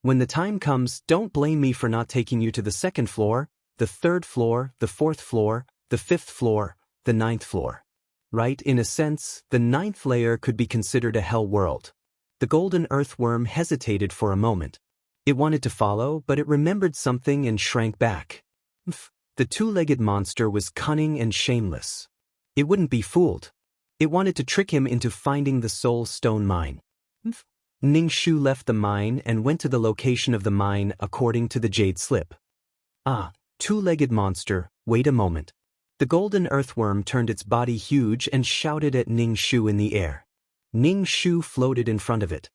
Speaker 1: When the time comes, don't blame me for not taking you to the second floor, the third floor, the fourth floor, the fifth floor, the ninth floor. Right, in a sense, the ninth layer could be considered a hell world. The golden earthworm hesitated for a moment. It wanted to follow, but it remembered something and shrank back. The two-legged monster was cunning and shameless. It wouldn't be fooled. It wanted to trick him into finding the soul stone mine. Ning Shu left the mine and went to the location of the mine according to the jade slip. Two-legged monster, wait a moment. The golden earthworm turned its body huge and shouted at Ning Shu in the air. Ning Shu floated in front of it.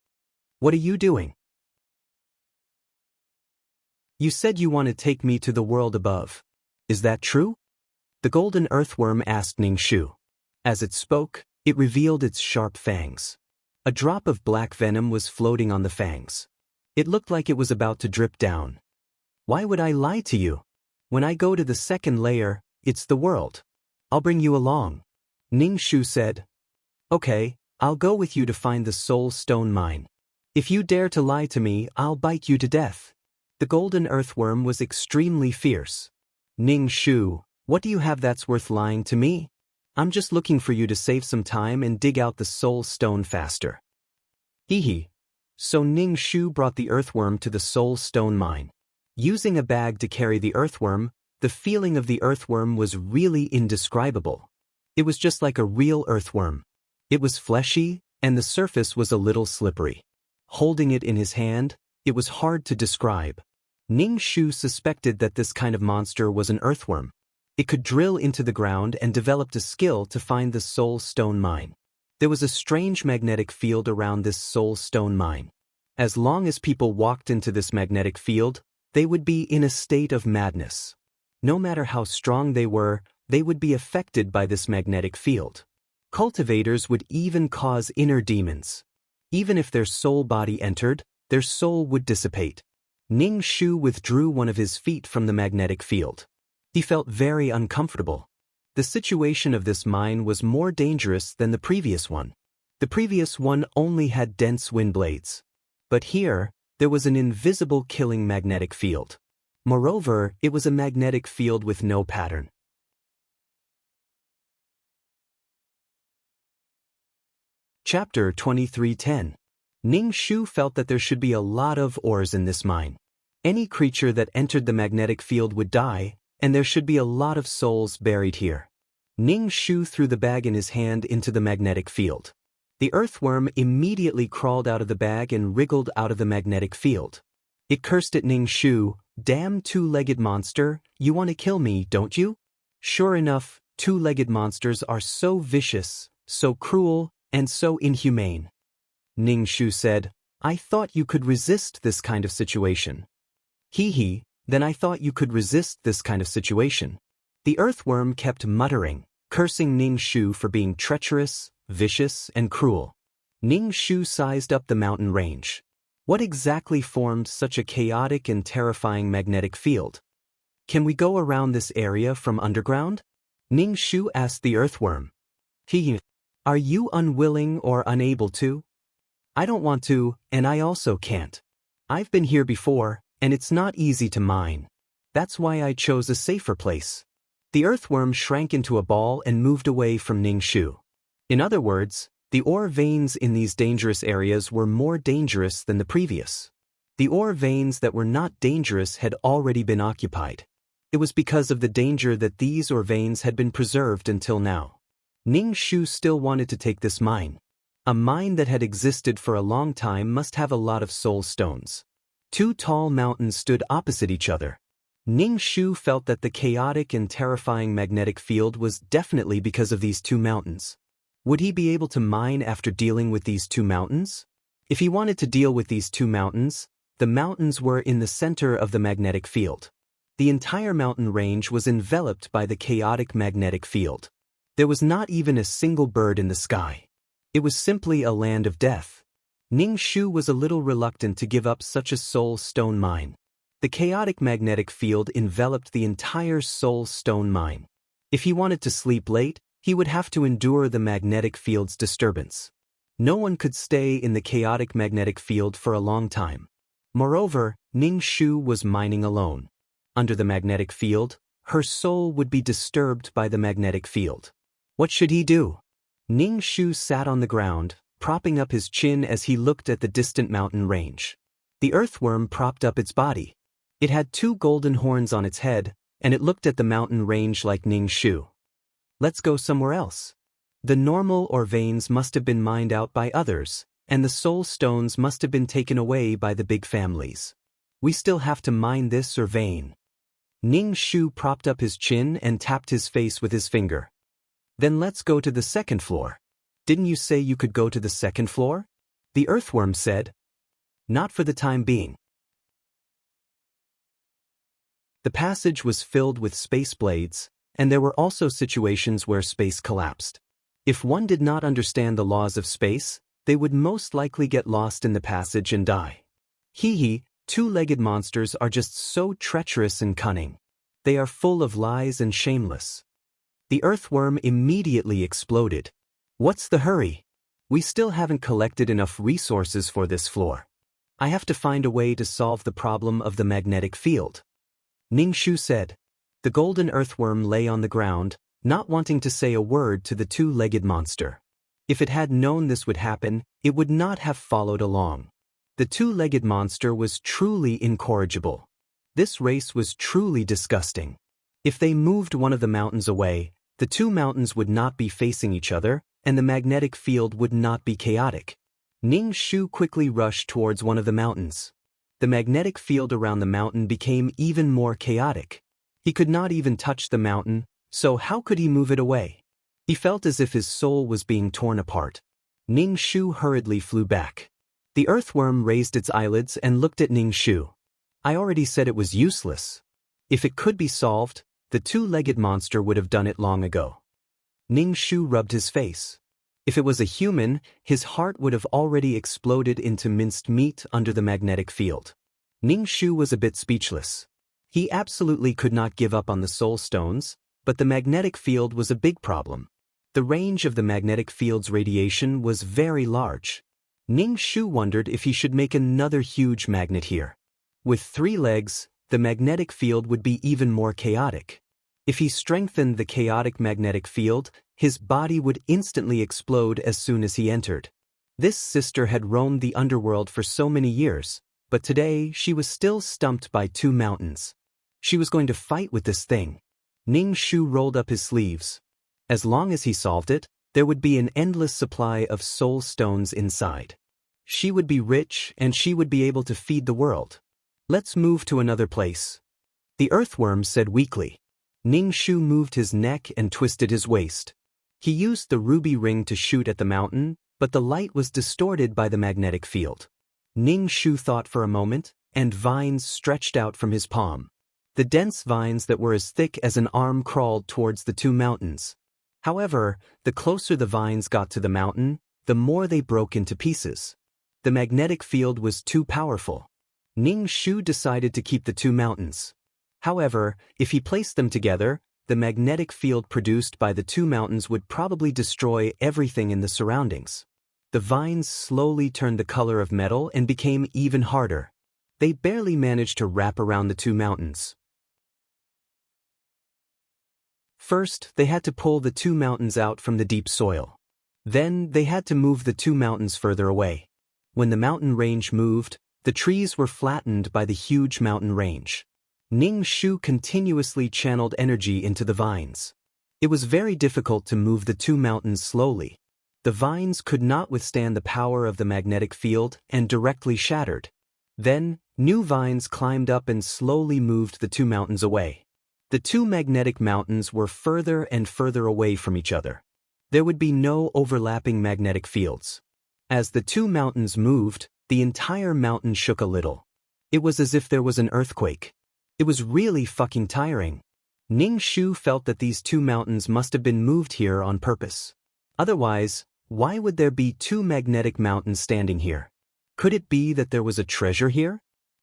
Speaker 1: What are you doing? You said you want to take me to the world above. Is that true? The golden earthworm asked Ning Shu. As it spoke, it revealed its sharp fangs. A drop of black venom was floating on the fangs. It looked like it was about to drip down. Why would I lie to you? When I go to the second layer, it's the world. I'll bring you along. Ning Shu said. Okay, I'll go with you to find the soul stone mine. If you dare to lie to me, I'll bite you to death. The golden earthworm was extremely fierce. Ning Shu, what do you have that's worth lying to me? I'm just looking for you to save some time and dig out the soul stone faster. Hee. So Ning Shu brought the earthworm to the soul stone mine. Using a bag to carry the earthworm, the feeling of the earthworm was really indescribable. It was just like a real earthworm. It was fleshy, and the surface was a little slippery. Holding it in his hand, it was hard to describe. Ning Shu suspected that this kind of monster was an earthworm. It could drill into the ground and developed a skill to find the soul stone mine. There was a strange magnetic field around this soul stone mine. As long as people walked into this magnetic field, they would be in a state of madness. No matter how strong they would be affected by this magnetic field. Cultivators would even cause inner demons. Even if their soul body entered, their soul would dissipate. Ning Shu withdrew one of his feet from the magnetic field. He felt very uncomfortable. The situation of this mine was more dangerous than the previous one. The previous one only had dense wind blades. But here, there was an invisible killing magnetic field. Moreover, it was a magnetic field with no pattern. Chapter 23:10. Ning Shu felt that there should be a lot of ores in this mine. Any creature that entered the magnetic field would die, and there should be a lot of souls buried here. Ning Shu threw the bag in his hand into the magnetic field. The earthworm immediately crawled out of the bag and wriggled out of the magnetic field. It cursed at Ning Shu, "Damn two-legged monster, you want to kill me, don't you?" Sure enough, two-legged monsters are so vicious, so cruel, and so inhumane. Ning Shu said, I thought you could resist this kind of situation. Hee, then I thought you could resist this kind of situation. The earthworm kept muttering, cursing Ning Shu for being treacherous, vicious, and cruel. Ning Shu sized up the mountain range. What exactly formed such a chaotic and terrifying magnetic field? Can we go around this area from underground? Ning Shu asked the earthworm. Are you unwilling or unable to? I don't want to, and I also can't. I've been here before, and it's not easy to mine. That's why I chose a safer place. The earthworm shrank into a ball and moved away from Ning Shu. In other words, the ore veins in these dangerous areas were more dangerous than the previous. The ore veins that were not dangerous had already been occupied. It was because of the danger that these ore veins had been preserved until now. Ning Shu still wanted to take this mine. A mine that had existed for a long time must have a lot of soul stones. Two tall mountains stood opposite each other. Ning Shu felt that the chaotic and terrifying magnetic field was definitely because of these two mountains. Would he be able to mine after dealing with these two mountains? If he wanted to deal with these two mountains, the mountains were in the center of the magnetic field. The entire mountain range was enveloped by the chaotic magnetic field. There was not even a single bird in the sky. It was simply a land of death. Ning Shu was a little reluctant to give up such a soul stone mine. The chaotic magnetic field enveloped the entire soul stone mine. If he wanted to sleep late, he would have to endure the magnetic field's disturbance. No one could stay in the chaotic magnetic field for a long time. Moreover, Ning Shu was mining alone. Under the magnetic field, her soul would be disturbed by the magnetic field. What should he do? Ning Shu sat on the ground, propping up his chin as he looked at the distant mountain range. The earthworm propped up its body. It had two golden horns on its head, and it looked at the mountain range like Ning Shu. Let's go somewhere else. The normal ore veins must have been mined out by others, and the soul stones must have been taken away by the big families. We still have to mine this ore vein. Ning Shu propped up his chin and tapped his face with his finger. Then let's go to the second floor. Didn't you say you could go to the second floor? The earthworm said. Not for the time being. The passage was filled with space blades, and there were also situations where space collapsed. If one did not understand the laws of space, they would most likely get lost in the passage and die. Two-legged monsters are just so treacherous and cunning. They are full of lies and shameless. The earthworm immediately exploded. What's the hurry? We still haven't collected enough resources for this floor. I have to find a way to solve the problem of the magnetic field. Ning Shu said. The golden earthworm lay on the ground, not wanting to say a word to the two-legged monster. If it had known this would happen, it would not have followed along. The two-legged monster was truly incorrigible. This race was truly disgusting. If they moved one of the mountains away, the two mountains would not be facing each other, and the magnetic field would not be chaotic. Ning Shu quickly rushed towards one of the mountains. The magnetic field around the mountain became even more chaotic. He could not even touch the mountain, so how could he move it away? He felt as if his soul was being torn apart. Ning Shu hurriedly flew back. The earthworm raised its eyelids and looked at Ning Shu. I already said it was useless. If it could be solved, the two-legged monster would have done it long ago. Ning Shu rubbed his face. If it was a human, his heart would have already exploded into minced meat under the magnetic field. Ning Shu was a bit speechless. He absolutely could not give up on the soul stones, but the magnetic field was a big problem. The range of the magnetic field's radiation was very large. Ning Shu wondered if he should make another huge magnet here. With 3 legs, the magnetic field would be even more chaotic. If he strengthened the chaotic magnetic field, his body would instantly explode as soon as he entered. This sister had roamed the underworld for so many years, but today she was still stumped by 2 mountains. She was going to fight with this thing. Ning Shu rolled up his sleeves. As long as he solved it, there would be an endless supply of soul stones inside. She would be rich and she would be able to feed the world. Let's move to another place. The earthworm said weakly. Ning Shu moved his neck and twisted his waist. He used the ruby ring to shoot at the mountain, but the light was distorted by the magnetic field. Ning Shu thought for a moment, and vines stretched out from his palm. The dense vines that were as thick as an arm crawled towards the two mountains. However, the closer the vines got to the mountain, the more they broke into pieces. The magnetic field was too powerful. Ning Shu decided to keep the two mountains. However, if he placed them together, the magnetic field produced by the two mountains would probably destroy everything in the surroundings. The vines slowly turned the color of metal and became even harder. They barely managed to wrap around the two mountains. First, they had to pull the two mountains out from the deep soil. Then, they had to move the two mountains further away. When the mountain range moved, the trees were flattened by the huge mountain range. Ning Shu continuously channeled energy into the vines. It was very difficult to move the two mountains slowly. The vines could not withstand the power of the magnetic field and directly shattered. Then, new vines climbed up and slowly moved the two mountains away. The two magnetic mountains were further and further away from each other. There would be no overlapping magnetic fields. As the two mountains moved, the entire mountain shook a little. It was as if there was an earthquake. It was really fucking tiring. Ning Shu felt that these two mountains must have been moved here on purpose. Otherwise, why would there be two magnetic mountains standing here? Could it be that there was a treasure here?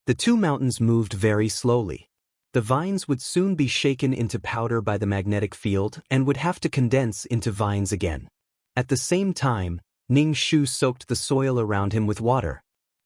Speaker 1: The two mountains moved very slowly. The vines would soon be shaken into powder by the magnetic field and would have to condense into vines again. At the same time, Ning Shu soaked the soil around him with water.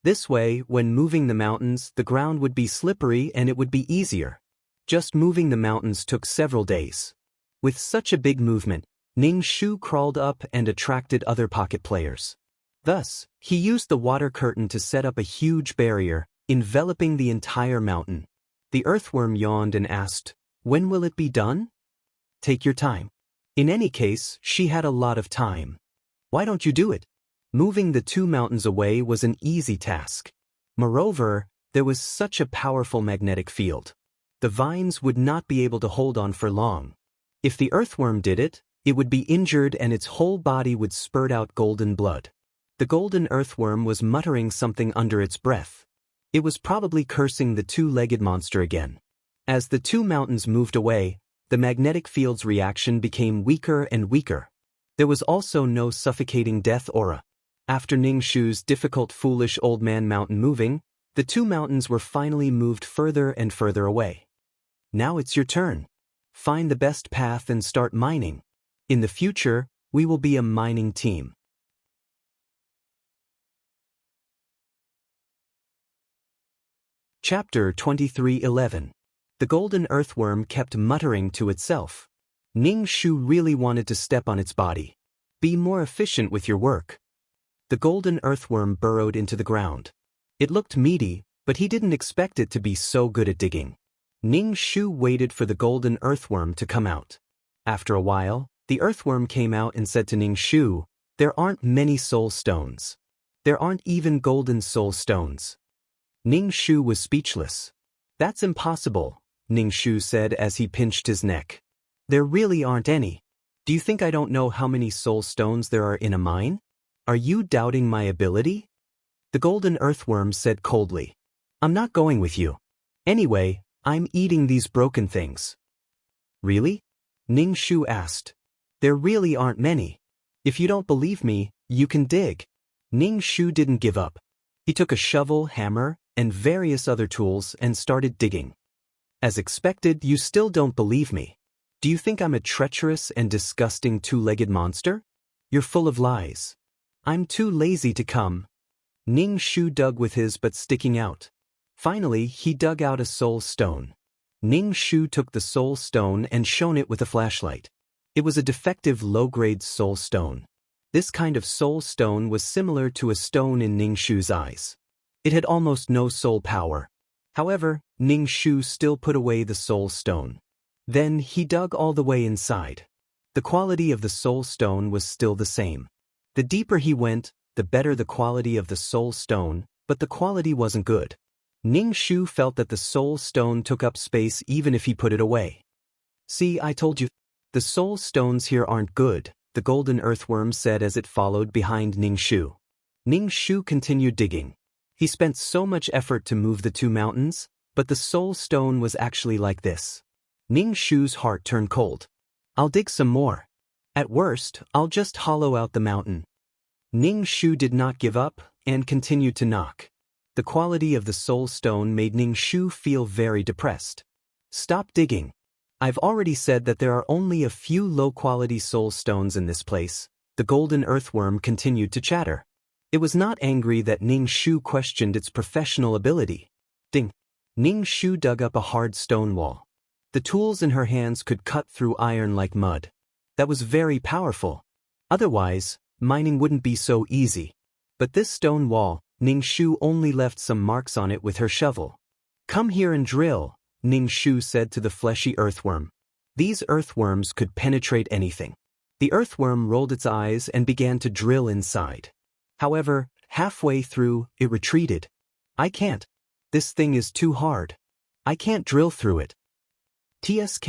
Speaker 1: This way, when moving the mountains, the ground would be slippery and it would be easier. Just moving the mountains took several days. With such a big movement, Ning Shu crawled up and attracted other pocket players. Thus, he used the water curtain to set up a huge barrier, enveloping the entire mountain. The earthworm yawned and asked, "When will it be done?" "Take your time." In any case, she had a lot of time. "Why don't you do it?" Moving the two mountains away was an easy task. Moreover, there was such a powerful magnetic field. The vines would not be able to hold on for long. If the earthworm did it, it would be injured and its whole body would spurt out golden blood. The golden earthworm was muttering something under its breath. It was probably cursing the two-legged monster again. As the two mountains moved away, the magnetic field's reaction became weaker and weaker. There was also no suffocating death aura. After Ning Shu's difficult foolish old man mountain moving, the two mountains were finally moved further and further away. Now it's your turn. Find the best path and start mining. In the future, we will be a mining team. Chapter 23:11. The golden earthworm kept muttering to itself. Ning Shu really wanted to step on its body. Be more efficient with your work. The golden earthworm burrowed into the ground. It looked meaty, but he didn't expect it to be so good at digging. Ning Shu waited for the golden earthworm to come out. After a while, the earthworm came out and said to Ning Shu, "There aren't many soul stones. There aren't even golden soul stones." Ning Shu was speechless. "That's impossible," Ning Shu said as he pinched his neck. "There really aren't any. Do you think I don't know how many soul stones there are in a mine? Are you doubting my ability?" The golden earthworm said coldly, "I'm not going with you. Anyway, I'm eating these broken things." "Really?" Ning Shu asked. "There really aren't many. If you don't believe me, you can dig." Ning Shu didn't give up. He took a shovel, hammer, and various other tools and started digging. "As expected, you still don't believe me. Do you think I'm a treacherous and disgusting two-legged monster? You're full of lies. I'm too lazy to come." Ning Shu dug with his butt sticking out. Finally, he dug out a soul stone. Ning Shu took the soul stone and shone it with a flashlight. It was a defective low-grade soul stone. This kind of soul stone was similar to a stone in Ning Shu's eyes. It had almost no soul power. However, Ning Shu still put away the soul stone. Then he dug all the way inside. The quality of the soul stone was still the same. The deeper he went, the better the quality of the soul stone, but the quality wasn't good. Ning Shu felt that the soul stone took up space even if he put it away. See, I told you. The soul stones here aren't good, the golden earthworm said as it followed behind Ning Shu. Ning Shu continued digging. He spent so much effort to move the two mountains, but the soul stone was actually like this. Ning Shu's heart turned cold. I'll dig some more. At worst, I'll just hollow out the mountain. Ning Shu did not give up and continued to knock. The quality of the soul stone made Ning Shu feel very depressed. Stop digging. I've already said that there are only a few low-quality soul stones in this place. The golden earthworm continued to chatter. It was not angry that Ning Shu questioned its professional ability. Ding. Ning Shu dug up a hard stone wall. The tools in her hands could cut through iron like mud. That was very powerful. Otherwise, mining wouldn't be so easy. But this stone wall, Ning Shu only left some marks on it with her shovel. Come here and drill, Ning Shu said to the fleshy earthworm. These earthworms could penetrate anything. The earthworm rolled its eyes and began to drill inside. However, halfway through, it retreated. I can't. This thing is too hard. I can't drill through it. TSK.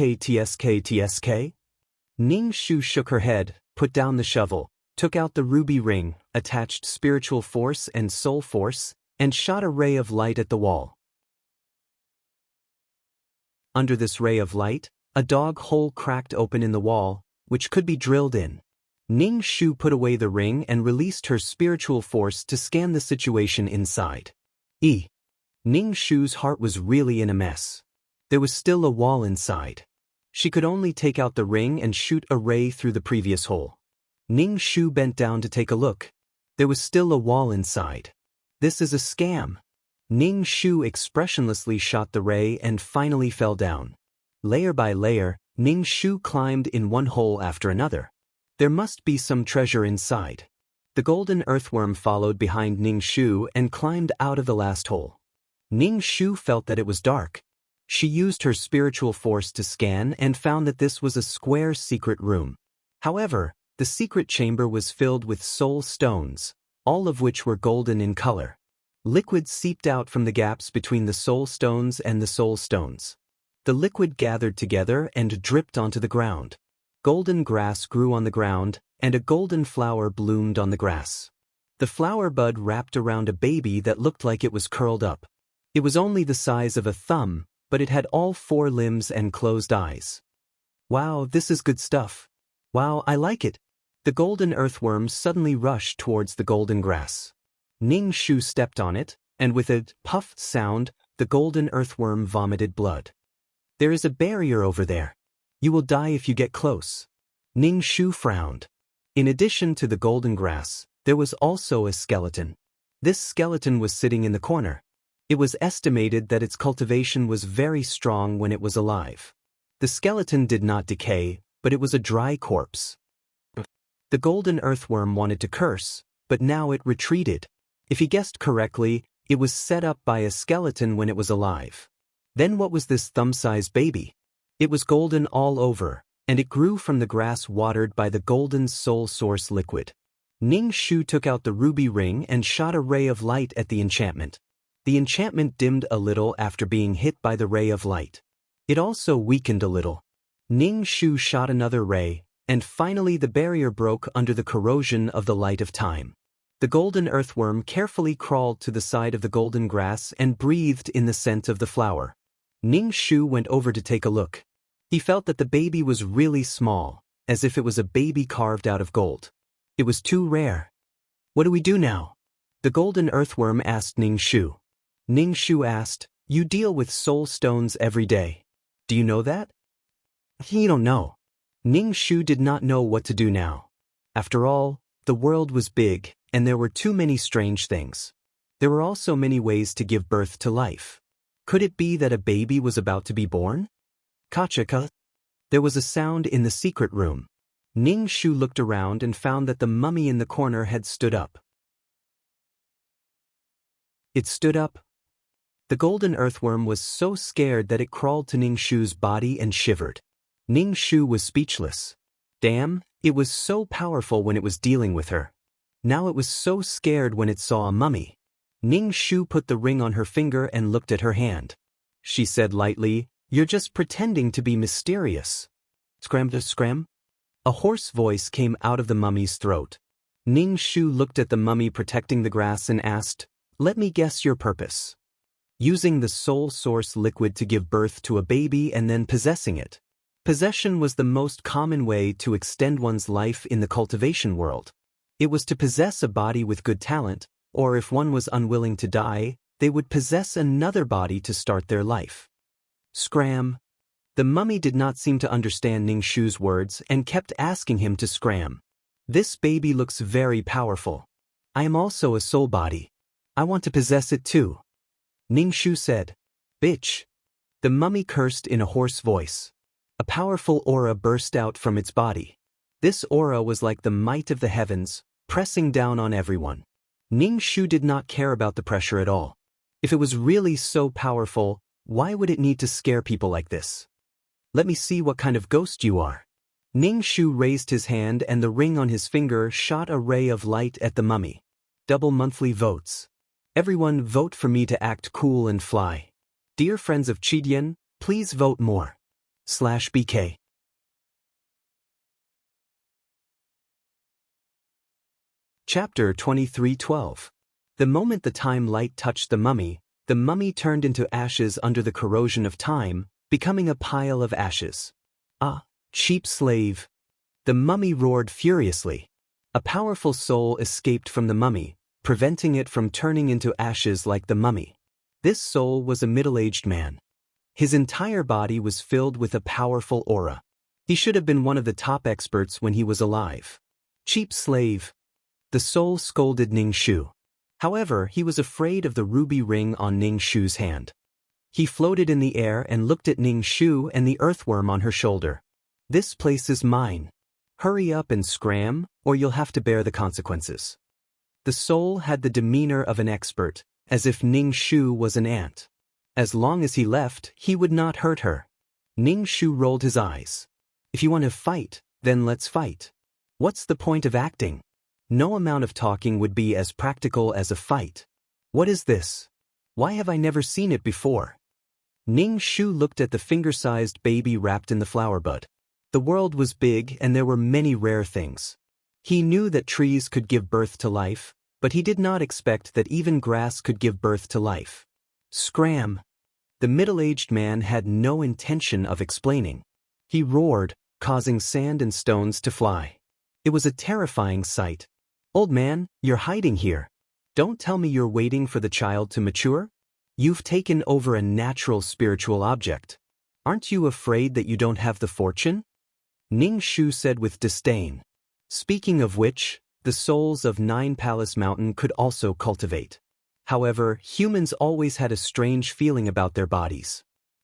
Speaker 1: Ning Shu shook her head, put down the shovel, took out the ruby ring, attached spiritual force and soul force, and shot a ray of light at the wall. Under this ray of light, a dog hole cracked open in the wall, which could be drilled in. Ning Shu put away the ring and released her spiritual force to scan the situation inside. Ning Shu's heart was really in a mess. There was still a wall inside. She could only take out the ring and shoot a ray through the previous hole. Ning Shu bent down to take a look. There was still a wall inside. This is a scam. Ning Shu expressionlessly shot the ray and finally fell down. Layer by layer, Ning Shu climbed in one hole after another. There must be some treasure inside. The golden earthworm followed behind Ning Shu and climbed out of the last hole. Ning Shu felt that it was dark. She used her spiritual force to scan and found that this was a square secret room. However, the secret chamber was filled with soul stones, all of which were golden in color. Liquid seeped out from the gaps between the soul stones and the soul stones. The liquid gathered together and dripped onto the ground. Golden grass grew on the ground, and a golden flower bloomed on the grass. The flower bud wrapped around a baby that looked like it was curled up. It was only the size of a thumb, but it had all 4 limbs and closed eyes. Wow, this is good stuff. Wow, I like it. The golden earthworm suddenly rushed towards the golden grass. Ning Shu stepped on it, and with a puff sound, the golden earthworm vomited blood. There is a barrier over there. You will die if you get close. Ning Shu frowned. In addition to the golden grass, there was also a skeleton. This skeleton was sitting in the corner. It was estimated that its cultivation was very strong when it was alive. The skeleton did not decay, but it was a dry corpse. The golden earthworm wanted to curse, but now it retreated. If he guessed correctly, it was set up by a skeleton when it was alive. Then what was this thumb-sized baby? It was golden all over, and it grew from the grass watered by the golden soul source liquid. Ning Shu took out the ruby ring and shot a ray of light at the enchantment. The enchantment dimmed a little after being hit by the ray of light. It also weakened a little. Ning Shu shot another ray, and finally the barrier broke under the corrosion of the light of time. The golden earthworm carefully crawled to the side of the golden grass and breathed in the scent of the flower. Ning Shu went over to take a look. He felt that the baby was really small, as if it was a baby carved out of gold. It was too rare. What do we do now? The golden earthworm asked Ning Shu. Ning Shu asked, you deal with soul stones every day. Do you know that? You don't know. Ning Shu did not know what to do now. After all, the world was big, and there were too many strange things. There were also many ways to give birth to life. Could it be that a baby was about to be born? Kachaka. There was a sound in the secret room. Ning Shu looked around and found that the mummy in the corner had stood up. It stood up. The golden earthworm was so scared that it crawled to Ning Shu's body and shivered. Ning Shu was speechless. Damn, it was so powerful when it was dealing with her. Now it was so scared when it saw a mummy. Ning Shu put the ring on her finger and looked at her hand. She said lightly, You're just pretending to be mysterious. Scram. A hoarse voice came out of the mummy's throat. Ning Shu looked at the mummy protecting the grass and asked, "Let me guess your purpose." Using the soul source liquid to give birth to a baby and then possessing it. Possession was the most common way to extend one's life in the cultivation world. It was to possess a body with good talent, or if one was unwilling to die, they would possess another body to start their life. Scram. The mummy did not seem to understand Ning Shu's words and kept asking him to scram. This baby looks very powerful. I am also a soul body. I want to possess it too. Ning Shu said. Bitch. The mummy cursed in a hoarse voice. A powerful aura burst out from its body. This aura was like the might of the heavens, pressing down on everyone. Ning Shu did not care about the pressure at all. If it was really so powerful, why would it need to scare people like this? Let me see what kind of ghost you are. Ning Shu raised his hand and the ring on his finger shot a ray of light at the mummy. Double monthly votes. Everyone vote for me to act cool and fly. Dear friends of Chidian, please vote more. /BK. Chapter 23:12. The moment the time light touched the mummy turned into ashes under the corrosion of time, becoming a pile of ashes. Ah, cheap slave. The mummy roared furiously. A powerful soul escaped from the mummy, preventing it from turning into ashes like the mummy. This soul was a middle-aged man. His entire body was filled with a powerful aura. He should have been one of the top experts when he was alive. Cheap slave. The soul scolded Ning Shu. However, he was afraid of the ruby ring on Ning Shu's hand. He floated in the air and looked at Ning Shu and the earthworm on her shoulder. This place is mine. Hurry up and scram, or you'll have to bear the consequences. The soul had the demeanor of an expert, as if Ning Shu was an ant. As long as he left, he would not hurt her. Ning Shu rolled his eyes. If you want to fight, then let's fight. What's the point of acting? No amount of talking would be as practical as a fight. What is this? Why have I never seen it before? Ning Shu looked at the finger-sized baby wrapped in the flower bud. The world was big and there were many rare things. He knew that trees could give birth to life, but he did not expect that even grass could give birth to life. Scram. The middle-aged man had no intention of explaining. He roared, causing sand and stones to fly. It was a terrifying sight. Old man, you're hiding here. Don't tell me you're waiting for the child to mature? You've taken over a natural spiritual object. Aren't you afraid that you don't have the fortune? Ning Shu said with disdain. Speaking of which, the souls of 9 Palace Mountain could also cultivate. However, humans always had a strange feeling about their bodies.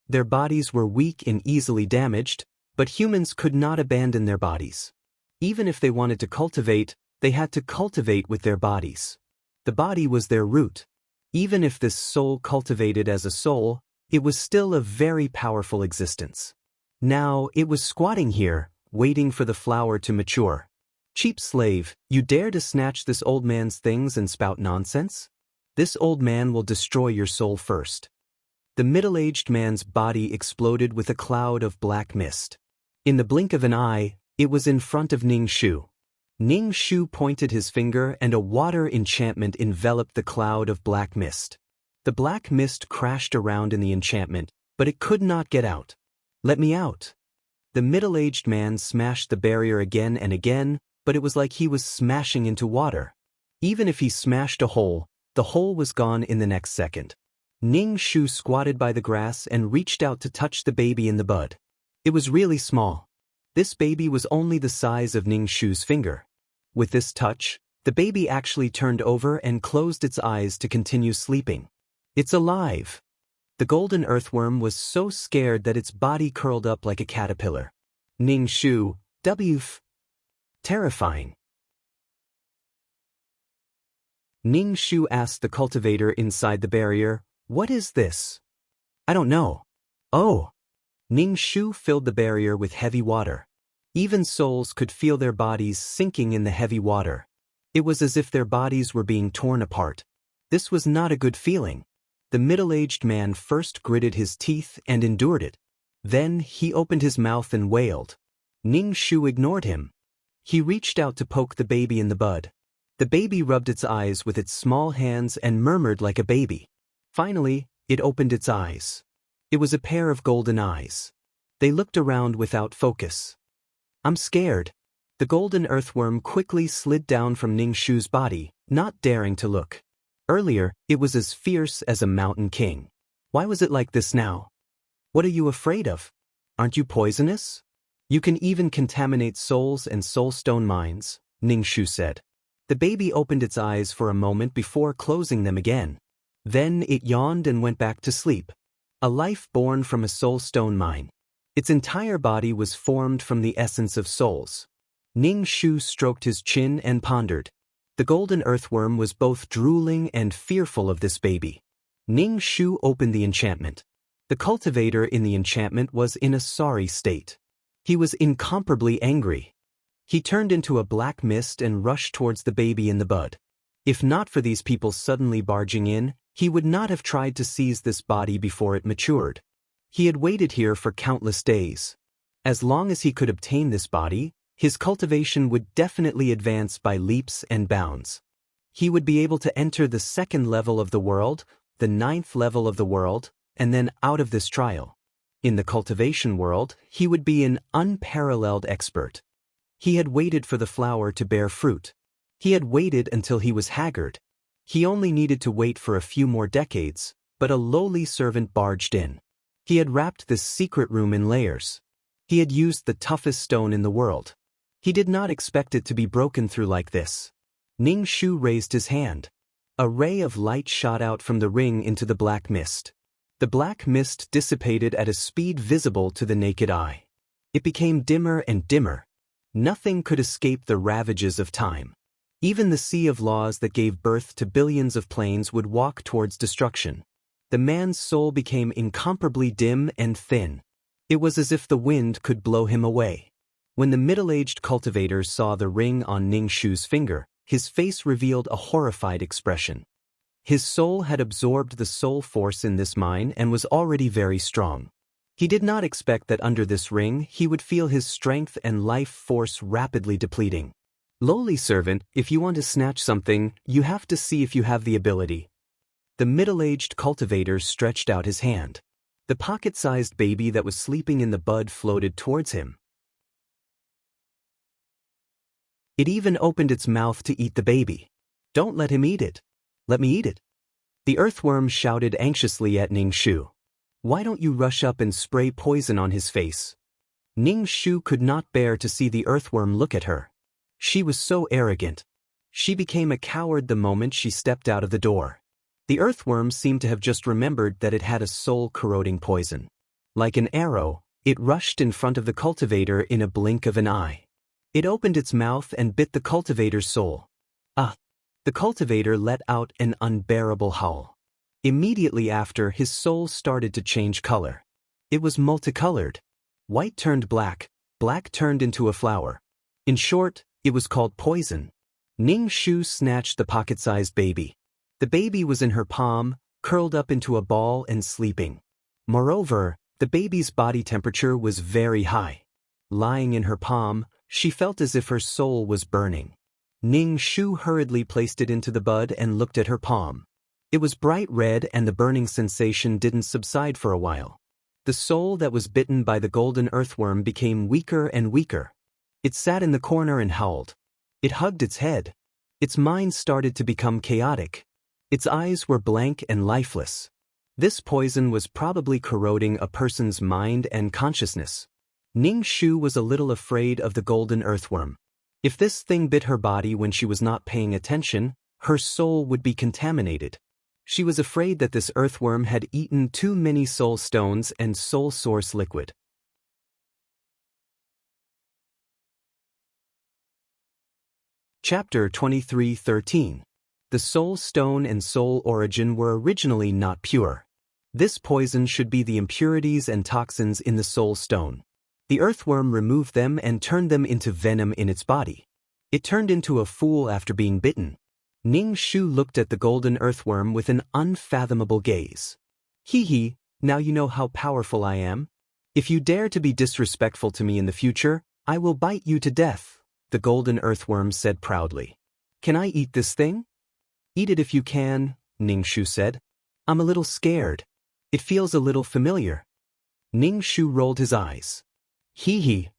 Speaker 1: Their bodies were weak and easily damaged, but humans could not abandon their bodies. Even if they wanted to cultivate, they had to cultivate with their bodies. The body was their root. Even if this soul cultivated as a soul, it was still a very powerful existence. Now, it was squatting here, waiting for the flower to mature. Cheap slave, you dare to snatch this old man's things and spout nonsense? This old man will destroy your soul first. The middle-aged man's body exploded with a cloud of black mist. In the blink of an eye, it was in front of Ning Shu. Ning Shu pointed his finger and a water enchantment enveloped the cloud of black mist. The black mist crashed around in the enchantment, but it could not get out. Let me out. The middle-aged man smashed the barrier again and again, but it was like he was smashing into water. Even if he smashed a hole, the hole was gone in the next second. Ning Shu squatted by the grass and reached out to touch the baby in the bud. It was really small. This baby was only the size of Ning Shu's finger. With this touch, the baby actually turned over and closed its eyes to continue sleeping. It's alive. The golden earthworm was so scared that its body curled up like a caterpillar. Ning Shu, terrifying. Ning Shu asked the cultivator inside the barrier, "What is this?" "I don't know." "Oh." Ning Shu filled the barrier with heavy water. Even souls could feel their bodies sinking in the heavy water. It was as if their bodies were being torn apart. This was not a good feeling. The middle-aged man first gritted his teeth and endured it. Then he opened his mouth and wailed. Ning Shu ignored him. He reached out to poke the baby in the bud. The baby rubbed its eyes with its small hands and murmured like a baby. Finally, it opened its eyes. It was a pair of golden eyes. They looked around without focus. I'm scared. The golden earthworm quickly slid down from Ning Shu's body, not daring to look. Earlier, it was as fierce as a mountain king. Why was it like this now? What are you afraid of? Aren't you poisonous? You can even contaminate souls and soulstone mines, Ning Shu said. The baby opened its eyes for a moment before closing them again. Then it yawned and went back to sleep. A life born from a soulstone mine. Its entire body was formed from the essence of souls. Ning Shu stroked his chin and pondered. The golden earthworm was both drooling and fearful of this baby. Ning Shu opened the enchantment. The cultivator in the enchantment was in a sorry state. He was incomparably angry. He turned into a black mist and rushed towards the baby in the bud. If not for these people suddenly barging in, he would not have tried to seize this body before it matured. He had waited here for countless days. As long as he could obtain this body, his cultivation would definitely advance by leaps and bounds. He would be able to enter the 2nd level of the world, the 9th level of the world, and then out of this trial. In the cultivation world, he would be an unparalleled expert. He had waited for the flower to bear fruit. He had waited until he was haggard. He only needed to wait for a few more decades, but a lowly servant barged in. He had wrapped this secret room in layers. He had used the toughest stone in the world. He did not expect it to be broken through like this. Ning Shu raised his hand. A ray of light shot out from the ring into the black mist. The black mist dissipated at a speed visible to the naked eye. It became dimmer and dimmer. Nothing could escape the ravages of time. Even the sea of laws that gave birth to billions of planes would walk towards destruction. The man's soul became incomparably dim and thin. It was as if the wind could blow him away. When the middle-aged cultivator saw the ring on Ning Shu's finger, his face revealed a horrified expression. His soul had absorbed the soul force in this mine and was already very strong. He did not expect that under this ring he would feel his strength and life force rapidly depleting. Lowly servant, if you want to snatch something, you have to see if you have the ability. The middle-aged cultivator stretched out his hand. The pocket-sized baby that was sleeping in the bud floated towards him. It even opened its mouth to eat the baby. Don't let him eat it. Let me eat it. The earthworm shouted anxiously at Ning Shu. Why don't you rush up and spray poison on his face? Ning Shu could not bear to see the earthworm look at her. She was so arrogant. She became a coward the moment she stepped out of the door. The earthworm seemed to have just remembered that it had a soul-corroding poison. Like an arrow, it rushed in front of the cultivator in a blink of an eye. It opened its mouth and bit the cultivator's soul. Ah! The cultivator let out an unbearable howl. Immediately after, his soul started to change color. It was multicolored. White turned black, black turned into a flower. In short, it was called poison. Ning Shu snatched the pocket-sized baby. The baby was in her palm, curled up into a ball and sleeping. Moreover, the baby's body temperature was very high. Lying in her palm, she felt as if her soul was burning. Ning Shu hurriedly placed it into the bud and looked at her palm. It was bright red and the burning sensation didn't subside for a while. The soul that was bitten by the golden earthworm became weaker and weaker. It sat in the corner and howled. It hugged its head. Its mind started to become chaotic. Its eyes were blank and lifeless. This poison was probably corroding a person's mind and consciousness. Ning Shu was a little afraid of the golden earthworm. If this thing bit her body when she was not paying attention, her soul would be contaminated. She was afraid that this earthworm had eaten too many soul stones and soul source liquid. Chapter 23:13. The soul stone and soul origin were originally not pure. This poison should be the impurities and toxins in the soul stone. The earthworm removed them and turned them into venom in its body. It turned into a fool after being bitten. Ning Shu looked at the golden earthworm with an unfathomable gaze. Hee hee, now you know how powerful I am. If you dare to be disrespectful to me in the future, I will bite you to death, the golden earthworm said proudly. Can I eat this thing? Eat it if you can, Ningshu said. I'm a little scared. It feels a little familiar. Ningshu rolled his eyes. Hee hee.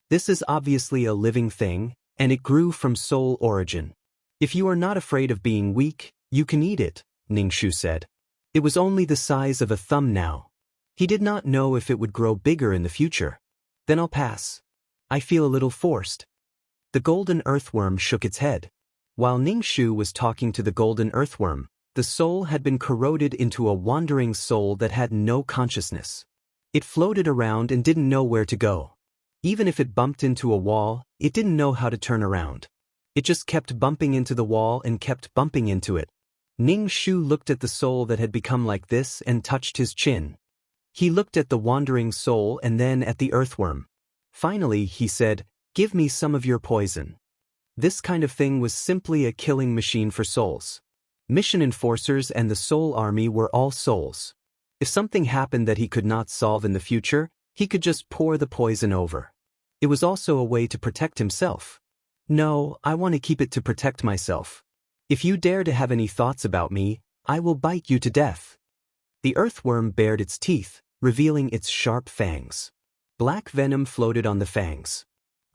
Speaker 1: This is obviously a living thing, and it grew from soul origin. If you are not afraid of being weak, you can eat it, Ningshu said. It was only the size of a thumb now. He did not know if it would grow bigger in the future. Then I'll pass. I feel a little forced. The golden earthworm shook its head. While Ningshu was talking to the golden earthworm, the soul had been corroded into a wandering soul that had no consciousness. It floated around and didn't know where to go. Even if it bumped into a wall, it didn't know how to turn around. It just kept bumping into the wall and kept bumping into it. Ningshu looked at the soul that had become like this and touched his chin. He looked at the wandering soul and then at the earthworm. Finally, he said, "Give me some of your poison." This kind of thing was simply a killing machine for souls. Mission enforcers and the soul army were all souls. If something happened that he could not solve in the future, he could just pour the poison over. It was also a way to protect himself. No, I want to keep it to protect myself. If you dare to have any thoughts about me, I will bite you to death. The earthworm bared its teeth, revealing its sharp fangs. Black venom floated on the fangs.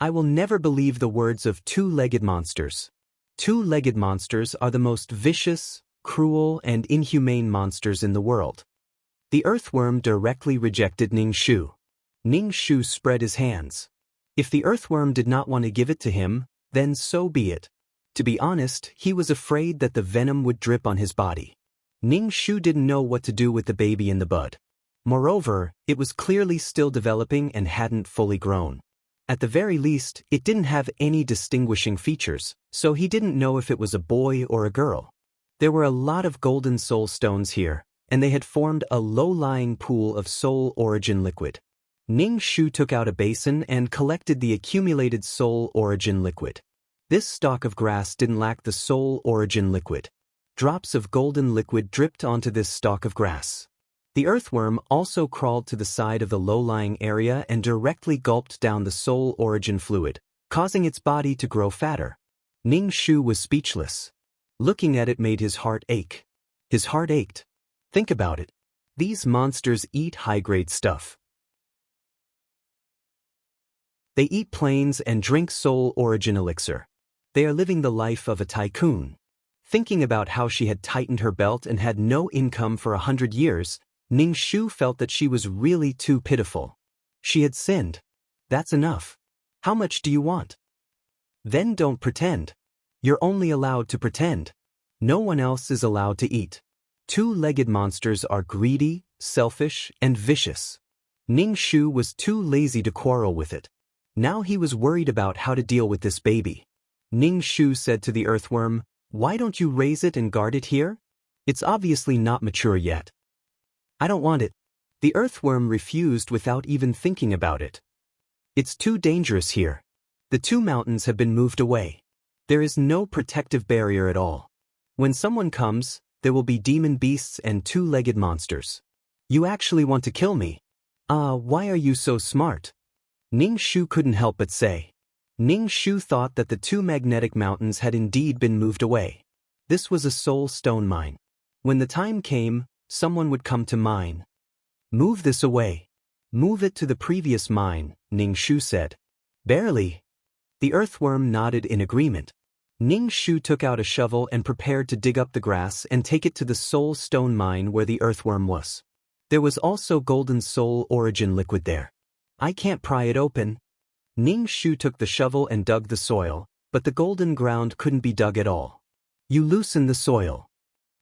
Speaker 1: I will never believe the words of two-legged monsters. Two-legged monsters are the most vicious, cruel, and inhumane monsters in the world. The earthworm directly rejected Ningshu. Ningshu spread his hands. If the earthworm did not want to give it to him, then so be it. To be honest, he was afraid that the venom would drip on his body. Ningshu didn't know what to do with the baby in the bud. Moreover, it was clearly still developing and hadn't fully grown. At the very least, it didn't have any distinguishing features, so he didn't know if it was a boy or a girl. There were a lot of golden soul stones here, and they had formed a low-lying pool of soul origin liquid. Ningshu took out a basin and collected the accumulated soul origin liquid. This stalk of grass didn't lack the soul origin liquid. Drops of golden liquid dripped onto this stalk of grass. The earthworm also crawled to the side of the low-lying area and directly gulped down the soul origin fluid, causing its body to grow fatter. Ningshu was speechless. Looking at it made his heart ache. His heart ached. Think about it. These monsters eat high-grade stuff. They eat planes and drink soul origin elixir. They are living the life of a tycoon. Thinking about how she had tightened her belt and had no income for 100 years, Ningshu felt that she was really too pitiful. She had sinned. That's enough. How much do you want? Then don't pretend. You're only allowed to pretend. No one else is allowed to eat. Two-legged monsters are greedy, selfish, and vicious. Ningshu was too lazy to quarrel with it. Now he was worried about how to deal with this baby. Ningshu said to the earthworm, "Why don't you raise it and guard it here? It's obviously not mature yet." "I don't want it." The earthworm refused without even thinking about it. "It's too dangerous here. The two mountains have been moved away. There is no protective barrier at all. When someone comes, there will be demon beasts and two-legged monsters. You actually want to kill me? Why are you so smart?" Ningshu couldn't help but say. Ningshu thought that the two magnetic mountains had indeed been moved away. This was a soul stone mine. When the time came, someone would come to mine. "Move this away. Move it to the previous mine," Ningshu said. "Barely." The earthworm nodded in agreement. Ningshu took out a shovel and prepared to dig up the grass and take it to the soul stone mine where the earthworm was. There was also golden soul origin liquid there. "I can't pry it open." Ningshu took the shovel and dug the soil, but the golden ground couldn't be dug at all. "You loosen the soil."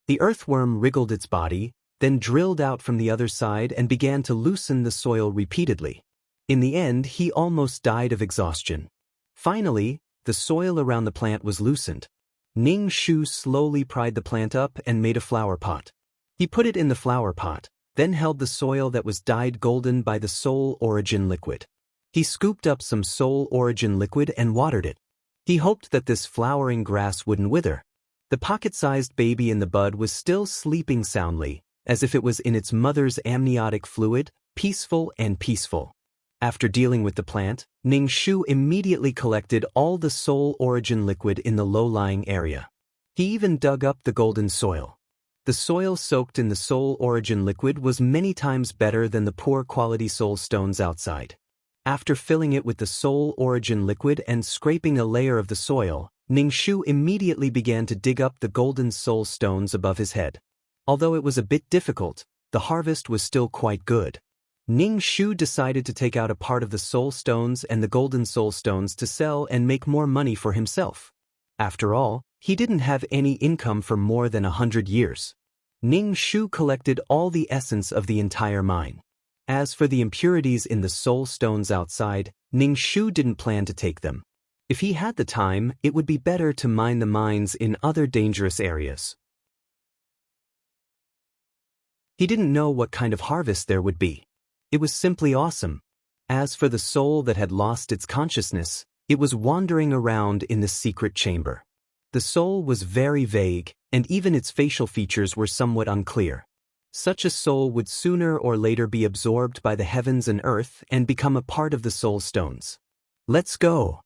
Speaker 1: The earthworm wriggled its body, then drilled out from the other side and began to loosen the soil repeatedly. In the end, he almost died of exhaustion. Finally, the soil around the plant was loosened. Ningshu slowly pried the plant up and made a flower pot. He put it in the flower pot, then held the soil that was dyed golden by the soul origin liquid. He scooped up some soul origin liquid and watered it. He hoped that this flowering grass wouldn't wither. The pocket-sized baby in the bud was still sleeping soundly, as if it was in its mother's amniotic fluid, peaceful and peaceful. After dealing with the plant, Ning Shu immediately collected all the soul origin liquid in the low-lying area. He even dug up the golden soil. The soil soaked in the soul origin liquid was many times better than the poor quality soul stones outside. After filling it with the soul origin liquid and scraping a layer of the soil, Ning Shu immediately began to dig up the golden soul stones above his head. Although it was a bit difficult, the harvest was still quite good. Ning Shu decided to take out a part of the soul stones and the golden soul stones to sell and make more money for himself. After all, he didn't have any income for more than 100 years. Ning Shu collected all the essence of the entire mine. As for the impurities in the soul stones outside, Ning Shu didn't plan to take them. If he had the time, it would be better to mine the mines in other dangerous areas. He didn't know what kind of harvest there would be. It was simply awesome. As for the soul that had lost its consciousness, it was wandering around in the secret chamber. The soul was very vague, and even its facial features were somewhat unclear. Such a soul would sooner or later be absorbed by the heavens and earth and become a part of the soul stones. Let's go.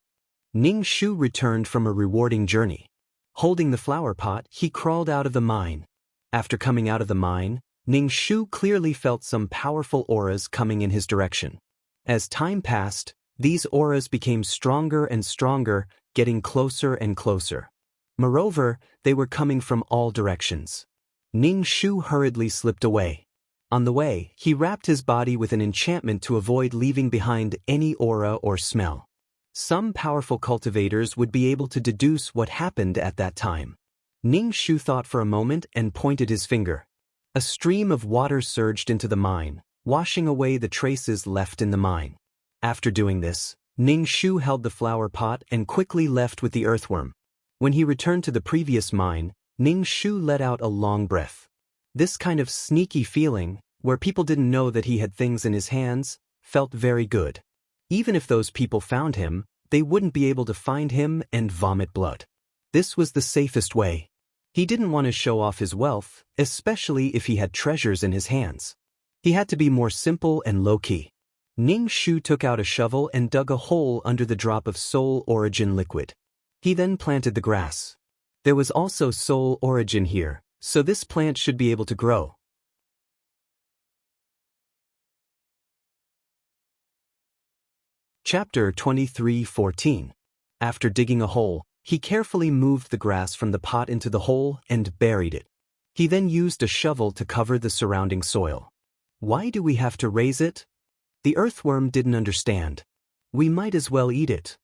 Speaker 1: Ning Shu returned from a rewarding journey. Holding the flower pot, he crawled out of the mine. After coming out of the mine, Ning Shu clearly felt some powerful auras coming in his direction. As time passed, these auras became stronger and stronger, getting closer and closer. Moreover, they were coming from all directions. Ning Shu hurriedly slipped away. On the way, he wrapped his body with an enchantment to avoid leaving behind any aura or smell. Some powerful cultivators would be able to deduce what happened at that time. Ning Shu thought for a moment and pointed his finger. A stream of water surged into the mine, washing away the traces left in the mine. After doing this, Ning Shu held the flower pot and quickly left with the earthworm. When he returned to the previous mine, Ning Shu let out a long breath. This kind of sneaky feeling, where people didn't know that he had things in his hands, felt very good. Even if those people found him, they wouldn't be able to find him and vomit blood. This was the safest way. He didn't want to show off his wealth, especially if he had treasures in his hands. He had to be more simple and low-key. Ning Shu took out a shovel and dug a hole under the drop of soul origin liquid. He then planted the grass. There was also soul origin here, so this plant should be able to grow. Chapter 23:14. After digging a hole, he carefully moved the grass from the pot into the hole and buried it. He then used a shovel to cover the surrounding soil. Why do we have to raise it? The earthworm didn't understand. We might as well eat it.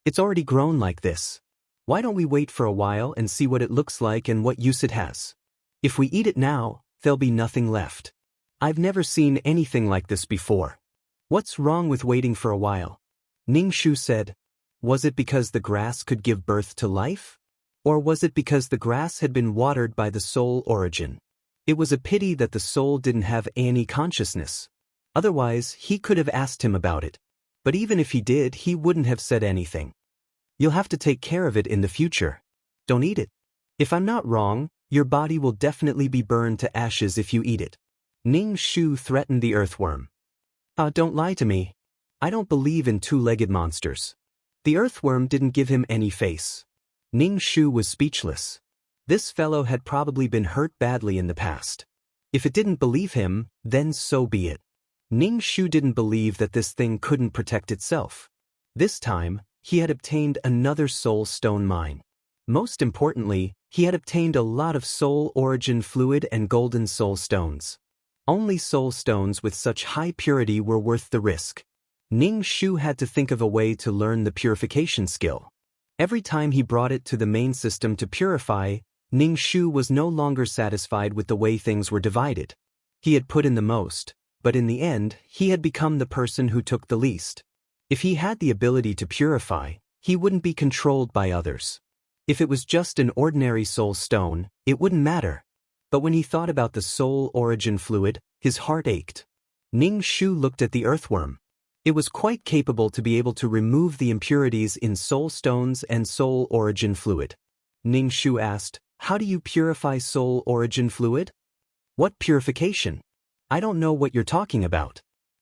Speaker 1: It's already grown like this. Why don't we wait for a while and see what it looks like and what use it has? If we eat it now, there'll be nothing left. I've never seen anything like this before. What's wrong with waiting for a while? Ning Shu said. Was it because the grass could give birth to life? Or was it because the grass had been watered by the soul origin? It was a pity that the soul didn't have any consciousness. Otherwise, he could have asked him about it. But even if he did, he wouldn't have said anything. You'll have to take care of it in the future. Don't eat it. If I'm not wrong, your body will definitely be burned to ashes if you eat it. Ning Shu threatened the earthworm. Don't lie to me. I don't believe in two-legged monsters. The earthworm didn't give him any face. Ning Shu was speechless. This fellow had probably been hurt badly in the past. If it didn't believe him, then so be it. Ning Shu didn't believe that this thing couldn't protect itself. This time, he had obtained another soul stone mine. Most importantly, he had obtained a lot of soul origin fluid and golden soul stones. Only soul stones with such high purity were worth the risk. Ning Shu had to think of a way to learn the purification skill. Every time he brought it to the main system to purify, Ning Shu was no longer satisfied with the way things were divided. He had put in the most, but in the end, he had become the person who took the least. If he had the ability to purify, he wouldn't be controlled by others. If it was just an ordinary soul stone, it wouldn't matter. But when he thought about the soul origin fluid, his heart ached. Ning Shu looked at the earthworm. It was quite capable to be able to remove the impurities in soul stones and soul origin fluid. Ning Shu asked, "How do you purify soul origin fluid?" "What purification? I don't know what you're talking about."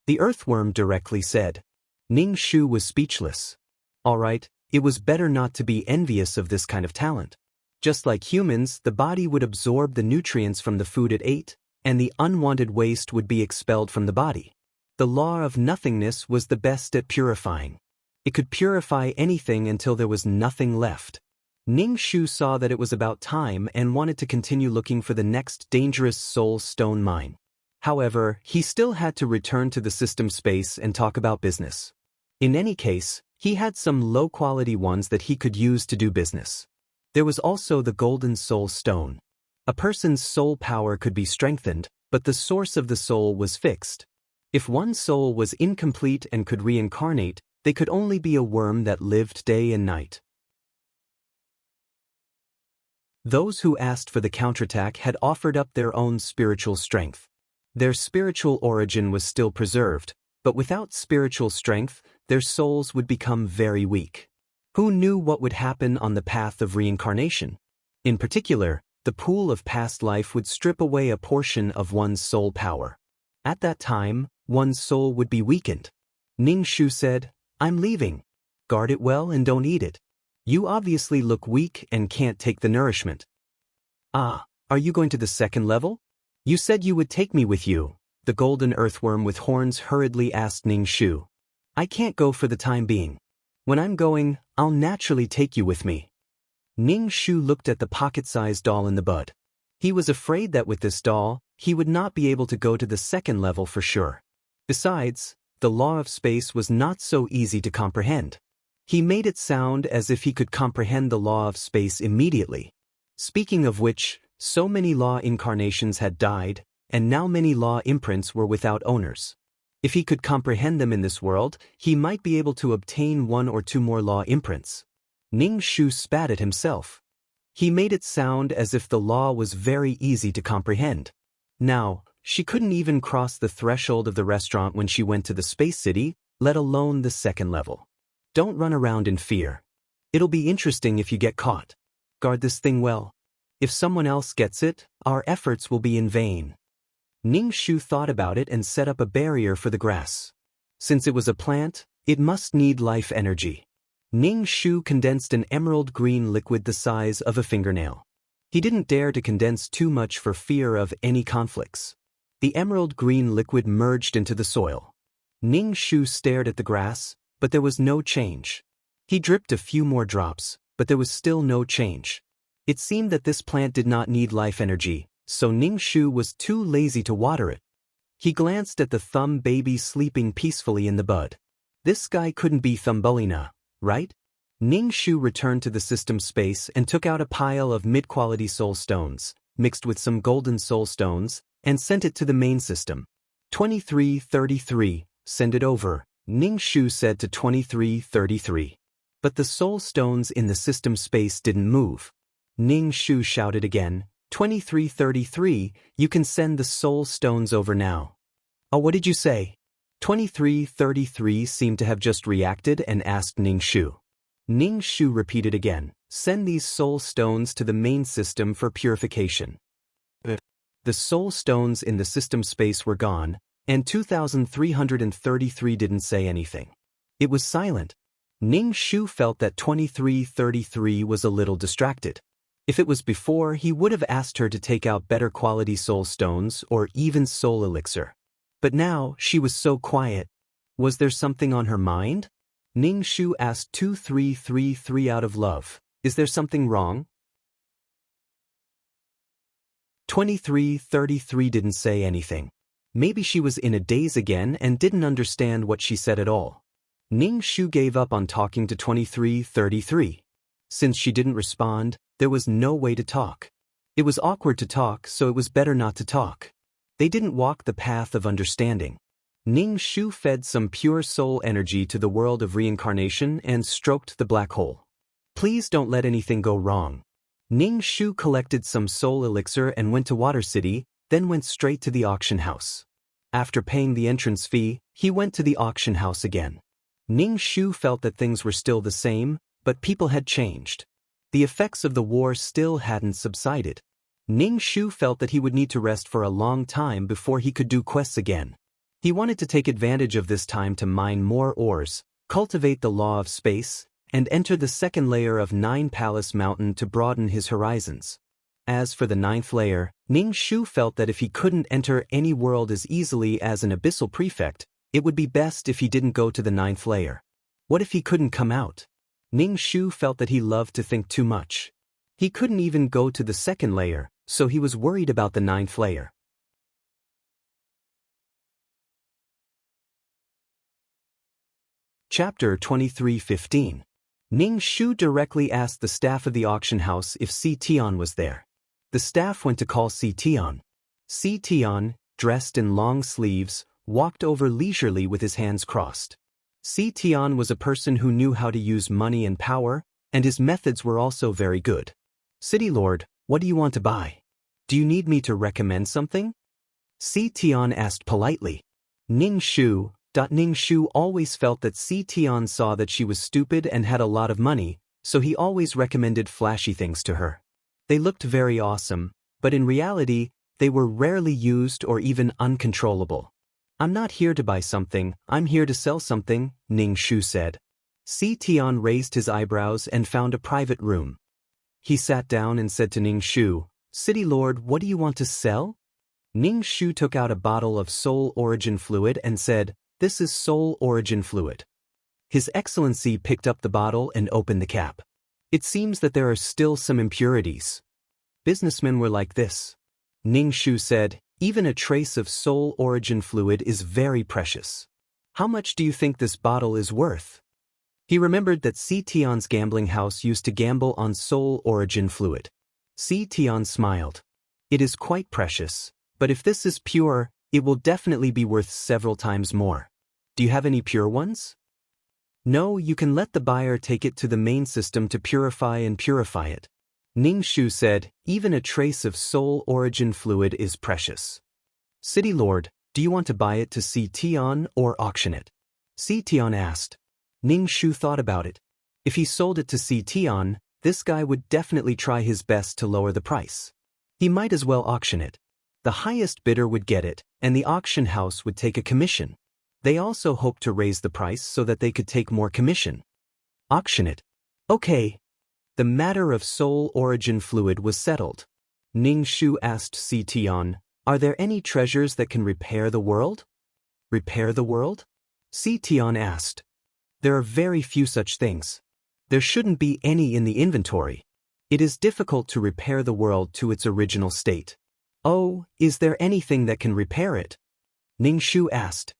Speaker 1: The earthworm directly said. Ning Shu was speechless. All right, it was better not to be envious of this kind of talent. Just like humans, the body would absorb the nutrients from the food it ate, and the unwanted waste would be expelled from the body. The law of nothingness was the best at purifying. It could purify anything until there was nothing left. Ning Shu saw that it was about time and wanted to continue looking for the next dangerous soul stone mine. However, he still had to return to the system space and talk about business. In any case, he had some low-quality ones that he could use to do business. There was also the golden soul stone. A person's soul power could be strengthened, but the source of the soul was fixed. If one soul was incomplete and could reincarnate, they could only be a worm that lived day and night. Those who asked for the counterattack had offered up their own spiritual strength. Their spiritual origin was still preserved, but without spiritual strength, their souls would become very weak. Who knew what would happen on the path of reincarnation? In particular, the pool of past life would strip away a portion of one's soul power. At that time, one's soul would be weakened. Ning Shu said, "I'm leaving. Guard it well and don't eat it. You obviously look weak and can't take the nourishment." "Ah, are you going to the second level? You said you would take me with you," the golden earthworm with horns hurriedly asked Ning Shu. "I can't go for the time being. When I'm going, I'll naturally take you with me." Ning Shu looked at the pocket-sized doll in the bud. He was afraid that with this doll, he would not be able to go to the second level for sure. Besides, the law of space was not so easy to comprehend. He made it sound as if he could comprehend the law of space immediately. Speaking of which, so many law incarnations had died, and now many law imprints were without owners. If he could comprehend them in this world, he might be able to obtain one or two more law imprints. Ning Shu spat at himself. He made it sound as if the law was very easy to comprehend. Now, she couldn't even cross the threshold of the restaurant when she went to the space city, let alone the second level. Don't run around in fear. It'll be interesting if you get caught. Guard this thing well. If someone else gets it, our efforts will be in vain. Ning Shu thought about it and set up a barrier for the grass. Since it was a plant, it must need life energy. Ning Shu condensed an emerald green liquid the size of a fingernail. He didn't dare to condense too much for fear of any conflicts. The emerald green liquid merged into the soil. Ning Shu stared at the grass, but there was no change. He dripped a few more drops, but there was still no change. It seemed that this plant did not need life energy, so Ning Shu was too lazy to water it. He glanced at the thumb baby sleeping peacefully in the bud. This guy couldn't be Thumbelina, right? Ning Shu returned to the system space and took out a pile of mid-quality soul stones, mixed with some golden soul stones, and sent it to the main system. 2333, send it over, Ning Shu said to 2333. But the soul stones in the system space didn't move. Ning Shu shouted again, 2333, you can send the soul stones over now. Oh, what did you say? 2333 seemed to have just reacted and asked Ning Shu. Ning Shu repeated again, send these soul stones to the main system for purification. The soul stones in the system space were gone, and 2333 didn't say anything. It was silent. Ning Shu felt that 2333 was a little distracted. If it was before, he would have asked her to take out better quality soul stones or even soul elixir. But now, she was so quiet. Was there something on her mind? Ning Shu asked 2333 out of love, is there something wrong? 2333 didn't say anything. Maybe she was in a daze again and didn't understand what she said at all. Ning Shu gave up on talking to 2333. Since she didn't respond, there was no way to talk. It was awkward to talk, so it was better not to talk. They didn't walk the path of understanding. Ning Shu fed some pure soul energy to the world of reincarnation and stroked the black hole. Please don't let anything go wrong. Ning Shu collected some soul elixir and went to Water City, then went straight to the auction house. After paying the entrance fee, he went to the auction house again. Ning Shu felt that things were still the same, but people had changed. The effects of the war still hadn't subsided. Ning Shu felt that he would need to rest for a long time before he could do quests again. He wanted to take advantage of this time to mine more ores, cultivate the law of space, and enter the second layer of Nine Palace Mountain to broaden his horizons. As for the ninth layer, Ning Shu felt that if he couldn't enter any world as easily as an abyssal prefect, it would be best if he didn't go to the ninth layer. What if he couldn't come out? Ning Shu felt that he loved to think too much. He couldn't even go to the second layer, so he was worried about the ninth layer. Chapter 23:15. Ning Shu directly asked the staff of the auction house if Si Tian was there. The staff went to call Si Tian. Si Tian, dressed in long sleeves, walked over leisurely with his hands crossed. Si Tian was a person who knew how to use money and power, and his methods were also very good. City Lord, what do you want to buy? Do you need me to recommend something? Si Tian asked politely. Ning Shu always felt that Si Tian saw that she was stupid and had a lot of money, so he always recommended flashy things to her. They looked very awesome, but in reality, they were rarely used or even uncontrollable. I'm not here to buy something, I'm here to sell something, Ning Shu said. Si Tian raised his eyebrows and found a private room. He sat down and said to Ning Shu, City Lord, what do you want to sell? Ning Shu took out a bottle of soul origin fluid and said, This is soul origin fluid. His Excellency picked up the bottle and opened the cap. It seems that there are still some impurities. Businessmen were like this. Ning Shu said, Even a trace of soul origin fluid is very precious. How much do you think this bottle is worth? He remembered that Si Tian's gambling house used to gamble on soul origin fluid. Si Tian smiled. It is quite precious, but if this is pure, it will definitely be worth several times more. Do you have any pure ones? No, you can let the buyer take it to the main system to purify it. Ning Shu said, Even a trace of soul origin fluid is precious. City Lord, do you want to buy it to Si Tian or auction it? Si Tian asked. Ning Shu thought about it. If he sold it to Si Tian, this guy would definitely try his best to lower the price. He might as well auction it. The highest bidder would get it, and the auction house would take a commission. They also hoped to raise the price so that they could take more commission. Auction it. Okay. The matter of soul origin fluid was settled. Ning Shu asked Si Tian, Are there any treasures that can repair the world? Repair the world? Si Tian asked. There are very few such things. There shouldn't be any in the inventory. It is difficult to repair the world to its original state. Oh, is there anything that can repair it? Ning Shu asked.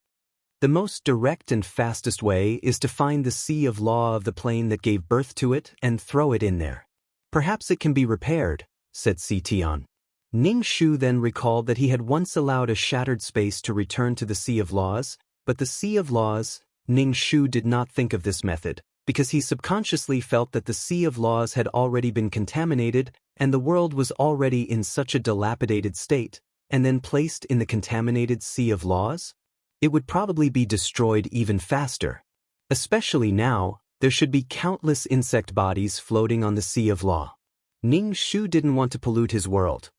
Speaker 1: The most direct and fastest way is to find the sea of law of the plane that gave birth to it and throw it in there. Perhaps it can be repaired, said Si Tian. Ning Shu then recalled that he had once allowed a shattered space to return to the Sea of Laws, but the Sea of Laws, Ning Shu did not think of this method, because he subconsciously felt that the Sea of Laws had already been contaminated and the world was already in such a dilapidated state, and then placed in the contaminated Sea of Laws? It would probably be destroyed even faster. Especially now, there should be countless insect bodies floating on the Sea of Law. Ning Shu didn't want to pollute his world.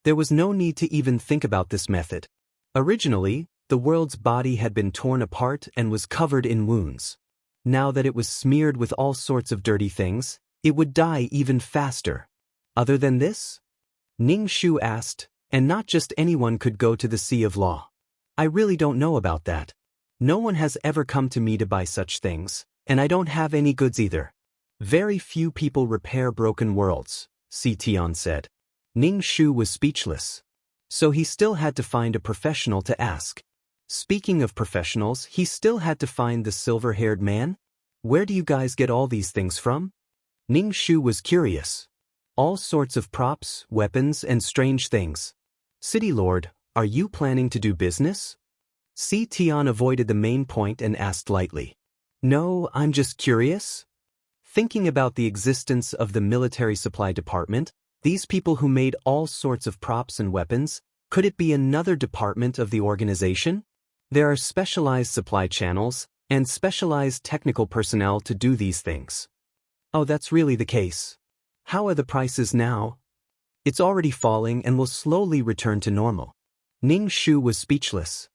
Speaker 1: There was no need to even think about this method. Originally, the world's body had been torn apart and was covered in wounds. Now that it was smeared with all sorts of dirty things, it would die even faster. Other than this? Ning Shu asked, and not just anyone could go to the Sea of Law. I really don't know about that. No one has ever come to me to buy such things, and I don't have any goods either. Very few people repair broken worlds, Si Tian said. Ning Shu was speechless. So he still had to find a professional to ask. Speaking of professionals, he still had to find the silver-haired man? Where do you guys get all these things from? Ning Shu was curious. All sorts of props, weapons, and strange things. City Lord, are you planning to do business? Si Tian avoided the main point and asked lightly. No, I'm just curious. Thinking about the existence of the military supply department, these people who made all sorts of props and weapons, could it be another department of the organization? There are specialized supply channels and specialized technical personnel to do these things. Oh, that's really the case. How are the prices now? It's already falling and will slowly return to normal. Ning Shu was speechless.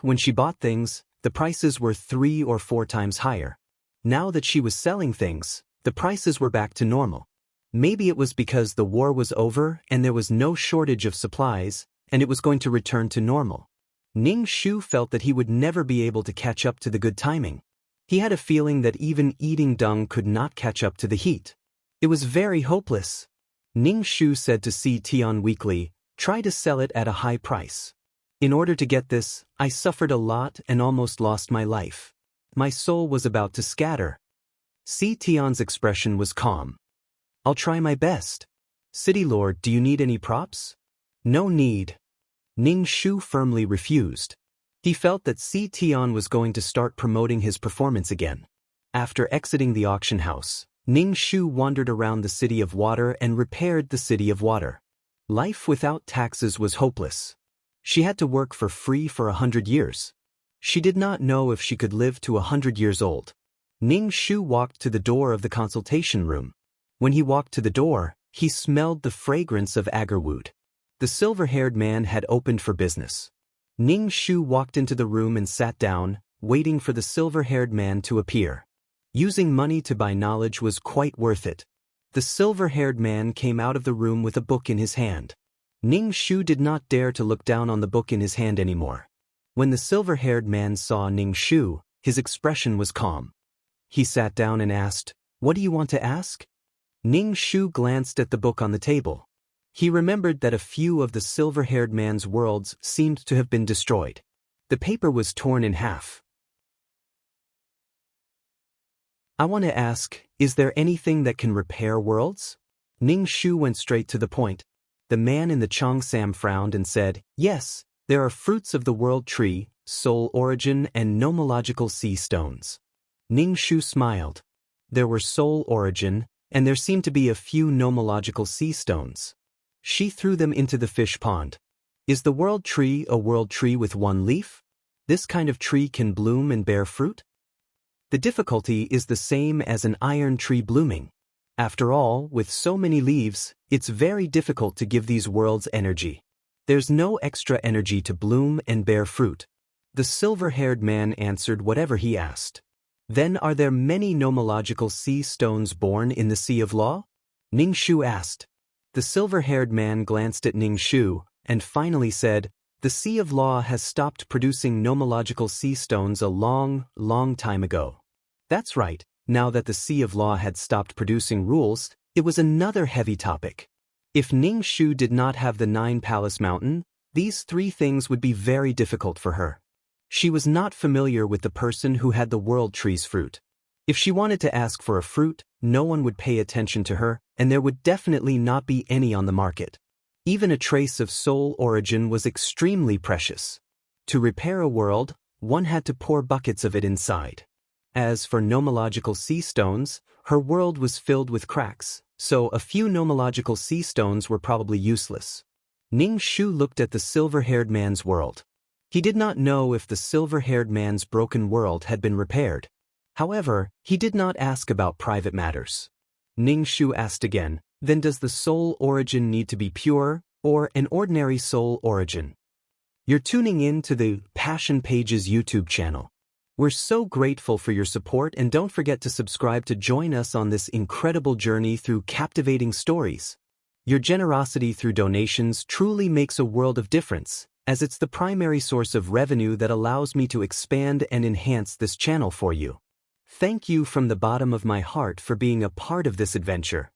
Speaker 1: When she bought things, the prices were 3 or 4 times higher. Now that she was selling things, the prices were back to normal. Maybe it was because the war was over and there was no shortage of supplies, and it was going to return to normal. Ning Shu felt that he would never be able to catch up to the good timing. He had a feeling that even eating dung could not catch up to the heat. It was very hopeless. Ning Shu said to Si Tian weakly, "Try to sell it at a high price. In order to get this, I suffered a lot and almost lost my life. My soul was about to scatter." Si Tian's expression was calm. "I'll try my best. City Lord, do you need any props?" "No need." Ning Shu firmly refused. He felt that Si Tian was going to start promoting his performance again. After exiting the auction house, Ning Shu wandered around the city of water and repaired the city of water. Life without taxes was hopeless. She had to work for free for 100 years. She did not know if she could live to 100 years old. Ning Shu walked to the door of the consultation room. When he walked to the door, he smelled the fragrance of agarwood. The silver-haired man had opened for business. Ning Shu walked into the room and sat down, waiting for the silver-haired man to appear. Using money to buy knowledge was quite worth it. The silver-haired man came out of the room with a book in his hand. Ning Shu did not dare to look down on the book in his hand anymore. When the silver-haired man saw Ning Shu, his expression was calm. He sat down and asked, "What do you want to ask?" Ning Shu glanced at the book on the table. He remembered that a few of the silver-haired man's worlds seemed to have been destroyed. The paper was torn in half. "I want to ask, is there anything that can repair worlds?" Ning Shu went straight to the point. The man in the Cheongsam frowned and said, "Yes, there are fruits of the world tree, soul origin and nomological sea stones." Ning Shu smiled. There were soul origin, and there seemed to be a few nomological sea stones. She threw them into the fish pond. "Is the world tree a world tree with one leaf? This kind of tree can bloom and bear fruit?" "The difficulty is the same as an iron tree blooming. After all, with so many leaves, it's very difficult to give these worlds energy. There's no extra energy to bloom and bear fruit." The silver-haired man answered whatever he asked. "Then are there many nomological sea stones born in the Sea of Law?" Ning Shu asked. The silver-haired man glanced at Ning Shu, and finally said, "The Sea of Law has stopped producing nomological sea stones a long, long time ago." That's right, now that the Sea of Law had stopped producing rules, it was another heavy topic. If Ning Shu did not have the 9-Palace Mountain, these 3 things would be very difficult for her. She was not familiar with the person who had the world tree's fruit. If she wanted to ask for a fruit, no one would pay attention to her, and there would definitely not be any on the market. Even a trace of soul origin was extremely precious. To repair a world, one had to pour buckets of it inside. As for nomological sea stones, her world was filled with cracks, so a few nomological sea stones were probably useless. Ning Shu looked at the silver-haired man's world. He did not know if the silver-haired man's broken world had been repaired. However, he did not ask about private matters. Ning Shu asked again, "Then does the soul origin need to be pure, or an ordinary soul origin?" You're tuning in to the Passion Pages YouTube channel. We're so grateful for your support, and don't forget to subscribe to join us on this incredible journey through captivating stories. Your generosity through donations truly makes a world of difference, as it's the primary source of revenue that allows me to expand and enhance this channel for you. Thank you from the bottom of my heart for being a part of this adventure.